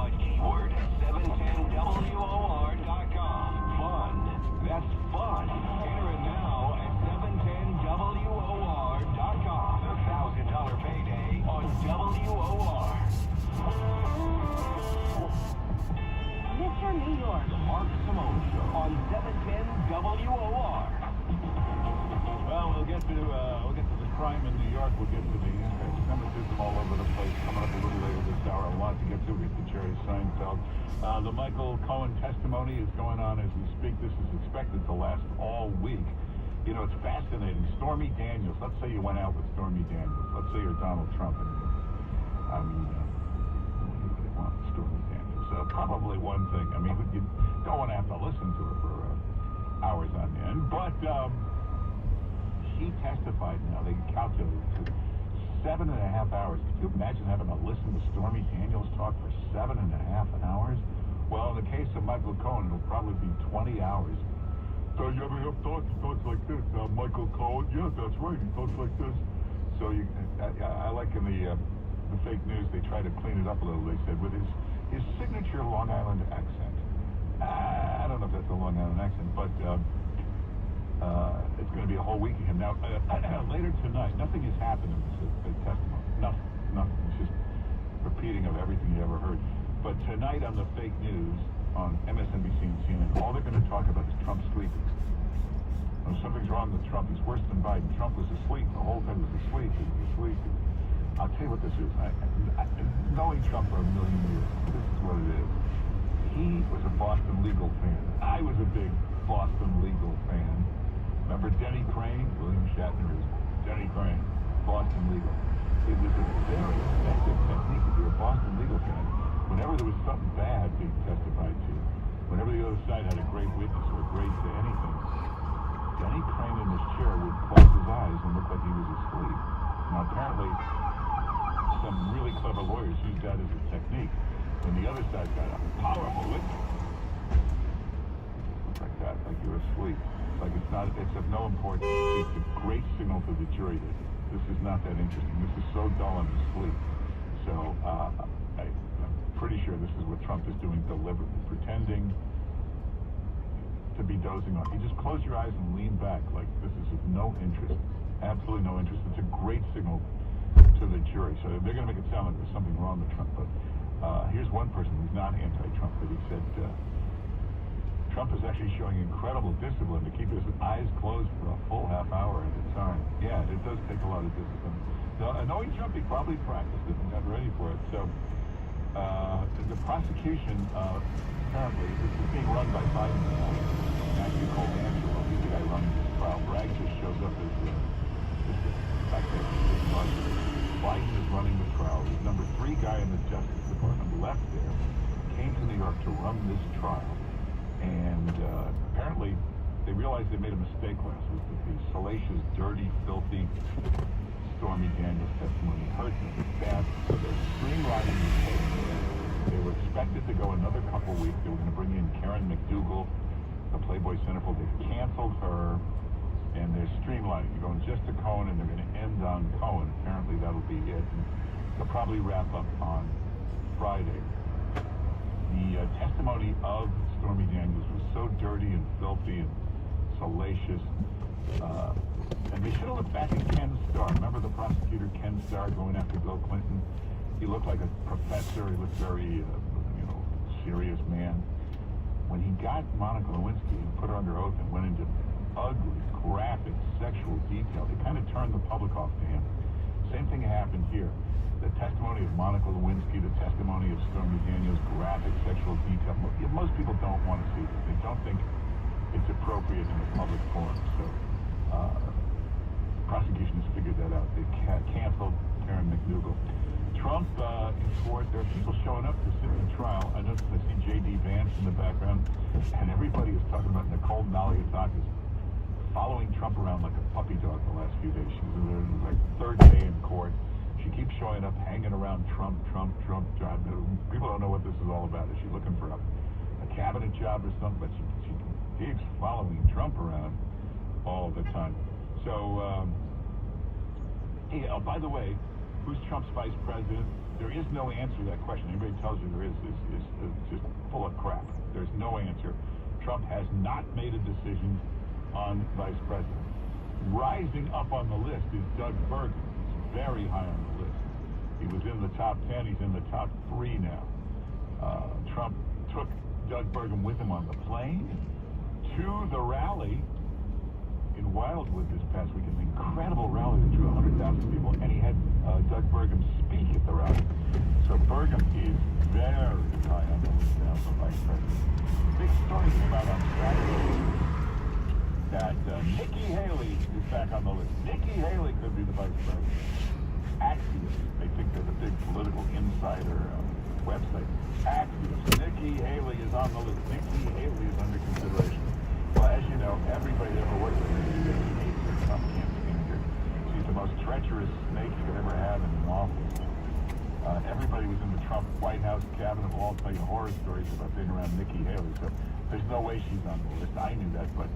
crime in New York. We'll get to the anti-Semitism all over the place. Coming up a little later this hour. A lot to get to. We get to Jerry Seinfeld. The Michael Cohen testimony is going on as we speak. This is expected to last all week. You know, it's fascinating. Stormy Daniels. Let's say you went out with Stormy Daniels. Let's say you're Donald Trump. Stormy Daniels. Probably one thing. I mean, you don't want to have to listen to her for hours on end. But she testified now. They calculated to 7.5 hours. Could you imagine having to listen to Stormy Daniels talk for 7.5 hours? Well, in the case of Michael Cohen, it'll probably be 20 hours. So you ever have thoughts? He talks like this. Michael Cohen, yeah, that's right. He talks like this. So I like in the fake news, they try to clean it up a little. They said with his signature Long Island accent. I don't know if that's a Long Island accent, but it's going to be a whole week of him. Now, later tonight, nothing has happened in this testimony. Nothing. It's just repeating of everything you ever heard. But tonight on the fake news, on MSNBC and CNN, all they're going to talk about is Trump sleeping. Something's wrong with Trump. He's worse than Biden. Trump was asleep. The whole time he was asleep. He was asleep. I'll tell you what this is. Knowing Trump for a million years, this is what it is. He was a Boston legal fan. I was a big Boston legal fan. Remember Denny Crane? William Shatner is Denny Crane. Boston legal. It was a very effective technique if you're a Boston legal fan. Whenever there was something bad being testified to, whenever the other side had a great witness or a great anything, Denny Crane in his chair would close his eyes and look like he was asleep. Now apparently, some really clever lawyers used that as a technique. When the other side got a powerful witness, like that, like you're asleep. Like it's of no importance. It's a great signal to the jury that this is not that interesting. This is so dull and asleep. So I'm pretty sure this is what Trump is doing deliberately, pretending to be dozing off. You just close your eyes and lean back like this is of no interest, absolutely no interest. It's a great signal to the jury. So they're going to make it sound like there's something wrong with Trump. But here's one person who's not anti-Trump, but he said Trump is actually showing incredible discipline to keep his eyes closed for a full half hour at a time. Yeah, it does take a lot of discipline. Now, knowing Trump, he probably practiced it and got ready for it. So the prosecution, apparently, this is being run by Biden. Matthew Colangelo, he's the guy running this trial. Bragg just shows up as back there. Biden is running the trial. The number 3 guy in the Justice Department left there, came to New York to run this trial. And apparently, they realized they made a mistake last week with the salacious, dirty, filthy Stormy Daniels testimony hurt them bad. So they're streamlining the case. They were expected to go another couple weeks. They were going to bring in Karen McDougal, the Playboy centerfold. They've canceled her, and they're streamlining. They're going just to Cohen, and they're going to end on Cohen. Apparently, that'll be it. And they'll probably wrap up on Friday. The testimony of Stormy Daniels was so dirty and filthy and salacious. And they should have looked back at Ken Starr. Remember the prosecutor, Ken Starr, going after Bill Clinton? He looked like a professor. He looked very, serious man. When he got Monica Lewinsky and put her under oath and went into ugly, graphic, sexual detail, it kind of turned the public off to him. Same thing happened here. The testimony of Monica Lewinsky, the testimony of Stormy Daniels, graphic sexual detail. Most people don't want to see this. They don't think it's appropriate in a public forum. So, prosecution has figured that out. They canceled Karen McDougal. Trump in court. There are people showing up to sit in the trial. I noticed I see J.D. Vance in the background, and everybody is talking about Nicole Malliotakis following Trump around like a puppy dog the last few days. She was in her third day in court. She keeps showing up, hanging around Trump. People don't know what this is all about. Is she looking for a cabinet job or something? But she keeps following Trump around all the time. So, by the way, who's Trump's vice president? There is no answer to that question. Anybody tells you there is just full of crap. There's no answer. Trump has not made a decision on vice president. Rising up on the list is Doug Burgum. Very high on the list. He was in the top 10. He's in the top 3 now. Trump took Doug Burgum with him on the plane to the rally in Wildwood this past weekend. An incredible rally that drew 120,000 2,000 people, and he had Doug Burgum speak at the rally. So Burgum is very high on the list now for vice president. Big story came out on Saturday that Nikki Haley is back on the list. Nikki Haley could be the vice president. Axios, they think they're the big political insider website. Axios, Nikki Haley is on the list. Nikki Haley is under consideration. Well, as you know, everybody that ever worked with Nikki Haley hates her Trump campaign. She's the most treacherous snake you could ever have in an office. Everybody was in the Trump White House cabinet will all tell you horror stories about being around Nikki Haley. So there's no way she's on the list. I knew that, but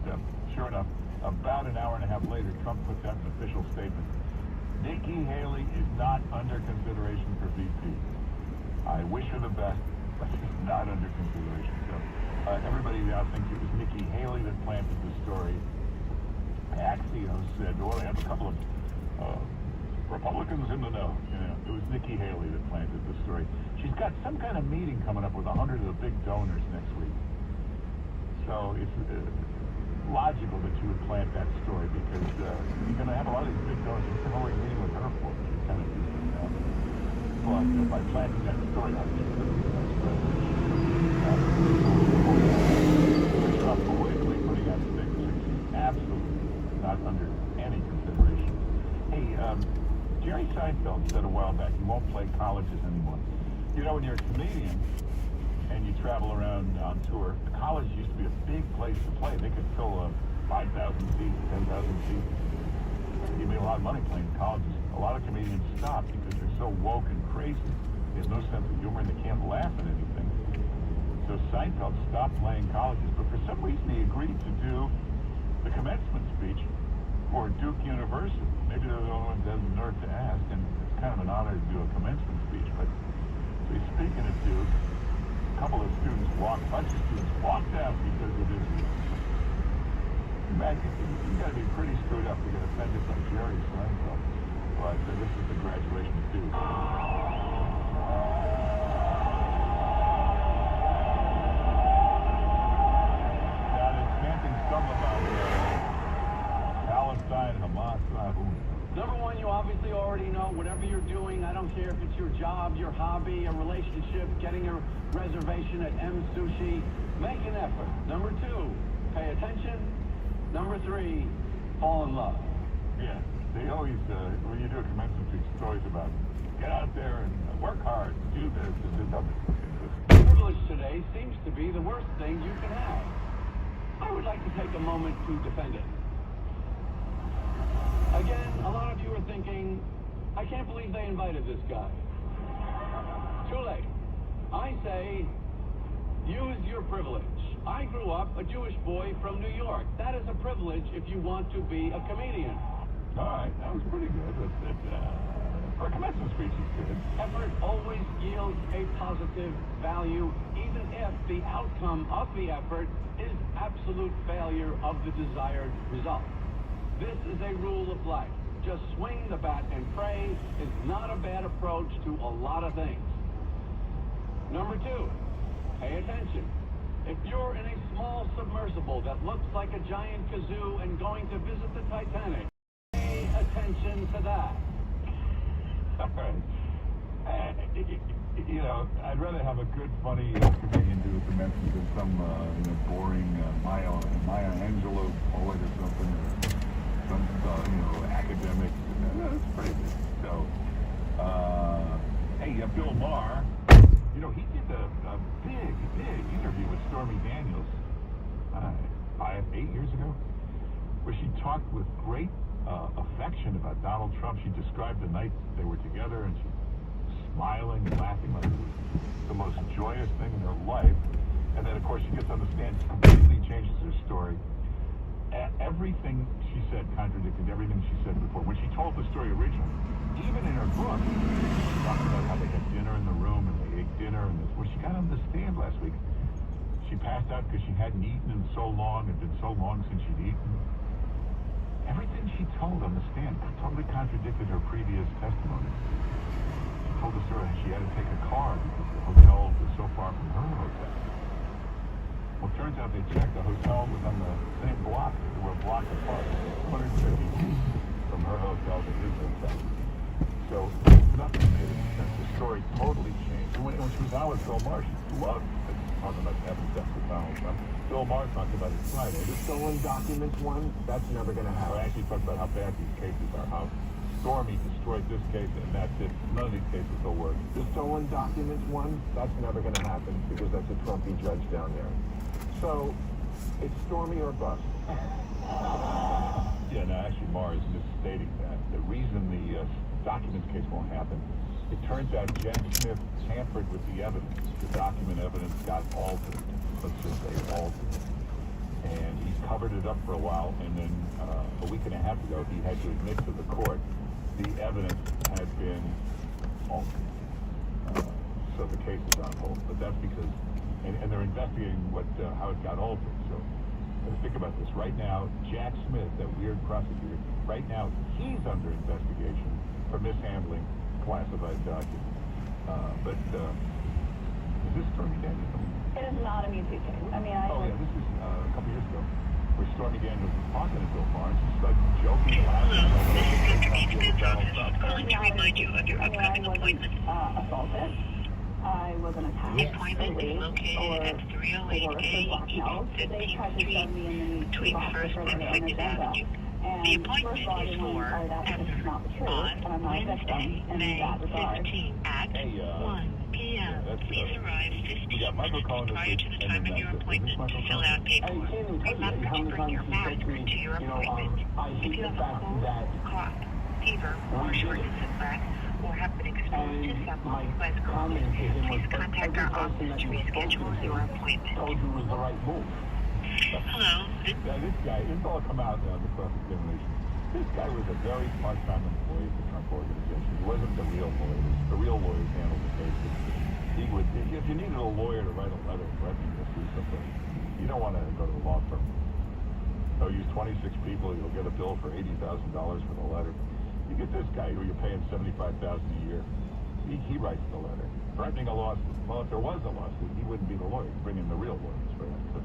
sure enough, about an hour and a half later, Trump puts out an official statement. Nikki Haley is not under consideration for VP. I wish her the best, but she's not under consideration. So everybody now thinks it was Nikki Haley that planted the story. Axios said, well, they have a couple of Republicans in the know. You know, it was Nikki Haley that planted the story. She's got some kind of meeting coming up with 100 of the big donors next week. So it's logical that you would plant that story because you're going to have a lot of these big donors. It's an always meeting with her for, which is kind of decent now. But by planting that story, I think that that's Trump politically putting out statements. She's absolutely not under any consideration. Hey, Jerry Seinfeld said a while back he won't play colleges anymore. You know, when you're a comedian and you travel around on tour, the college used to be a big place to play. They could fill 5,000 seats, 10,000 seats. You made a lot of money playing colleges. A lot of comedians stop because they're so woke and crazy. They have no sense of humor and they can't laugh at anything. So Seinfeld stopped playing colleges, but for some reason he agreed to do the commencement speech for Duke University. Maybe they're the only ones that have the nerve to ask, and it's kind of an honor to do a commencement speech. But so he's speaking at Duke. A couple of students walked, a bunch of students walked out because of this. Imagine, you got to be pretty screwed up to get offended by Jerry Seinfeld. But this is the graduation of Duke. Now they're chanting something about Palestine, Hamas, Number one, you obviously already know whatever you're doing. I don't care if it's your job, your hobby, a relationship, getting a reservation at M Sushi. Make an effort. Number two, pay attention. Number three, fall in love. Yeah, they always, when you do a commencement speech, it's always about get out there and work hard, do this, and do that. Privilege today seems to be the worst thing you can have. I would like to take a moment to defend it. Again, a lot of you are thinking, I can't believe they invited this guy. Too late. I say, use your privilege. I grew up a Jewish boy from New York. That is a privilege if you want to be a comedian. All right, that was pretty good. For a commencement speech, it's good. Effort always yields a positive value, even if the outcome of the effort is absolute failure of the desired result. This is a rule of life. Just swing the bat and pray is not a bad approach to a lot of things. Number two, pay attention. If you're in a small submersible that looks like a giant kazoo and going to visit the Titanic, pay attention to that. All right. You know, I'd rather have a good, funny comedian do a commencement than some boring Maya Angelou poet or something, or some academic. That's pretty good. So, hey, Bill Maher, you know, he did a big interview with Stormy Daniels 8 years ago, where she talked with great affection about Donald Trump. She described the night they were together, and she smiling and laughing like it was the most joyous thing in her life. And then, of course, she gets on the stand, completely changes her story. Everything she said contradicted everything she said before. When she told the story originally, even in her book, she talked about how they had dinner in the room and they ate dinner. And when she got on the stand last week, she passed out because she hadn't eaten in so long. It had been so long since she'd eaten. Everything she told on the stand totally contradicted her previous testimony. She told the story she had to take a car because the hotel was so far from her hotel. Well, it turns out they checked the hotel was on the same block. They were a block apart, 150 feet from her hotel to his hotel. Bill Maher loved talking about having sex with Donald Trump. Bill Maher talked about it Friday. The stolen documents one, that's never going to happen. I actually talked about how bad these cases are, how Stormy destroyed this case, and that's it. None of these cases will work. The stolen documents one, that's never going to happen because that's a Trumpy judge down there. So, it's Stormy or bust. Yeah, no, actually, Maher is misstating that. The reason the documents case won't happen, it turns out Jack Smith tampered with the evidence. The document evidence got altered. Let's just say altered. And he covered it up for a while, and then a week and a half ago, he had to admit to the court the evidence had been altered. So the case is on hold. But that's because, and they're investigating how it got altered. So let's think about this. Right now, Jack Smith, that weird prosecutor, right now he's under investigation for mishandling classified documents. But is this Stormy Daniels? It is not a Me Too case. I mean, yeah, this is a couple years ago, where Stormy Daniels was talking to Bill Maher, and she's like joking around. This is Dr. Smith's office calling to remind you of your upcoming appointment. Assaulted. I wasn't attacked. The appointment is located at 308A East 15th Street between 1st and 2nd Avenue. The appointment is for Heather on Wednesday, May 15 at 1 p.m. Please arrive 15 minutes prior to the time of your appointment to fill out paperwork. Remember to bring your mask to your appointment. If you have a cold, cough, fever, or shortness of breath, or have been exposed to someone who has COVID, please contact our office to reschedule your appointment. Told you it was the right move. Hello. This guy, it's all come out on the cross-examination. This guy was a very part-time employee of the Trump organization. He wasn't the real lawyers. The real lawyers handled the cases. He would, if you needed a lawyer to write a letter threatening to sue somebody, you don't want to go to a law firm. They'll use 26 people. You'll get a bill for $80,000 for the letter. You get this guy who you're paying $75,000 a year. He writes the letter, threatening a lawsuit. Well, if there was a lawsuit, he wouldn't be the lawyer. He'd bring in the real lawyers for that. But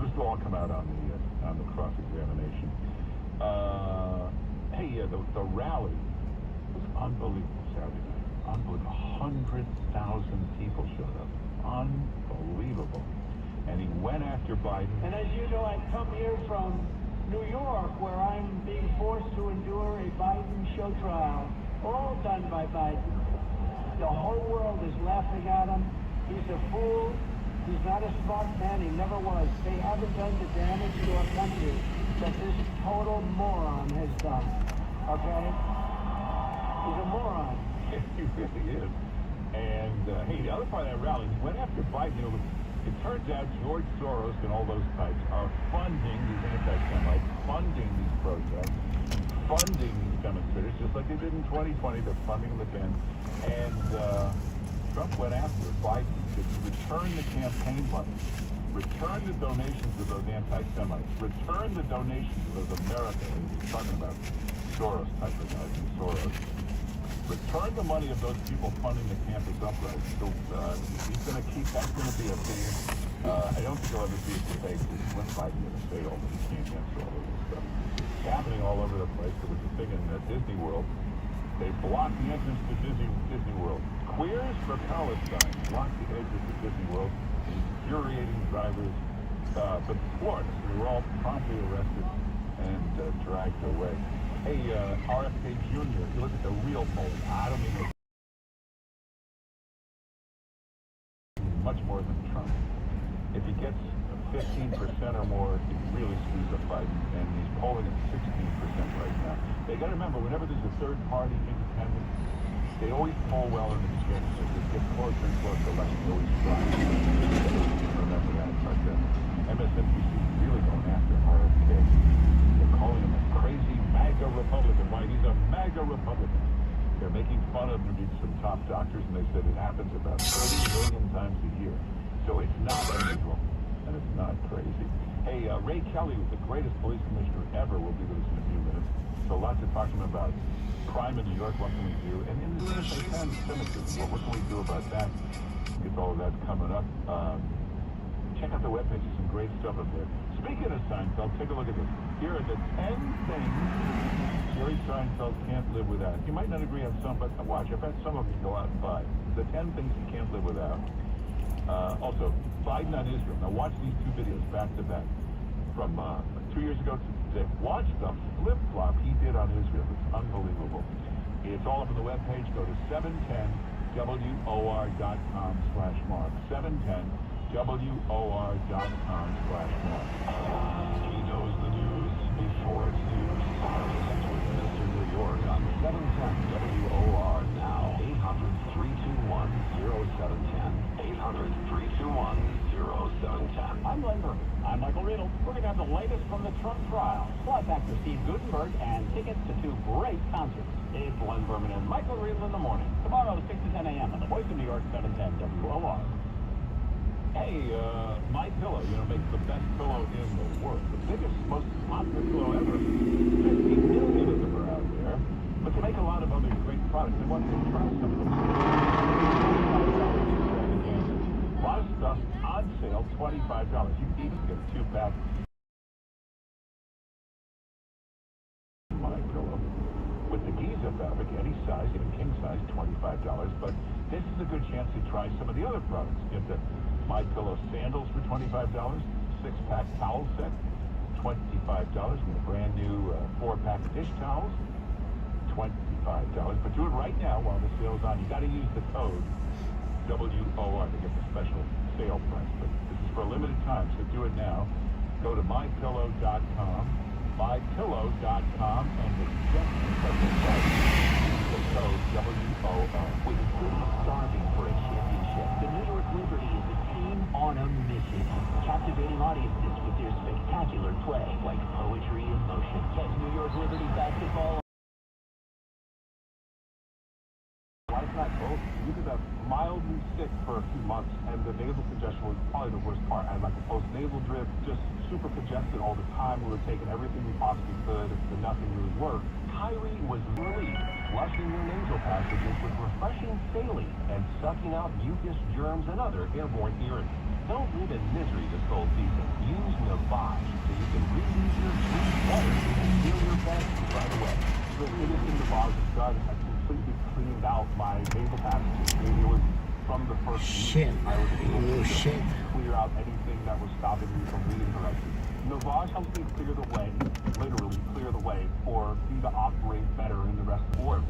this will all come out on the cross-examination. The rally was unbelievable Saturday night. Unbelievable. 100,000 people showed up. Unbelievable. And he went after Biden. And as you know, I come here from New York, where I'm being forced to endure a Biden show trial, all done by Biden. The whole world is laughing at him. He's a fool. He's not a smart man. He never was. They haven't done the damage to our country that this total moron has done. Okay? He's a moron. He really is. And, the other part of that rally, he went after Biden. It turns out George Soros and all those types are funding these anti-Semites, funding these protests, funding these demonstrators, just like they did in 2020. They're funding them again. And Trump went after Biden to return the campaign money, return the donations to those anti-Semites, return the donations to those Americans. He's talking about Soros type of guys, Soros. Return the money of those people funding the campus uprising. So he's going to keep, that's going to be a thing. I don't think he'll ever see a debate with Biden going to say all that he can't answer all of this stuff. It's happening all over the place. There was a thing in Disney World. They blocked the entrance to Disney World. Queers for Palestine blocked the exit to Disney World, infuriating drivers. But Florida, so they were all promptly arrested and dragged away. Hey, RFK Jr., if you look at the real polls, I don't mean much more than Trump. If he gets 15% or more, it really screws up Biden, and he's polling at 16% right now. They got to remember, whenever there's a third-party independent, they always poll well in the beginning. As it gets closer and closer, elections always rise. Remember that. But MSNBC is really going after RFK. They're calling him a crazy MAGA Republican. Why? He's a MAGA Republican. They're making fun of him to some top doctors, and they said it happens about 30 million times a year. So it's not unusual, and it's not crazy. Hey, Ray Kelly, the greatest police commissioner ever, will be with us in a few minutes. So lots to talk to him about crime in New York, what can we do? And in the anti-Semitism, what can we do about that? Get all of that coming up. Check out the webpage, there's some great stuff up there. Speaking of Seinfeld, take a look at this. Here are the 10 things Jerry Seinfeld can't live without. You might not agree on some, but watch, I've had some of you go out and buy. The 10 things you can't live without. Also, Biden on Israel. Now watch these two videos back to back from 2 years ago to today. Watch the flip-flop he did on Israel. It's unbelievable. It's all up on the webpage. Go to 710WOR.com/Mark. 710WOR.com/Mark. He knows the news before it's news. Mr. New York on 710 WOR now. 800-321-0710. 800-321-0710. I'm Glenn Berman. I'm Michael Riddle. We're going to have the latest from the Trump trial, plus actor Steve Guttenberg and tickets to two great concerts. It's Glenn Berman and Michael Riddle in the morning. Tomorrow, 6 to 10 a.m. on the Voice of New York, 710 WOR. Hey, My Pillow, makes the best pillow in the world. The biggest, most popular pillow ever. 50 million of them are out there. But they make a lot of other great products. They want you to try some of them. A lot of stuff on sale, $25. You can even get a 2-pack. My Pillow. With the Giza fabric, any size, even king size, $25. But this is a good chance to try some of the other products. Get the My Pillow sandals for $25, 6-pack towel set, $25, and a brand new 4-pack dish towels, $25. But do it right now while the sale's on. You got to use the code WOR to get the special sale price. But this is for a limited time, so do it now. Go to mypillow.com, mypillow.com, and it's just the special price. Use the code WOR. With the city starving for a championship, the New York Liberty is a team on a mission, captivating audiences with their spectacular play, like poetry in motion. Catch New York Liberty basketball. Why not both? You could have mildly sick for a few months, and the nasal congestion was probably the worst part. I had like a post-nasal drip, just super congested all the time. We were taking everything we possibly could, but nothing really worked. Kyrie was relief, flushing your nasal passages with refreshing saline and sucking out mucus, germs, and other airborne irritants. Don't live in misery this cold season. Use Navage so you can reuse your treat better and feel your best right away. So anything Navage has done, I completely cleaned out my nasal passages. It was from the first week I was able to clear out anything that was stopping me from reading correctly. Navage helps me clear the way, literally clear the way, for me to operate better in the rest of the world.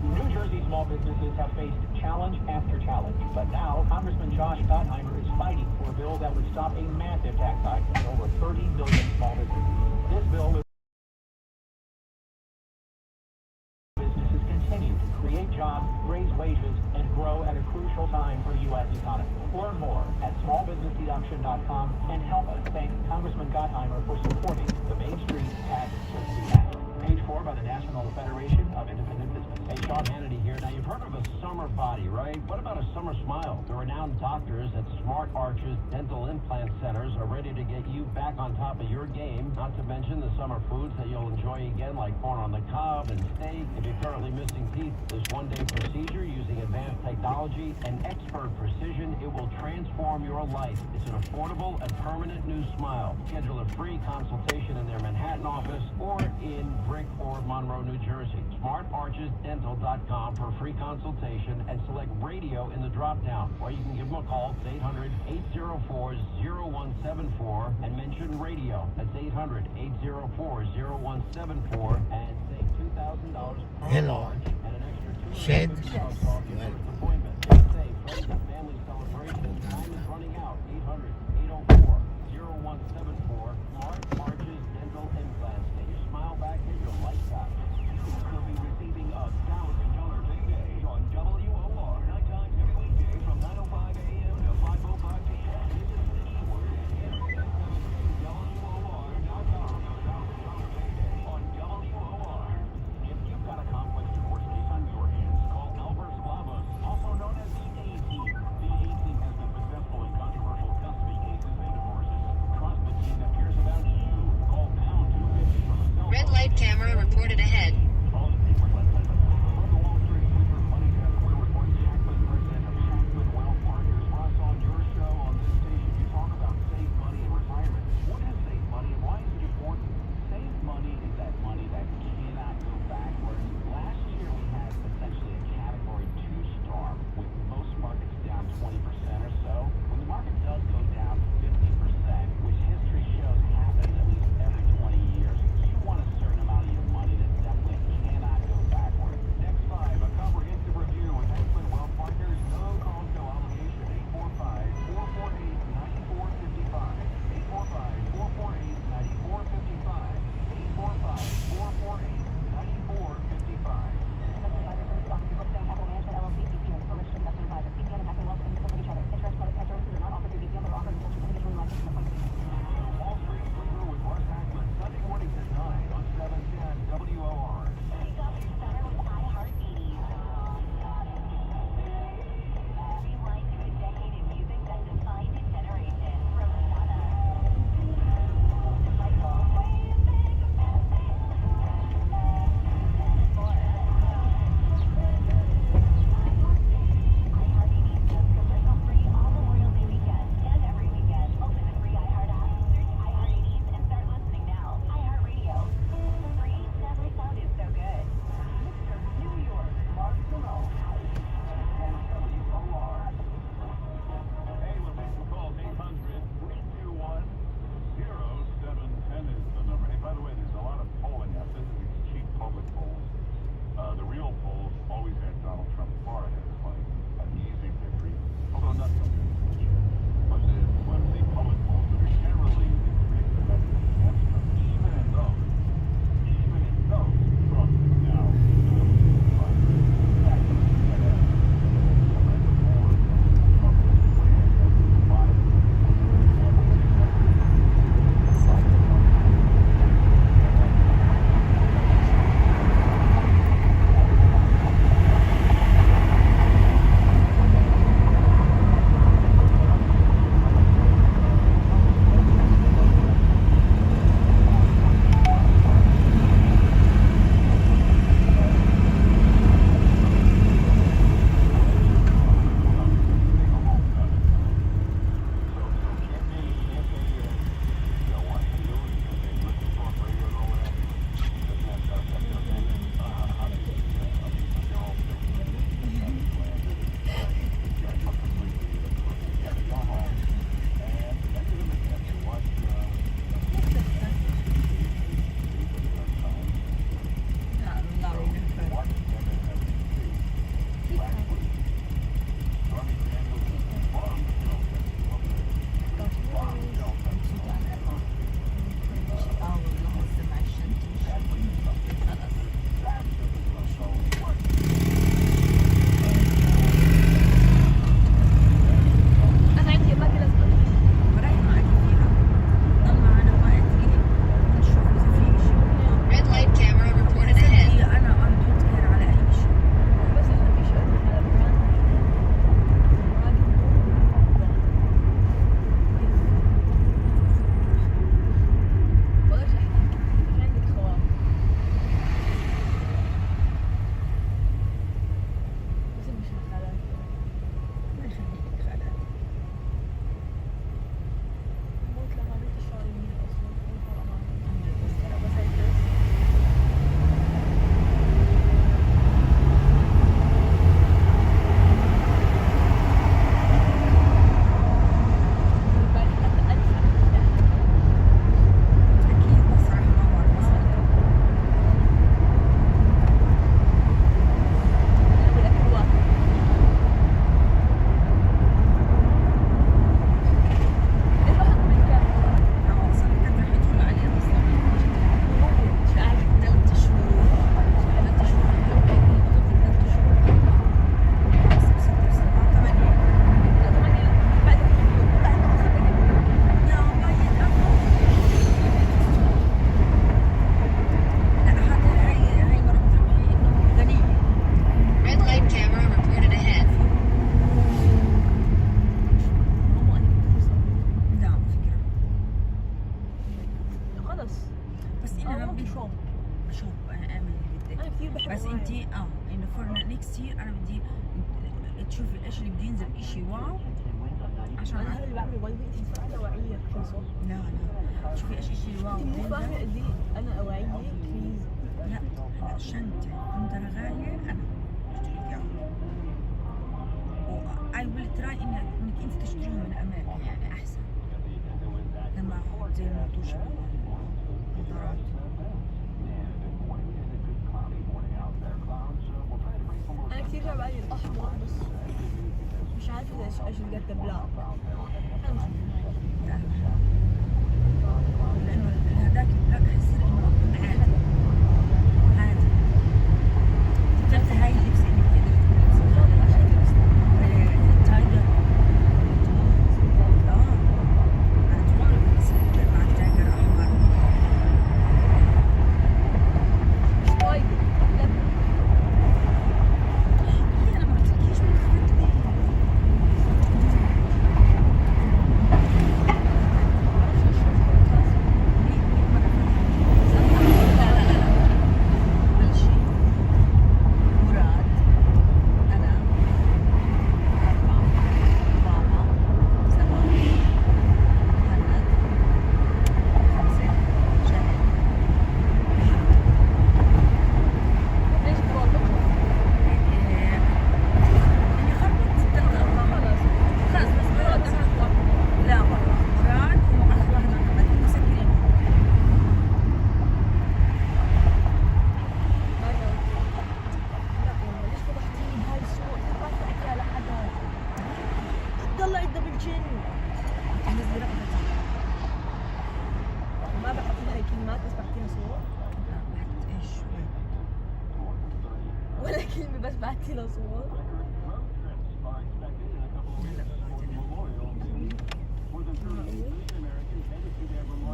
New Jersey small businesses have faced challenge after challenge, but now Congressman Josh Gottheimer is fighting for a bill that would stop a massive tax hike on over 30 million small businesses. This bill will businesses continue to create jobs, raise wages, and grow at a crucial time for the U.S. economy. Learn more at smallbusinessdeduction.com and help us thank Congressman Gottheimer for supporting the Main Street Tax Certainty Act. Page 4 by the National Federation of Independent Business. Hey, Sean Hannity here. Now, you've heard of a summer body, right? What about a summer smile? The renowned doctors at Smart Arches Dental Implant Centers are ready to get you back on top of your game, not to mention the summer foods that you'll enjoy again, like corn on the cob and steak. If you're currently missing teeth, this one-day procedure using advanced technology and expert precision, it will transform your life. It's an affordable and permanent new smile. Schedule a free consultation in their Manhattan office or in Brick or Monroe, New Jersey. SmartArchesDental.com for a free consultation and select radio in the drop-down, or you can give them a call. It's 800-804-0174 and mention radio. That's 800-804-0174 and save $2,000 per launch and an extra $250 off your first appointment. Say friends and family celebration. Time is running out. 800-804-0174. Smart Arches Dental Implants. Get your smile back and your life back. You'll be receiving a $1,000 payday on WOR. 9 times every weekday from 9:05 a.m. to 5:05 p.m. This is the keyword. WOR.com. $1,000 payday on WOR. If you've got a complex divorce case on your hands, call Albert Slavos, also known as the A-Team. The A-Team has been successful in controversial custody cases and divorces. Trust the team that cares about you. خلص. بس انا بدي شوف اعمل بدك. انا كثير بحب بس انت انه فور نيكست يير انا بدي تشوفي ايش اللي بده ينزل اشي واو عشان انا هذا اللي بعمل وايد انت فاهمه واعيه كثير صح؟ لا شوفي ايش اشي واو انت مو فاهمه قد ايه انا واعيه بليز. لا هلا شنطه كنت غاليه انا بشتري اياها واي ويل تراي انك انت تشتريهم من امريكا يعني احسن لما زي ما توش القطارات. انا كثير جاي بالي الاحمر بس مش عارفه ايش القد بلاك. لانه هذاك البلاك حسيت انه عادي عادي. بتعرفي هاي اللبس اللي بتقدر تلبسي التايجر. انا طول بلبس مع التايجر احمر. مش وايد لا انا ما قلتلكيش من خدي. ولا كلمة بس بعتي له صور.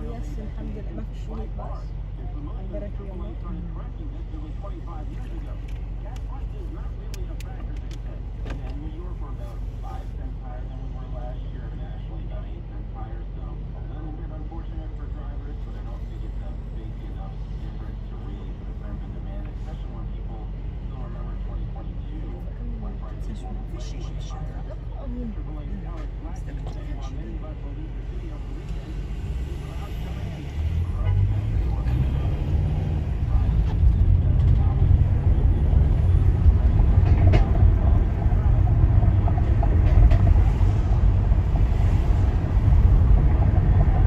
يس الحمد لله ما في شيء بس البركة يا الله.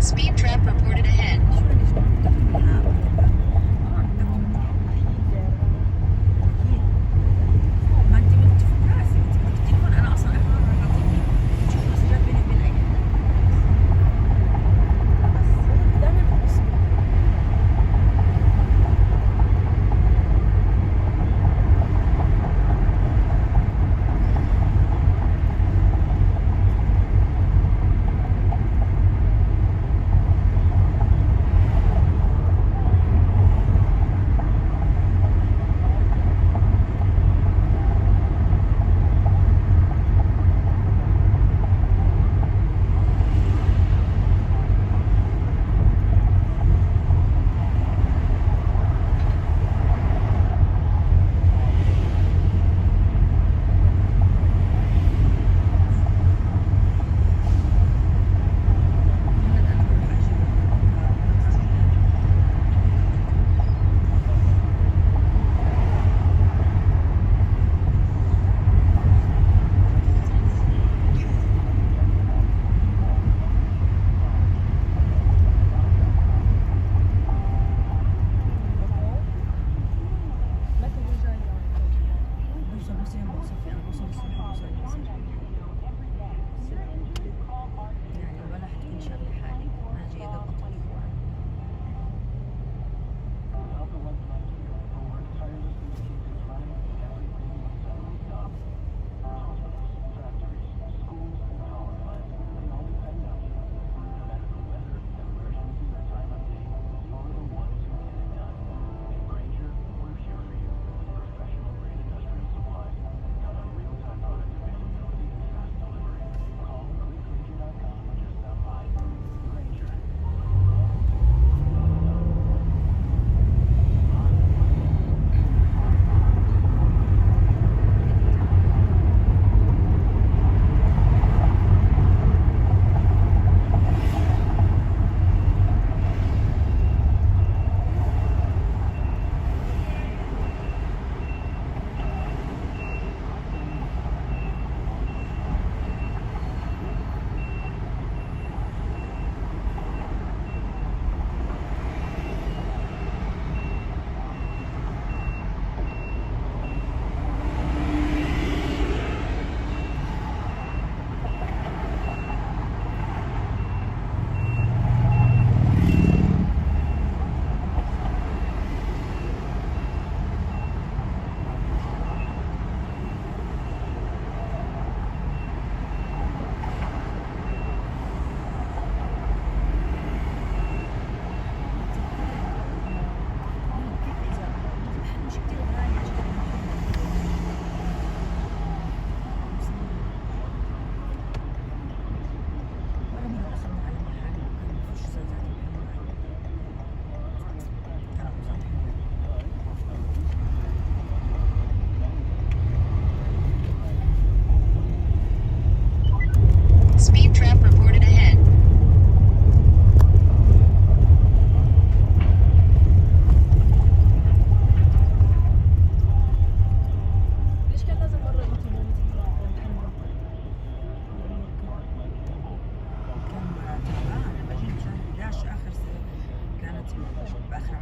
Speed trap reported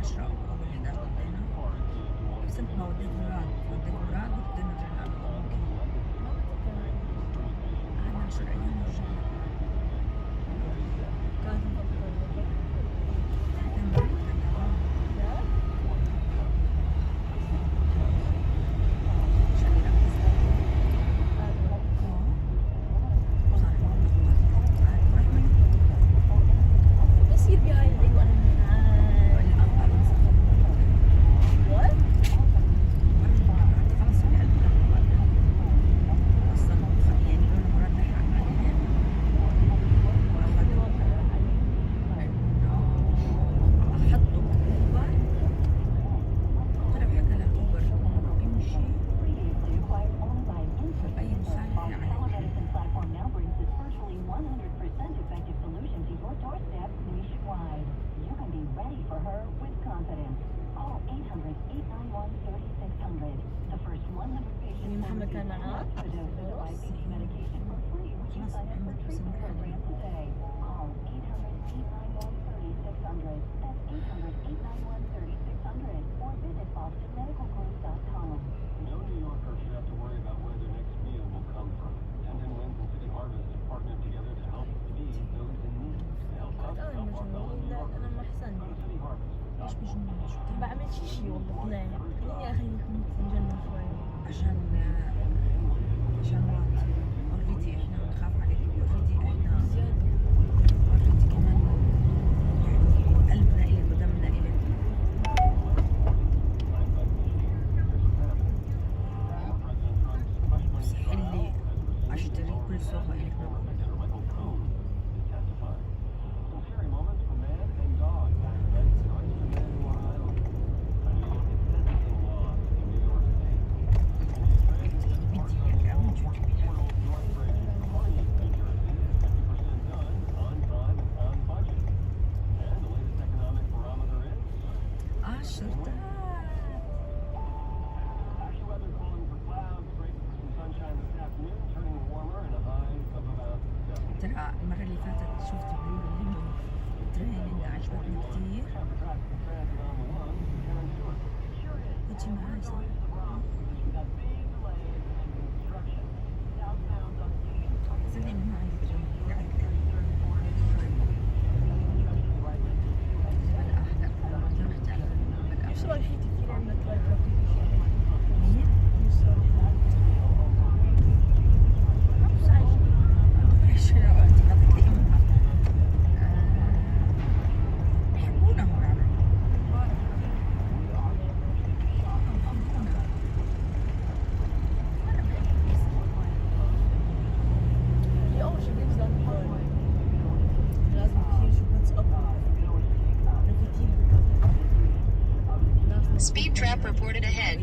10 أو أول 11 ضلينا. بس أنت ما وديت مراد وقلت نرجع على أوكي. قعدنا 10 أيام ورجعنا. كانت بصير بهاي العيد وأنا محمد كان معاه. No New Yorker should have to worry about where their next meal will come from. 10 Wins and City Harvest have partnered together to help feed those in need. To help us help our fellow New Yorkers. أنا ما أحسن Go to City Harvest. ليش مجنون؟ ما بعملش شي والله طلع خليني يا أخي نتجنن شوي عشان وقت اوريدي احنا بنخاف عليك اوريدي احنا اوريدي كمان يعني قلبنا إلك ودمنا إلك. صح اللي اشتري كل صوغة إلك نقول. ترى المرة اللي فاتت شفت فيديو تريننج عجبتني كتير. تجي معاي صح؟ صدقني ما عندي تريننج قاعد شو رايحين كثير عندك لايك Speed trap reported ahead.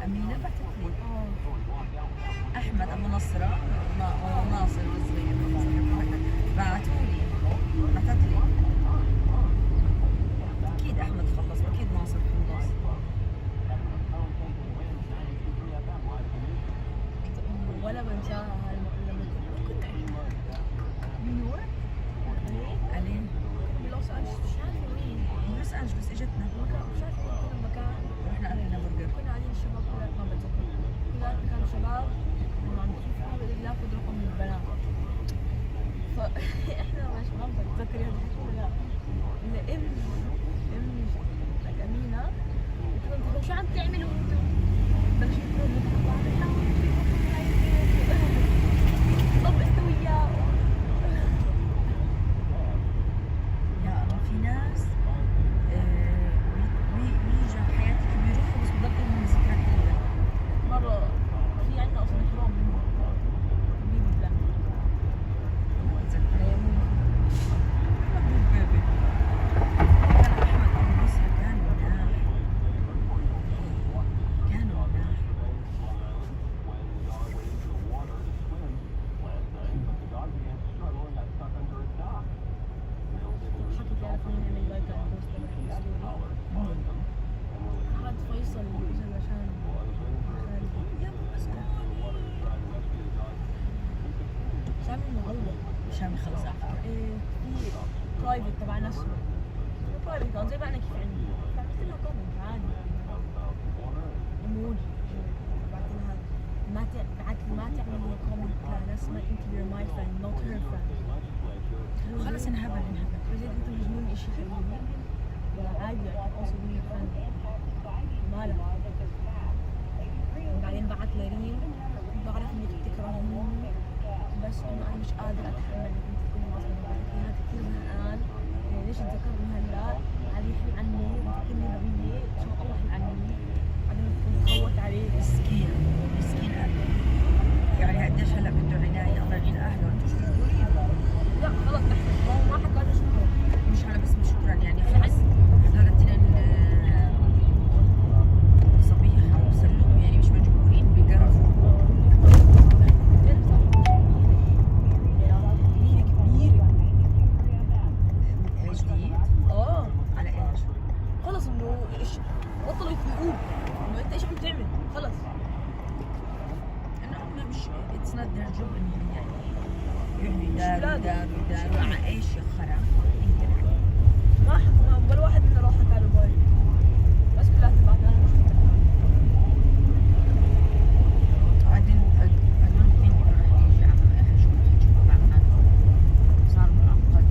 أمينة بعتت لي أحمد أبو نصرة وناصر الصغير بعتوا لي بعتت لي أكيد أحمد خلص وأكيد ناصر خلص. ولا بنساها لما كنت نيويورك ألين بلوس أنجلوس مش عارفة مين لوس أنجلوس إجتنا مش عارفة كنا مكان رحنا علينا برجر كنا قاعدين الشباب كلها ما بتذكر كلها كانوا شباب وعم نشوف كل اللي ياخذ رقم من البنات احنا مش عارفه اتذكر هذا الحكي ولا لا. ان ام لك امينه قلت لهم شو عم تعملوا انتم؟ بلشوا يقولوا لنا عم نحاول نفكر هاي البيت. طب انت وياه لا في ناس بيجوا حياتك بيروحوا بس بضل لهم ذكريات حلوه. مره في عندنا اصلا حرام منهم بيبي بلان حد فيصل اجى عشان شامل مغلق شامل خلص ايه في برايفت تبع نفسه برايفت كان زي ما انا كيف عندي فعملت لها كومنت عادي ايموجي بعت لها ما تعملي كومنت لناس ما انت you're my friend not her friend خلص انهبل بجد انت مجنون اشي حلوين ولا عادي يعني also be your friend مالك وبعدين بعت لي ريل بعرف انك بتكرهوني بس انه انا مش قادر اتحمل انك انت تكوني غصبا عنك هذا كثير زهقان ليش تذكرني هلا عادي يحكي عني وتذكرني هوية عشان الله يحكي عني بعدين تكون تخوت عليه مسكين مسكين اهله يعني قديش هلا بده عناية الله يعين اهله انتوا شو بتقولي لا خلص ما حكى له شكرا مش هلا بس شكرا يعني خلص هذول الاثنين صبيحة وسلوم يعني مش مجبورين بقرفوا على ايش؟ خلص انه ايش بطلوا يتنقوك انه انت ايش عم تعمل خلص انه هم مش اتس نوت ذير جوب انهم يعني يداروا على ايش يا خرا ما ولا واحد منا راح حكى له باي بس كلها تبعت انا مش بعدين I don't think انه رح يجي على اخر شو بتحكوا معنا صار مؤقت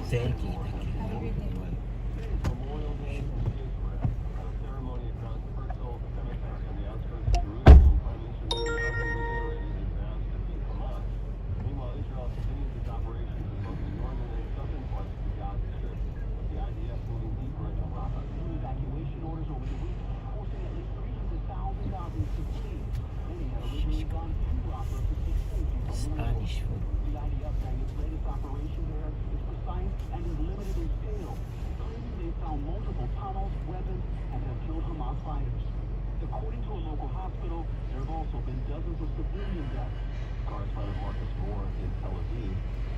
Thank you. weapons and have killed Hamas fighters. According to a local hospital, there have also been dozens of civilian deaths. Correspondent Marcus Moore in Tel Aviv.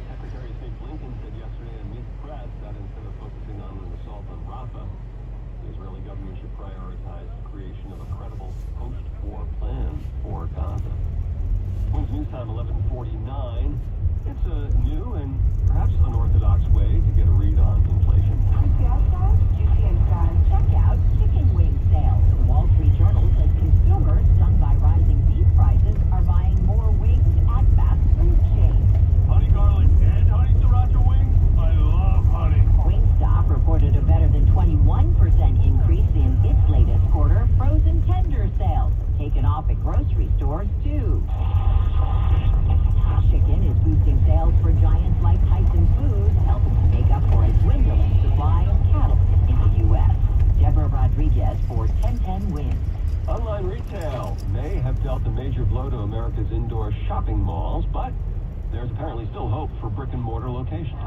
Secretary of State Blinken said yesterday to meet the press that instead of focusing on an assault on Rafah, the Israeli government should prioritize the creation of a credible post-war plan for Gaza. Wings News Time 11:49. It's a new and perhaps unorthodox way to get a read on inflation. Check out chicken wing sales. The Wall Street Journal says consumers, stung by rising beef prices, are buying more wings at fast food chains. Honey garlic and honey sriracha wings? I love honey. Wingstop reported a better than 21% increase in its latest quarter. Frozen tender sales taken off at grocery stores too. Chicken is boosting sales for giants like Tyson Foods, helping to make up for a dwindling supply of cattle in the U.S. Deborah Rodriguez for 1010 Wins. Online retail may have dealt a major blow to America's indoor shopping malls, but there's apparently still hope for brick-and-mortar locations.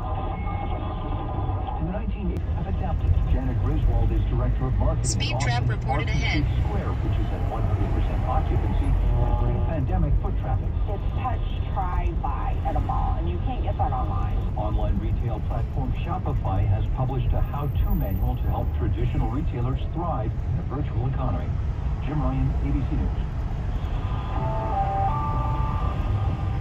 In the 1980s, have adapted. Janet Griswold is director of marketing. Speed trap reported ahead. Square, which is at 100% occupancy, pre-pandemic foot traffic. It's touch, try, buy at a mall, and you can't get that online. Online retail platform Shopify has published a how-to manual to help traditional retailers thrive in a virtual economy. Jim Ryan, ABC News.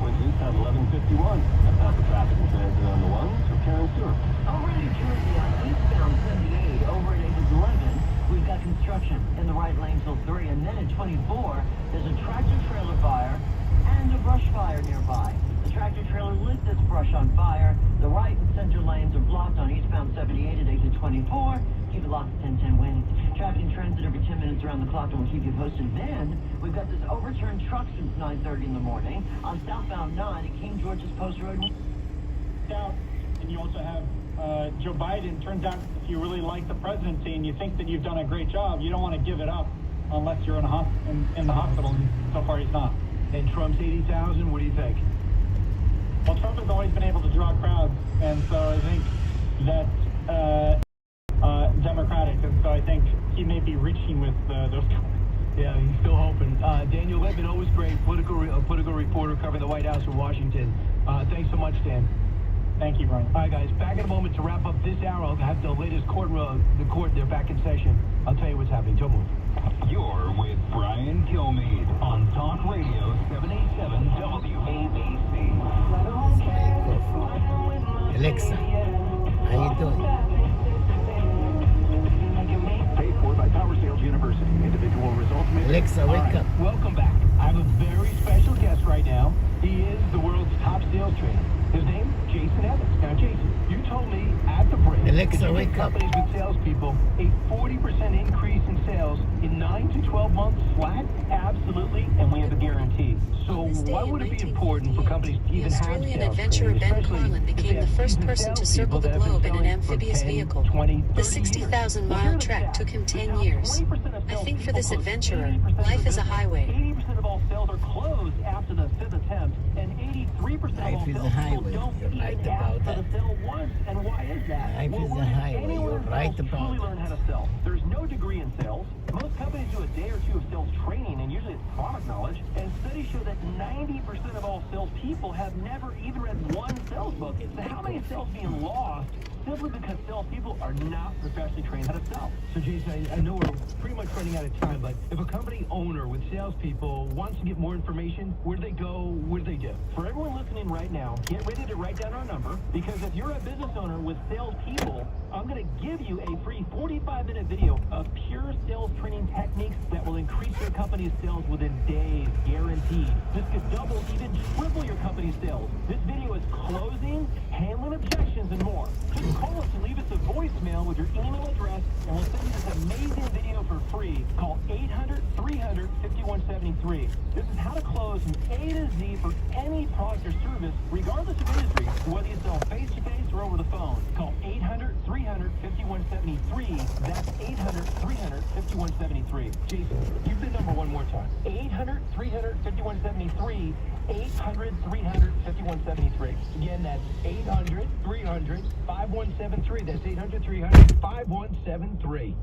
Wings News Time 11:51. About the traffic and transit on the one, so Karen Stewart. Over in New Jersey on eastbound 78, over at exit 11, we've got construction in the right lane till 3, and then at 24, there's a tractor-trailer fire and a brush fire nearby. The tractor-trailer lit this brush on fire. The right and center lanes are blocked on eastbound 78 at exit 24. Keep it locked at 1010 Wins. Traffic and transit every 10 minutes around the clock, and we'll keep you posted. Then, we've got this overturned truck since 9:30 in the morning on southbound 9 at King George's Post Road. And you also have Joe Biden. Turns out if you really like the presidency and you think that you've done a great job, you don't want to give it up unless you're in the hospital. And so far, he's not. And Trump's 80,000, what do you think? Well, Trump has always been able to draw crowds, and so I think that Democratic, and so I think he may be reaching with those. Yeah, he's still hoping. Daniel Lippman, always great political reporter covering the White House in Washington. Thanks so much, Dan. Thank you, Brian. All right, guys, back in a moment to wrap up this hour. I'll have the latest court, they're back in session. I'll tell you what's happening. Don't move. You're with Brian Kilmeade on Talk Radio 787 WABC. Alexa, how you doing? Paid for by Power Sales University. Individual results may... Alexa, wake up. Welcome back. I have a very special guest right now. He is the world's top sales trainer. His name, Jason Evans. Now, Jason, you told me at the break Alexa, wake up. companies with salespeople a 40% increase in sales in 9 to 12 months flat? Absolutely, and we have a guarantee. So why would it be important for companies to even have sales Australian adventurer Ben Carlin became the first person to circle the globe in an amphibious vehicle. The 60,000-mile trek took him 10 years. I think for this adventurer, life is a highway. 80% of all sales are closed after the 5th attempt, and 83% of all Life is a sales highway. people don't You're right even about ask for that. the sale once. And why is that? Life Well, is a where does highway. anyone You're in right sales about truly that. learn how to sell? There's no degree in sales. Most companies do a day or two of sales training, and usually it's product knowledge. And studies show that 90% of all salespeople have never even read one sales book. So how many sales being lost simply because salespeople are not professionally trained how to sell? So, Jason, I know we're pretty much running out of time, but if a company owner with salespeople wants to get more information, where do they go? What do they do? For everyone listening right now, get ready to write down our number, because if you're a business owner with salespeople, I'm going to give you a free 45-minute video of pure sales training techniques that will increase your company's sales within days, guaranteed. This could double, even triple your company's sales. This video is closing, handling objections, and more. Just call us and leave us a voicemail with your email address, and we'll send you this amazing video for free. Call 800-300-5173. This is how to close from A to Z for any product or service, regardless of industry, whether you sell face-to-face or over the phone. Call 800-300-5173. That's 800-300-5173. Jason, give the number one more time. 800-300-5173. 800-300-5173. Again, that's 800-300-5173. That's 800-300-5173.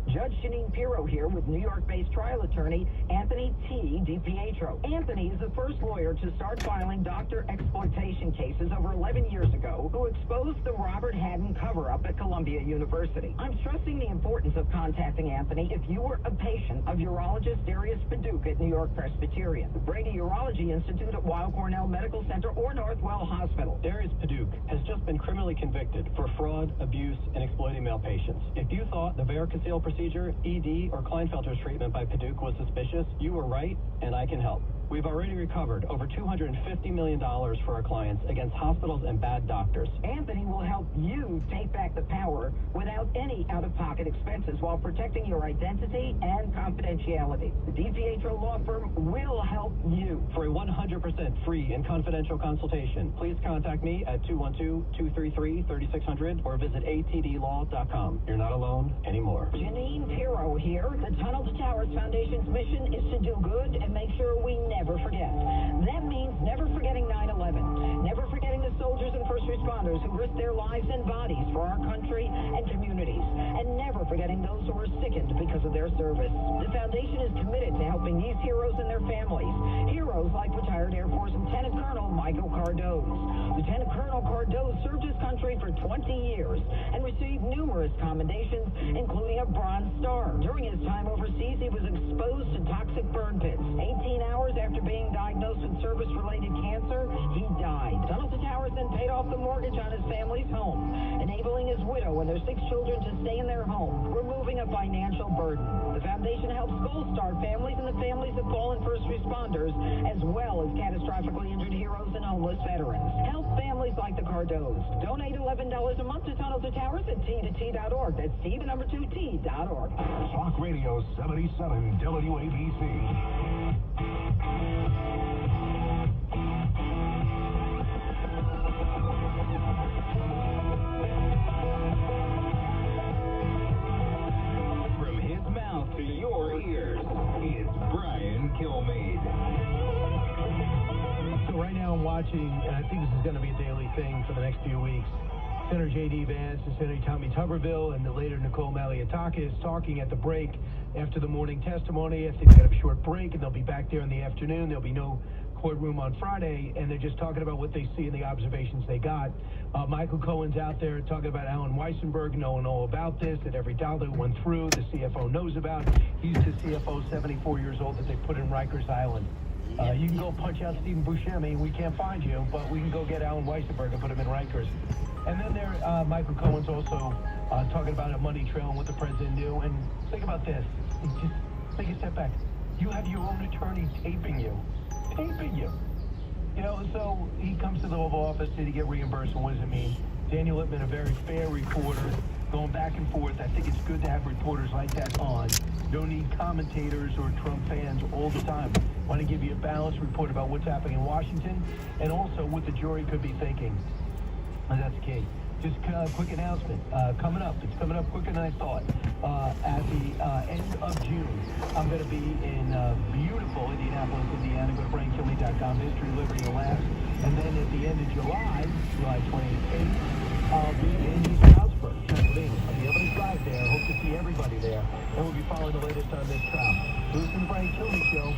Judge Janine Pirro here with New York-based trial attorney Anthony T. DiPietro. Anthony is the first lawyer to start filing doctor exploitation cases over 11 years ago who exposed the Robert Haddon cover-up at Columbia University. I'm stressing the importance of contacting Anthony if you were a patient of urologist Darius Paducah at New York Presbyterian, the Brady Urology Institute at Weill Cornell Medical Center, or Northwell Hospital. Darius Paducah has just been criminally convicted for fraud, abuse, and exploiting male patients. If you thought the varicocele procedure, ED, or Klinefelter's treatment by Paducah was suspicious, you were right, and I can help. We've already recovered over $250 million for our clients against hospitals and bad doctors. Anthony will help you take back the power without any out-of-pocket expenses while protecting your identity and confidentiality. The DiPietro Law Firm will help you. For a 100% free and confidential consultation, please contact me at 212-233-3600 or visit atdlaw.com. You're not alone anymore. Janine Pirro here. The Tunnel to Towers Foundation's mission is to do good and make sure we never forget. That means never forgetting 9/11, never forgetting the soldiers and first responders who risked their lives and bodies for our country and communities, and never forgetting those who were sickened because of their service. The foundation is committed to helping these heroes and their families. Heroes like retired Air Force Lieutenant Colonel Michael Cardoz. Lieutenant Colonel Cardoz served his country for 20 years and received numerous commendations, including a Bronze Star. During his time overseas, he was exposed to toxic burn pits. 18 hours after being diagnosed with service-related cancer, he died. Tunnel to Towers then paid off the mortgage on his family's home, enabling his widow and their 6 children to stay in their home, removing a financial burden. The foundation helps Gold Star families and the families of fallen first responders, as well as catastrophically injured heroes and homeless veterans. Help families like the Cardoz. Donate $11 a month to Tunnel to Towers at T2T.org. That's T2T.org. Talk Radio 77 WABC. From his mouth to your ears, it's Brian Kilmeade. So right now I'm watching, and I think this is going to be a daily thing for the next few weeks. Senator J.D. Vance and Senator Tommy Tuberville and later Nicole Malliotakis talking at the break after the morning testimony. I think they have a short break, and they'll be back there in the afternoon. There'll be no courtroom on Friday, and they're just talking about what they see and the observations they got. Michael Cohen's out there talking about Alan Weissenberg knowing all about this, that every dollar went through, the CFO knows about. He's the CFO, 74 years old, that they put in Rikers Island. You can go punch out Stephen Buscemi. We can't find you, but we can go get Alan Weissenberg and put him in Rikers. And then Michael Cohen's also talking about a money trail and what the president knew. And think about this. Just take a step back. You have your own attorney taping you. You know, so he comes to the Oval Office. Did he get reimbursed? And what does it mean? Daniel Lippman, a very fair reporter, going back and forth. I think it's good to have reporters like that on. You don't need commentators or Trump fans all the time. I want to give you a balanced report about what's happening in Washington and also what the jury could be thinking. And that's key. Just a quick announcement. Coming up. It's coming up quicker than I thought. At the end of June, I'm going to be in beautiful Indianapolis, Indiana. Go to BrianKilmeade.com. History, Liberty, and Laughs. And then at the end of July 28th, I'll be in East Stroudsburg, Pennsylvania. I'll be able to drive there. Hope to see everybody there. And we'll be following the latest on this trial. Listen to the Brian Kilmeade Show.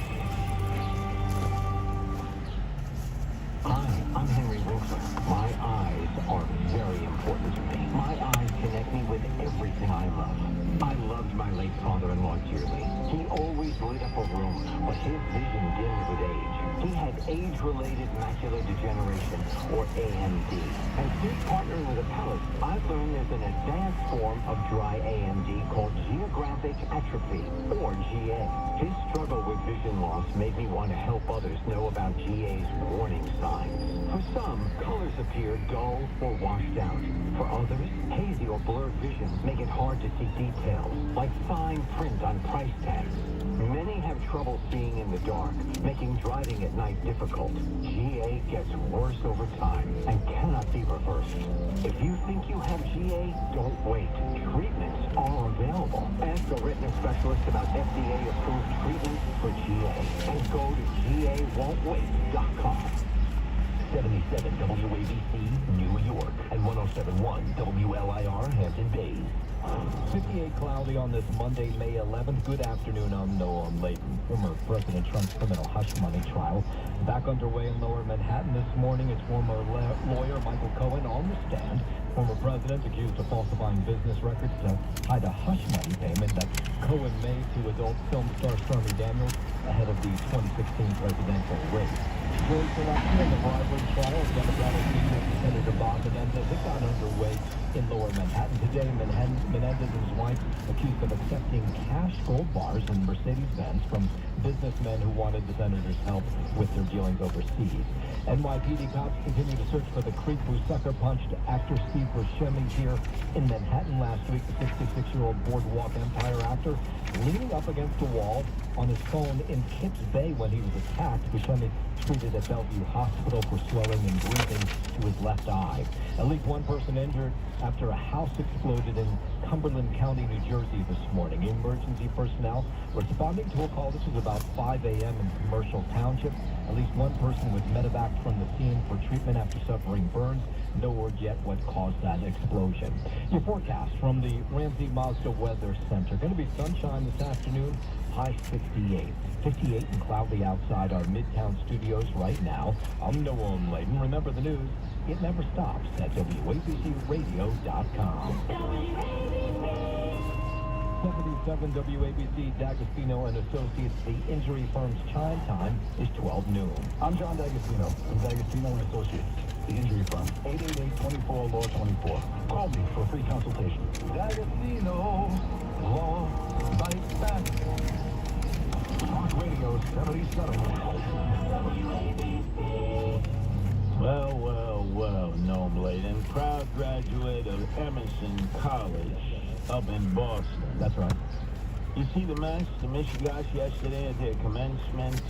Hi, I'm Henry Winkler. My eyes are very important to me. My eyes connect me with everything I love. I loved my late father-in-law dearly. He always lit up a room, but his vision dimmed with age. He had age-related macular degeneration, or AMD. And since partnering with Apellis, I've learned there's an advanced form of dry AMD called geographic atrophy, or GA. His struggle with vision loss made me want to help others know about GA's warning signs. For some, colors appear dull or washed out. For others, hazy or blurred vision make it hard to see details, like fine print on price tags. Many have trouble seeing in the dark, making driving at night difficult. GA gets worse over time and cannot be reversed. If you think you have GA, don't wait. Treatments are available. Ask a retina specialist about FDA-approved treatments for GA and go to GAWon'tWait.com. 77 WABC, New York, and 107.1 WLIR, Hampton Bays. 58 cloudy on this Monday, May 11th. Good afternoon, I'm Noam Layton. Former President Trump's criminal hush money trial back underway in Lower Manhattan this morning. His former lawyer, Michael Cohen, on the stand. Former president accused of falsifying business records to hide a hush money payment that Cohen made to adult film star Stormy Daniels ahead of the 2016 presidential race. Jury selection in the bribery trial of Democratic leader Senator Bob Menendez, it got underway in Lower Manhattan today. Menendez and his wife accused of accepting cash gold bars and Mercedes-Benz from businessmen who wanted the senator's help with their dealings overseas. NYPD cops continue to search for the creep who sucker-punched actor Steve Buscemi here in Manhattan last week. The 66-year-old Boardwalk Empire actor leaning up against a wall on his phone in Kips Bay when he was attacked. Buscemi treated at Bellevue Hospital for swelling and bruising to his left eye. At least one person injured after a house exploded in Cumberland County, New Jersey this morning. Emergency personnel responding to a call. This was about 5 a.m. in Commercial Township. At least one person was medevaced from the scene for treatment after suffering burns. No word yet what caused that explosion. Your forecast from the Ramsey Mazda Weather Center. Going to be sunshine this afternoon, high 68. 58 and cloudy outside our Midtown studios right now. I'm Noam Layton. Remember the news, it never stops at WABCRadio.com. 77 WABC, D'Agostino and Associates. The injury firm's chime time is 12 noon. I'm John D'Agostino from D'Agostino and Associates, the injury firm. 888-24-LAW-24. Call me for a free consultation. D'Agostino, Law, Bite Back. Talk Radio 77. Well, Noam Layton, proud graduate of Emerson College up in Boston. That's right. You see the Michigas yesterday at their commencement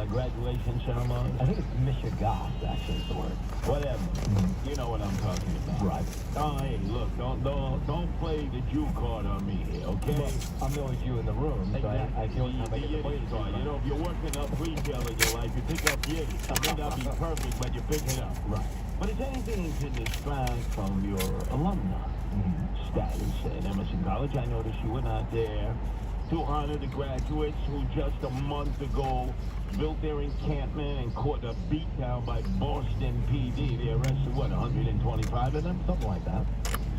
graduation ceremony? I think it's Michigas, actually, is the word. Whatever. You know what I'm talking about. Right. Oh, hey, look, don't play the Jew card on me here, okay? Well, I'm the only Jew in the room, so I feel like I get to play the card. You know, if you're working up retail in your life, you pick up Yiddish. It may not be perfect, but you pick it up. Right. But it's anything to distract from your alumni status at Emerson College. I noticed you were not there to honor the graduates who just a month ago built their encampment and caught a beatdown by Boston PD. They arrested, 125 of them? Something like that.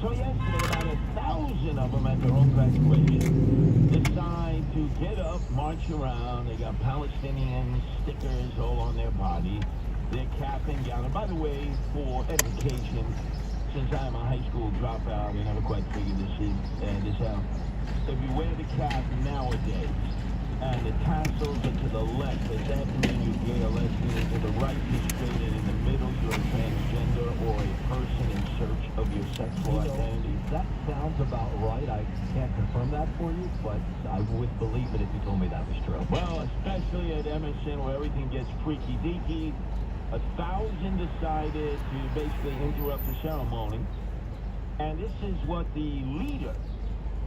So yesterday, about 1,000 of them at their own graduation decide to get up, march around. They got Palestinian stickers all on their body. Their cap and gown. And by the way, for education, since I'm a high school dropout, I never quite figured this out. If you wear the cap nowadays, and the tassels are to the left, does that mean you're gay or lesbian? To the right, you're straight, and in the middle, you're a transgender or a person in search of your sexual identity? That sounds about right. I can't confirm that for you, but I would believe it if you told me that was true. Well, especially at Emerson, where everything gets freaky-deaky, 1,000 decided to basically interrupt the ceremony. And this is what the leader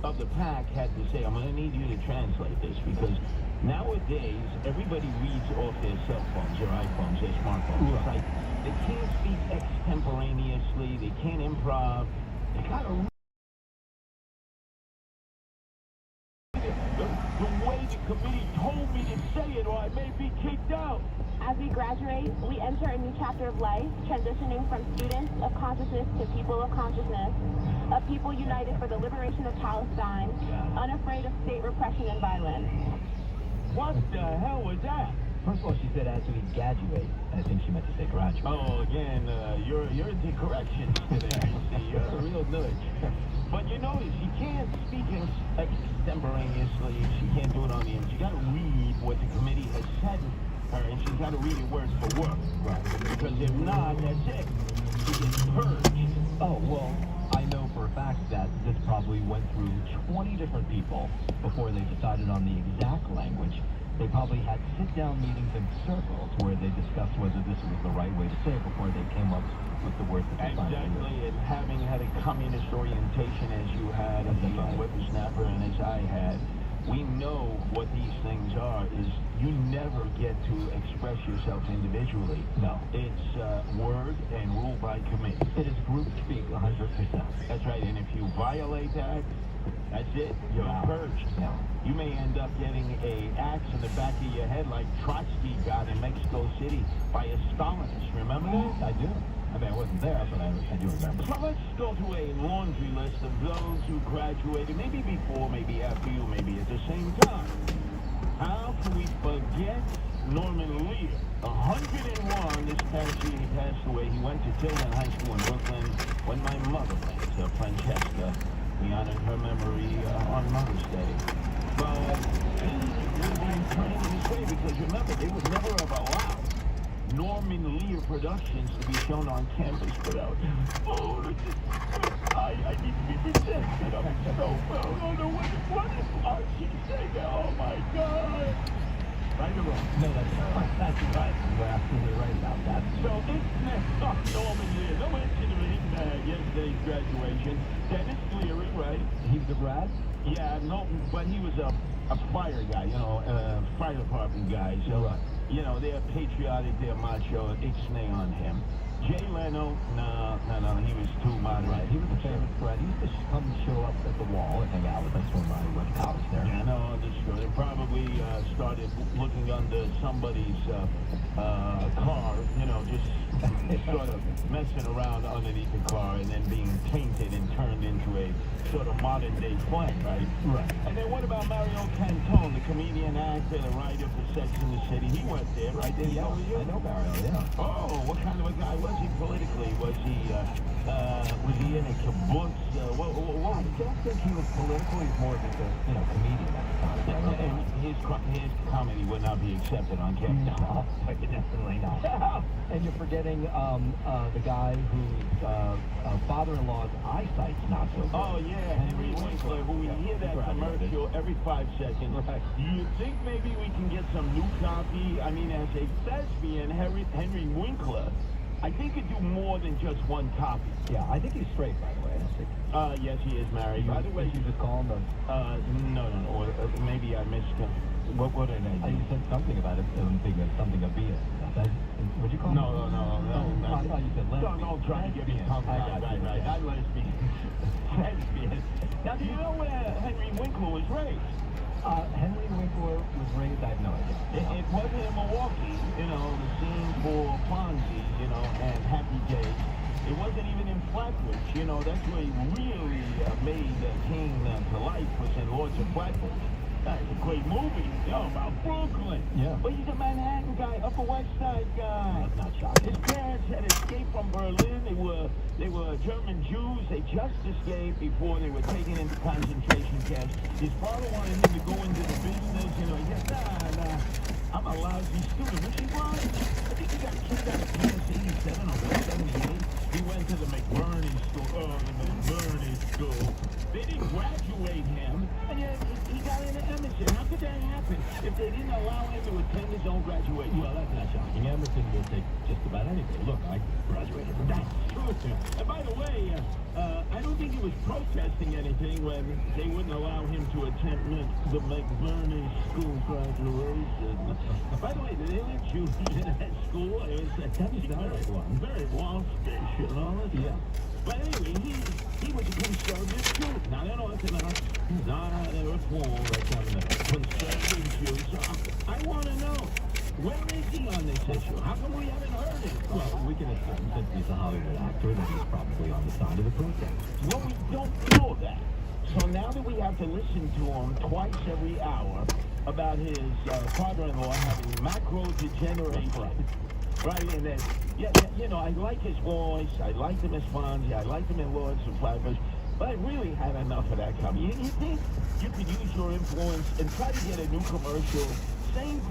of the pack had to say. I'm going to need you to translate this, because nowadays everybody reads off their cell phones, their iPhones, their smartphones. It's like they can't speak extemporaneously, they can't improv. They got to the way the committee told me to say it, or I may be kicked out. As we graduate, we enter a new chapter of life, transitioning from students of consciousness to people of consciousness, a people united for the liberation of Palestine, unafraid of state repression and violence. What the hell was that? First of all, she said as we graduate. I think she meant to say graduate. Oh, again, you're into corrections today. See, you're a real nudge. But you notice, she can't speak extemporaneously. She can't do it on the end. She got to read what the committee has said her, and she's got to read it word for word. Right. Because if not, that's it. She gets purged. Oh, well, I know for a fact that this probably went through 20 different people before they decided on the exact language. They probably had sit-down meetings in circles where they discussed whether this was the right way to say it before they came up with the words that they finally used. Exactly, and having had a communist orientation as you had, as a young whippersnapper, and as I had, we know what these things are, is you never get to express yourself individually. No. It's word and rule by committee. It is group speak 100%. That's right, and if you violate that, that's it. You're purged. Yeah. You may end up getting a axe in the back of your head like Trotsky got in Mexico City by a Stalinist. Remember that? I do. I mean, I wasn't there, but I do remember. So let's go to a laundry list of those who graduated, maybe before, maybe after you, maybe at the same time. How can we forget Norman Lear? 101 this past year he passed away. He went to Tilden High School in Brooklyn when my mother went, Francesca. We honored her memory on Mother's Day. But he will be turning this way because remember, they would never have allowed Norman Lear Productions to be shown on campus without. Oh, I need to be protected. I'm so no, what is Archie saying? Oh my God. Right or wrong? No, that's right. You're absolutely right about that. So this next up, Norman Lear, no mention of him yesterday's graduation. Dennis Leary, right? He was a grad? Yeah, no, but he was a fire guy, fire department guy. So, right. They're patriotic, they're macho, ixnay on him. Jay Leno, no, he was too moderate. Right, he was a famous friend. He used to come show up at the wall and hang out with us when I went to college there. Yeah, no, understood. They probably started looking under somebody's car, just sort of messing around underneath the car and then being tainted and turned into a sort of modern-day flame, right? Right. And then what about Mario Cantone, the comedian, actor, the writer for Sex and the City? He went there, right? Did he go with you? I know Mario, yeah. Oh, what kind of a guy was he politically? Was he in a kibbutz? I don't think he was political. He was more just a comedian at the time. And his comedy would not be accepted on campus. No, definitely not. And you're forgetting the guy whose father-in-law's eyesight's not so good. Oh, yeah, Henry Winkler, who we hear that commercial every 5 seconds. Right. Do you think maybe we can get some new copy? I mean, as a thespian, Henry Winkler, I think could do more than just one copy. Yeah, I think he's straight, by the way. I don't think. Yes, he is married. By the way, you just call him no, or maybe I missed him. What did I do? You said something about it being something of being. Would you call him? No. I thought you said lesbian. Don't try to get me pumped. Right. Not lesbian. Lesbian. Now, do you know where Henry Winkler was raised? Henry Winkler was raised, I have no idea. It wasn't in Milwaukee, the scene for Fonzie, and Happy Days. It wasn't even in Flatbush, that's where he really made King to life, was in Lords of Flatbush. That's a great movie, about Brooklyn. Yeah. But he's a Manhattan guy, Upper West Side guy. That's not shocking. His parents had escaped from Berlin. They were German Jews. They just escaped before they were taken into concentration camps. His father wanted him to go into the business. He said, nah, I'm a lousy student. Which he was. I think he got kicked out of class 87 or 78. He went to the McBurney school. Oh, the McBurney school. They didn't graduate him, and yet he got into Emerson. How could that happen if they didn't allow him to attend his own graduation? Well, that's not shocking. Emerson will take just about anything. Look, I graduated from that. That's true. And by the way, I don't think he was protesting anything when they wouldn't allow him to attend the McBurney school graduation. By the way, did they let you in that school? It was very waspish and all that. Yeah. But anyway, he was a conservative Jew. Not an Orthodox, not a Reform, conservative Jew. So I want to know, where is he on this issue? How come we haven't heard it? Well, we can assume, since he's a Hollywood actor, that he's probably on the side of the protest. Well, we don't know that. So now that we have to listen to him twice every hour about his father-in-law having macro degeneration. Right, and then, I like his voice, I like him as Fonzie, I like him in Lords of Flatbush, but I really had enough of that comedy. You think you could use your influence and try to get a new commercial, same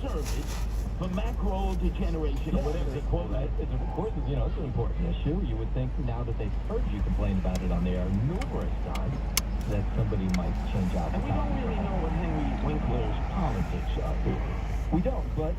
service for macro degeneration, or whatever they call that? It's of course, it's an important issue. You would think now that they've heard you complain about it on the air numerous times, that somebody might change out. And we don't really know what Henry Winkler's politics are. We don't, but,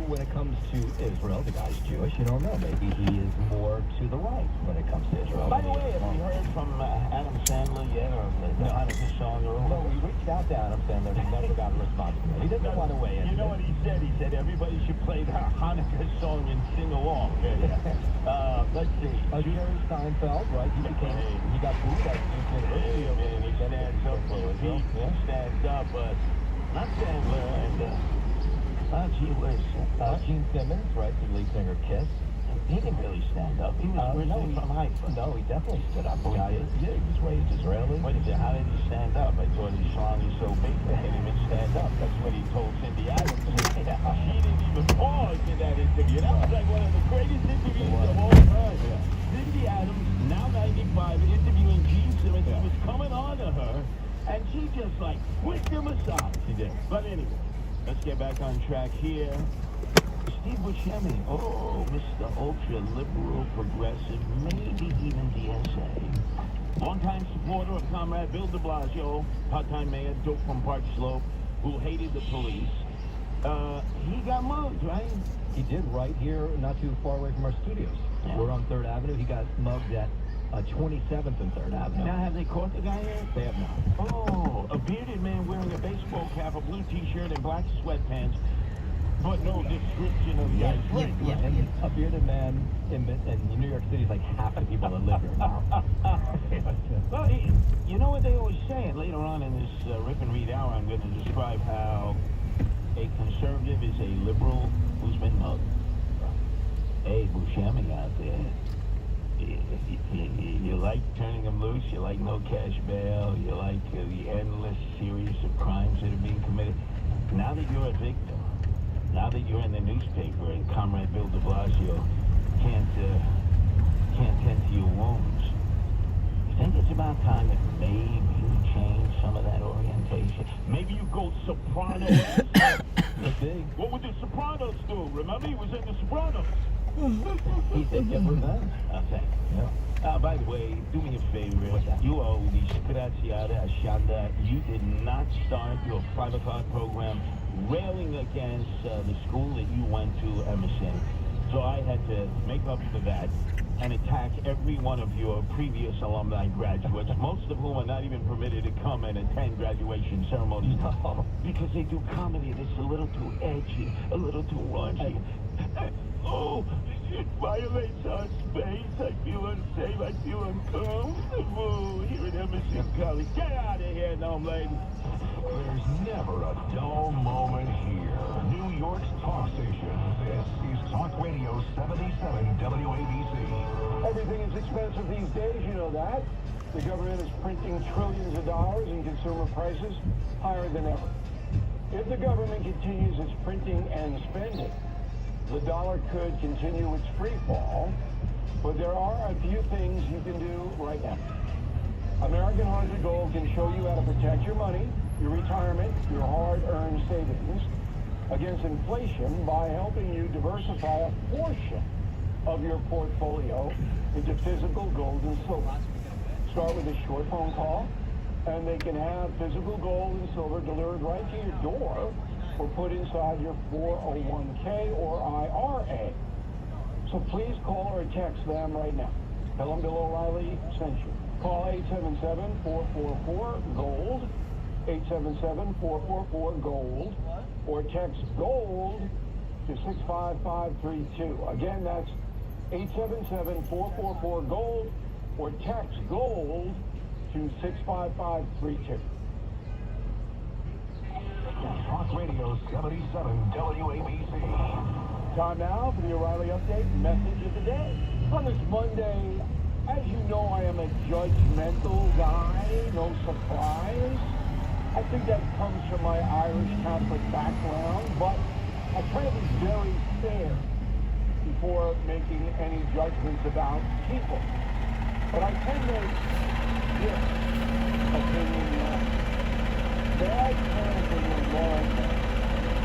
when it comes to Israel, the guy's Jewish, you don't know. Maybe he is more to the right when it comes to Israel. By the way, have we heard from Adam Sandler yet, or the Hanukkah song, or no, we reached out to Adam Sandler. He never got a response from him. He didn't want to weigh in. You know what he said? He said everybody should play the Hanukkah song and sing along. Let's see. Jerry Seinfeld, right? He got booed at Hey, man, he stands up for it. He stands up, but not Sandler and Gene Simmons, right? The lead singer Kiss. he didn't really stand up. He was originally from Haifa. No, he definitely stood up. Oh, he did? Yeah, he was raised Israeli. Wait a second, how did he stand up? I thought his song is so big they can't even stand up. That's what he told Cindy Adams. She didn't even pause in that interview. That was like one of the greatest interviews of all time. Cindy Adams, now 95, interviewing Gene Simmons. He was coming on to her, and she just like pushed him aside. She did. But anyway, let's get back on track here. Steve Buscemi, Mr. Ultra-Liberal, Progressive, maybe even DSA. Longtime supporter of Comrade Bill de Blasio, part-time mayor, dope from Park Slope, who hated the police. He got mugged, right? He did, right here, not too far away from our studios. Yeah. We're on 3rd Avenue. He got mugged at 27th and 3rd Avenue. Now, have they caught the guy yet? They have not. Oh, a bearded man wearing a baseball cap, a blue t-shirt, and black sweatpants. But no description of the guy's race. And a bearded man in New York City is like half the people that live here now. Well, you know what they always say, and later on in this Rip and Read hour, I'm going to describe how a conservative is a liberal who's been mugged. Hey, Buscemi out there. You like turning them loose, you like no cash bail, you like the endless series of crimes that are being committed. Now that you're a victim, now that you're in the newspaper and Comrade Bill de Blasio can't tend to your wounds, you think it's about time that maybe you change some of that orientation? Maybe you go Soprano. What would the Sopranos do? Remember, he was in the Sopranos. He said, get revenge. Okay. Yeah. By the way, do me a favor. You owe the Scraziata Ashanda. You did not start your 5 o'clock program railing against the school that you went to, Emerson. So I had to make up for that and attack every one of your previous alumni graduates, most of whom are not even permitted to come and attend graduation ceremonies. No. Because they do comedy that's a little too edgy, a little too raunchy. It violates our space. I feel unsafe. I feel uncomfortable here at Emerson College. Get out of here, Gnome Lady. There's never a dull moment here. New York's talk station. This is Talk Radio 77 WABC. Everything is expensive these days, you know that. The government is printing trillions of dollars and consumer prices higher than ever. If the government continues its printing and spending, the dollar could continue its free fall, but there are a few things you can do right now. American Heart of Gold can show you how to protect your money, your retirement, your hard-earned savings against inflation by helping you diversify a portion of your portfolio into physical gold and silver. Start with a short phone call, and they can have physical gold and silver delivered right to your door or put inside your 401k or IRA. So please call or text them right now. Tell them Bill O'Reilly sent you. Call 877-444-GOLD, 877-444-GOLD, or text GOLD to 65532. Again, that's 877-444-GOLD, or text GOLD to 65532. Talk Radio 77 WABC. Time now for the O'Reilly Update message of the day. On this Monday, as you know, I am a judgmental guy, no surprise. I think that comes from my Irish Catholic background, but I try to be very fair before making any judgments about people. But I tend to give opinion bad parenting in America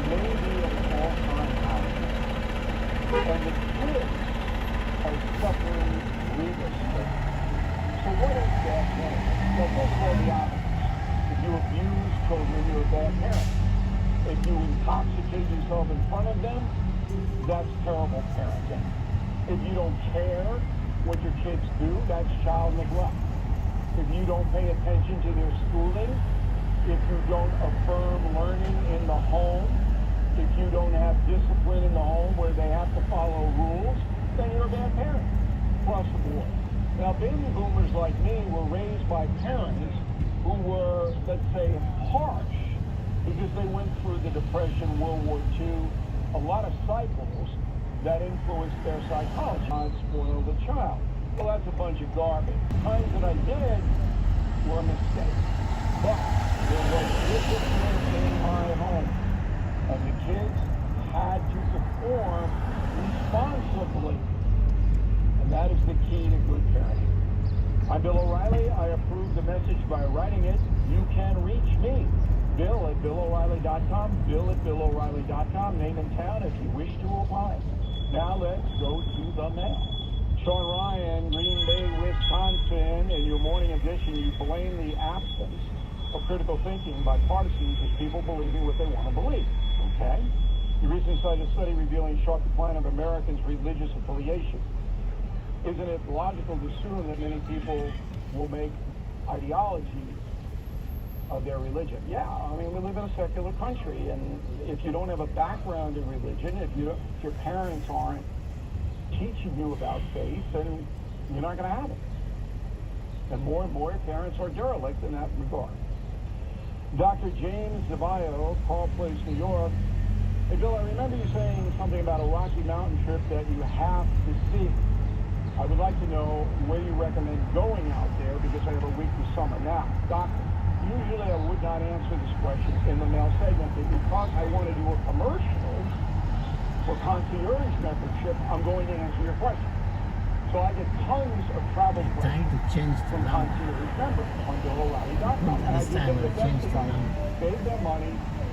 may be at an all-time high. And the kids are suffering grievously. So what is bad parenting? Well, first of all, the opposite. If you abuse children, you're a bad parent. If you intoxicate yourself in front of them, that's terrible parenting. If you don't care what your kids do, that's child neglect. If you don't pay attention to their schooling, if you don't affirm learning in the home, if you don't have discipline in the home where they have to follow rules, then you're a bad parent across the board. Now, baby boomers like me were raised by parents who were, let's say, harsh because they went through the Depression, World War II, a lot of cycles that influenced their psychology. I'd spoil the child. Well, that's a bunch of garbage. The times that I did were a mistake. But there was discipline in my home. And the kids had to perform responsibly. And that is the key to good parenting. I'm Bill O'Reilly. I approve the message by writing it. You can reach me. Bill at BillO'Reilly.com. Bill at BillO'Reilly.com. Name and town if you wish to apply. Now let's go to the mail. Sean Ryan, Green Bay, Wisconsin. In your morning edition, you blame the absence of critical thinking by partisans as people believing what they want to believe. Okay? You recently cited a study revealing sharp decline of Americans' religious affiliation. Isn't it logical to assume that many people will make ideology of their religion? Yeah, I mean, we live in a secular country, and if you don't have a background in religion, if your parents aren't teaching you about faith, then you're not going to have it. And more parents are derelict in that regard. Dr. James Zavayo, Carl Place, New York. Hey, Bill, I remember you saying something about a Rocky Mountain trip that you have to see. I would like to know where you recommend going out there because I have a week this summer. Now, doctor, usually I would not answer this question in the mail segment, but because I want to do a commercial for concierge membership, I'm going to answer your question. So I get tons of travel questions from concierge members on BillO'Reilly.com. And I give them the best advice. Save them money,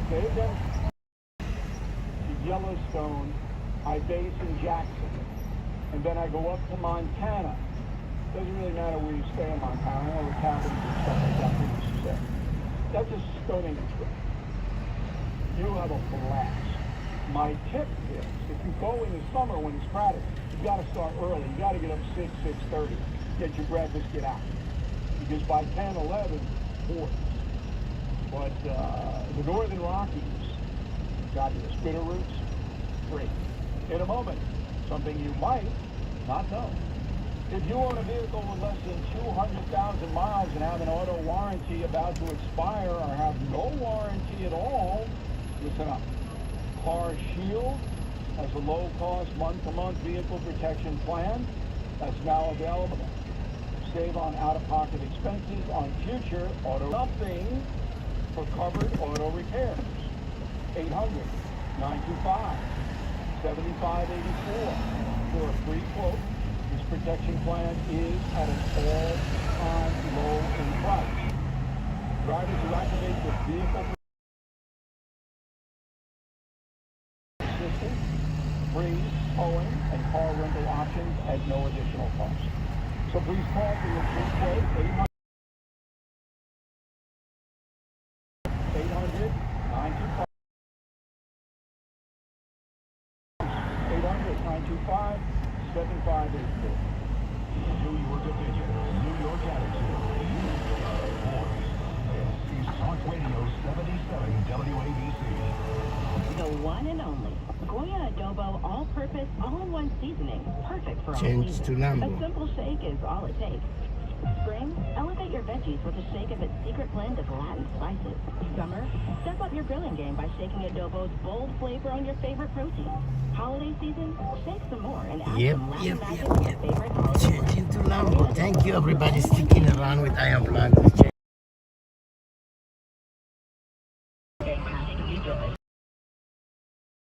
save them to Yellowstone. I base in Jackson. And then I go up to Montana. Doesn't really matter where you stay in Montana, or the cabins and stuff like that, where you stay. That's a stunning trip. You have a blast. My tip is, if you go in the summer when it's crowded, you've got to start early. You've got to get up 6:30. Get your breakfast, get out. Because by 10, 11, 4. But the Northern Rockies, got your Spitter routes, great. In a moment, something you might not know. If you own a vehicle with less than 200,000 miles and have an auto warranty about to expire or have no warranty at all, listen up. Car Shield has a low-cost month-to-month vehicle protection plan that's now available. Save on out-of-pocket expenses on future auto. Nothing for covered auto repairs. 800-925-7584 for a free quote. This protection plan is at an all-time low in price. Drivers who activate the vehicle assistance, free towing, and car rental options at no additional cost. So please call for your free quote, 800-925. 800-925-7584. New York opinion, New York attitude, New York voice. This is Talk Radio 77 WABC. The one and only Goya Adobo All-Purpose All-in-One Seasoning. Perfect for all Change seasons. to Lambo. A simple shake is all it takes. Spring, elevate your veggies with a shake of its secret blend of Latin spices. Summer, step up your grilling game by shaking Adobo's bold flavor on your favorite protein. Holiday season, shake some more and add some Latin magic to your favorite holiday. Change into Lambo. Thank you, everybody, sticking around with Ayavlogz.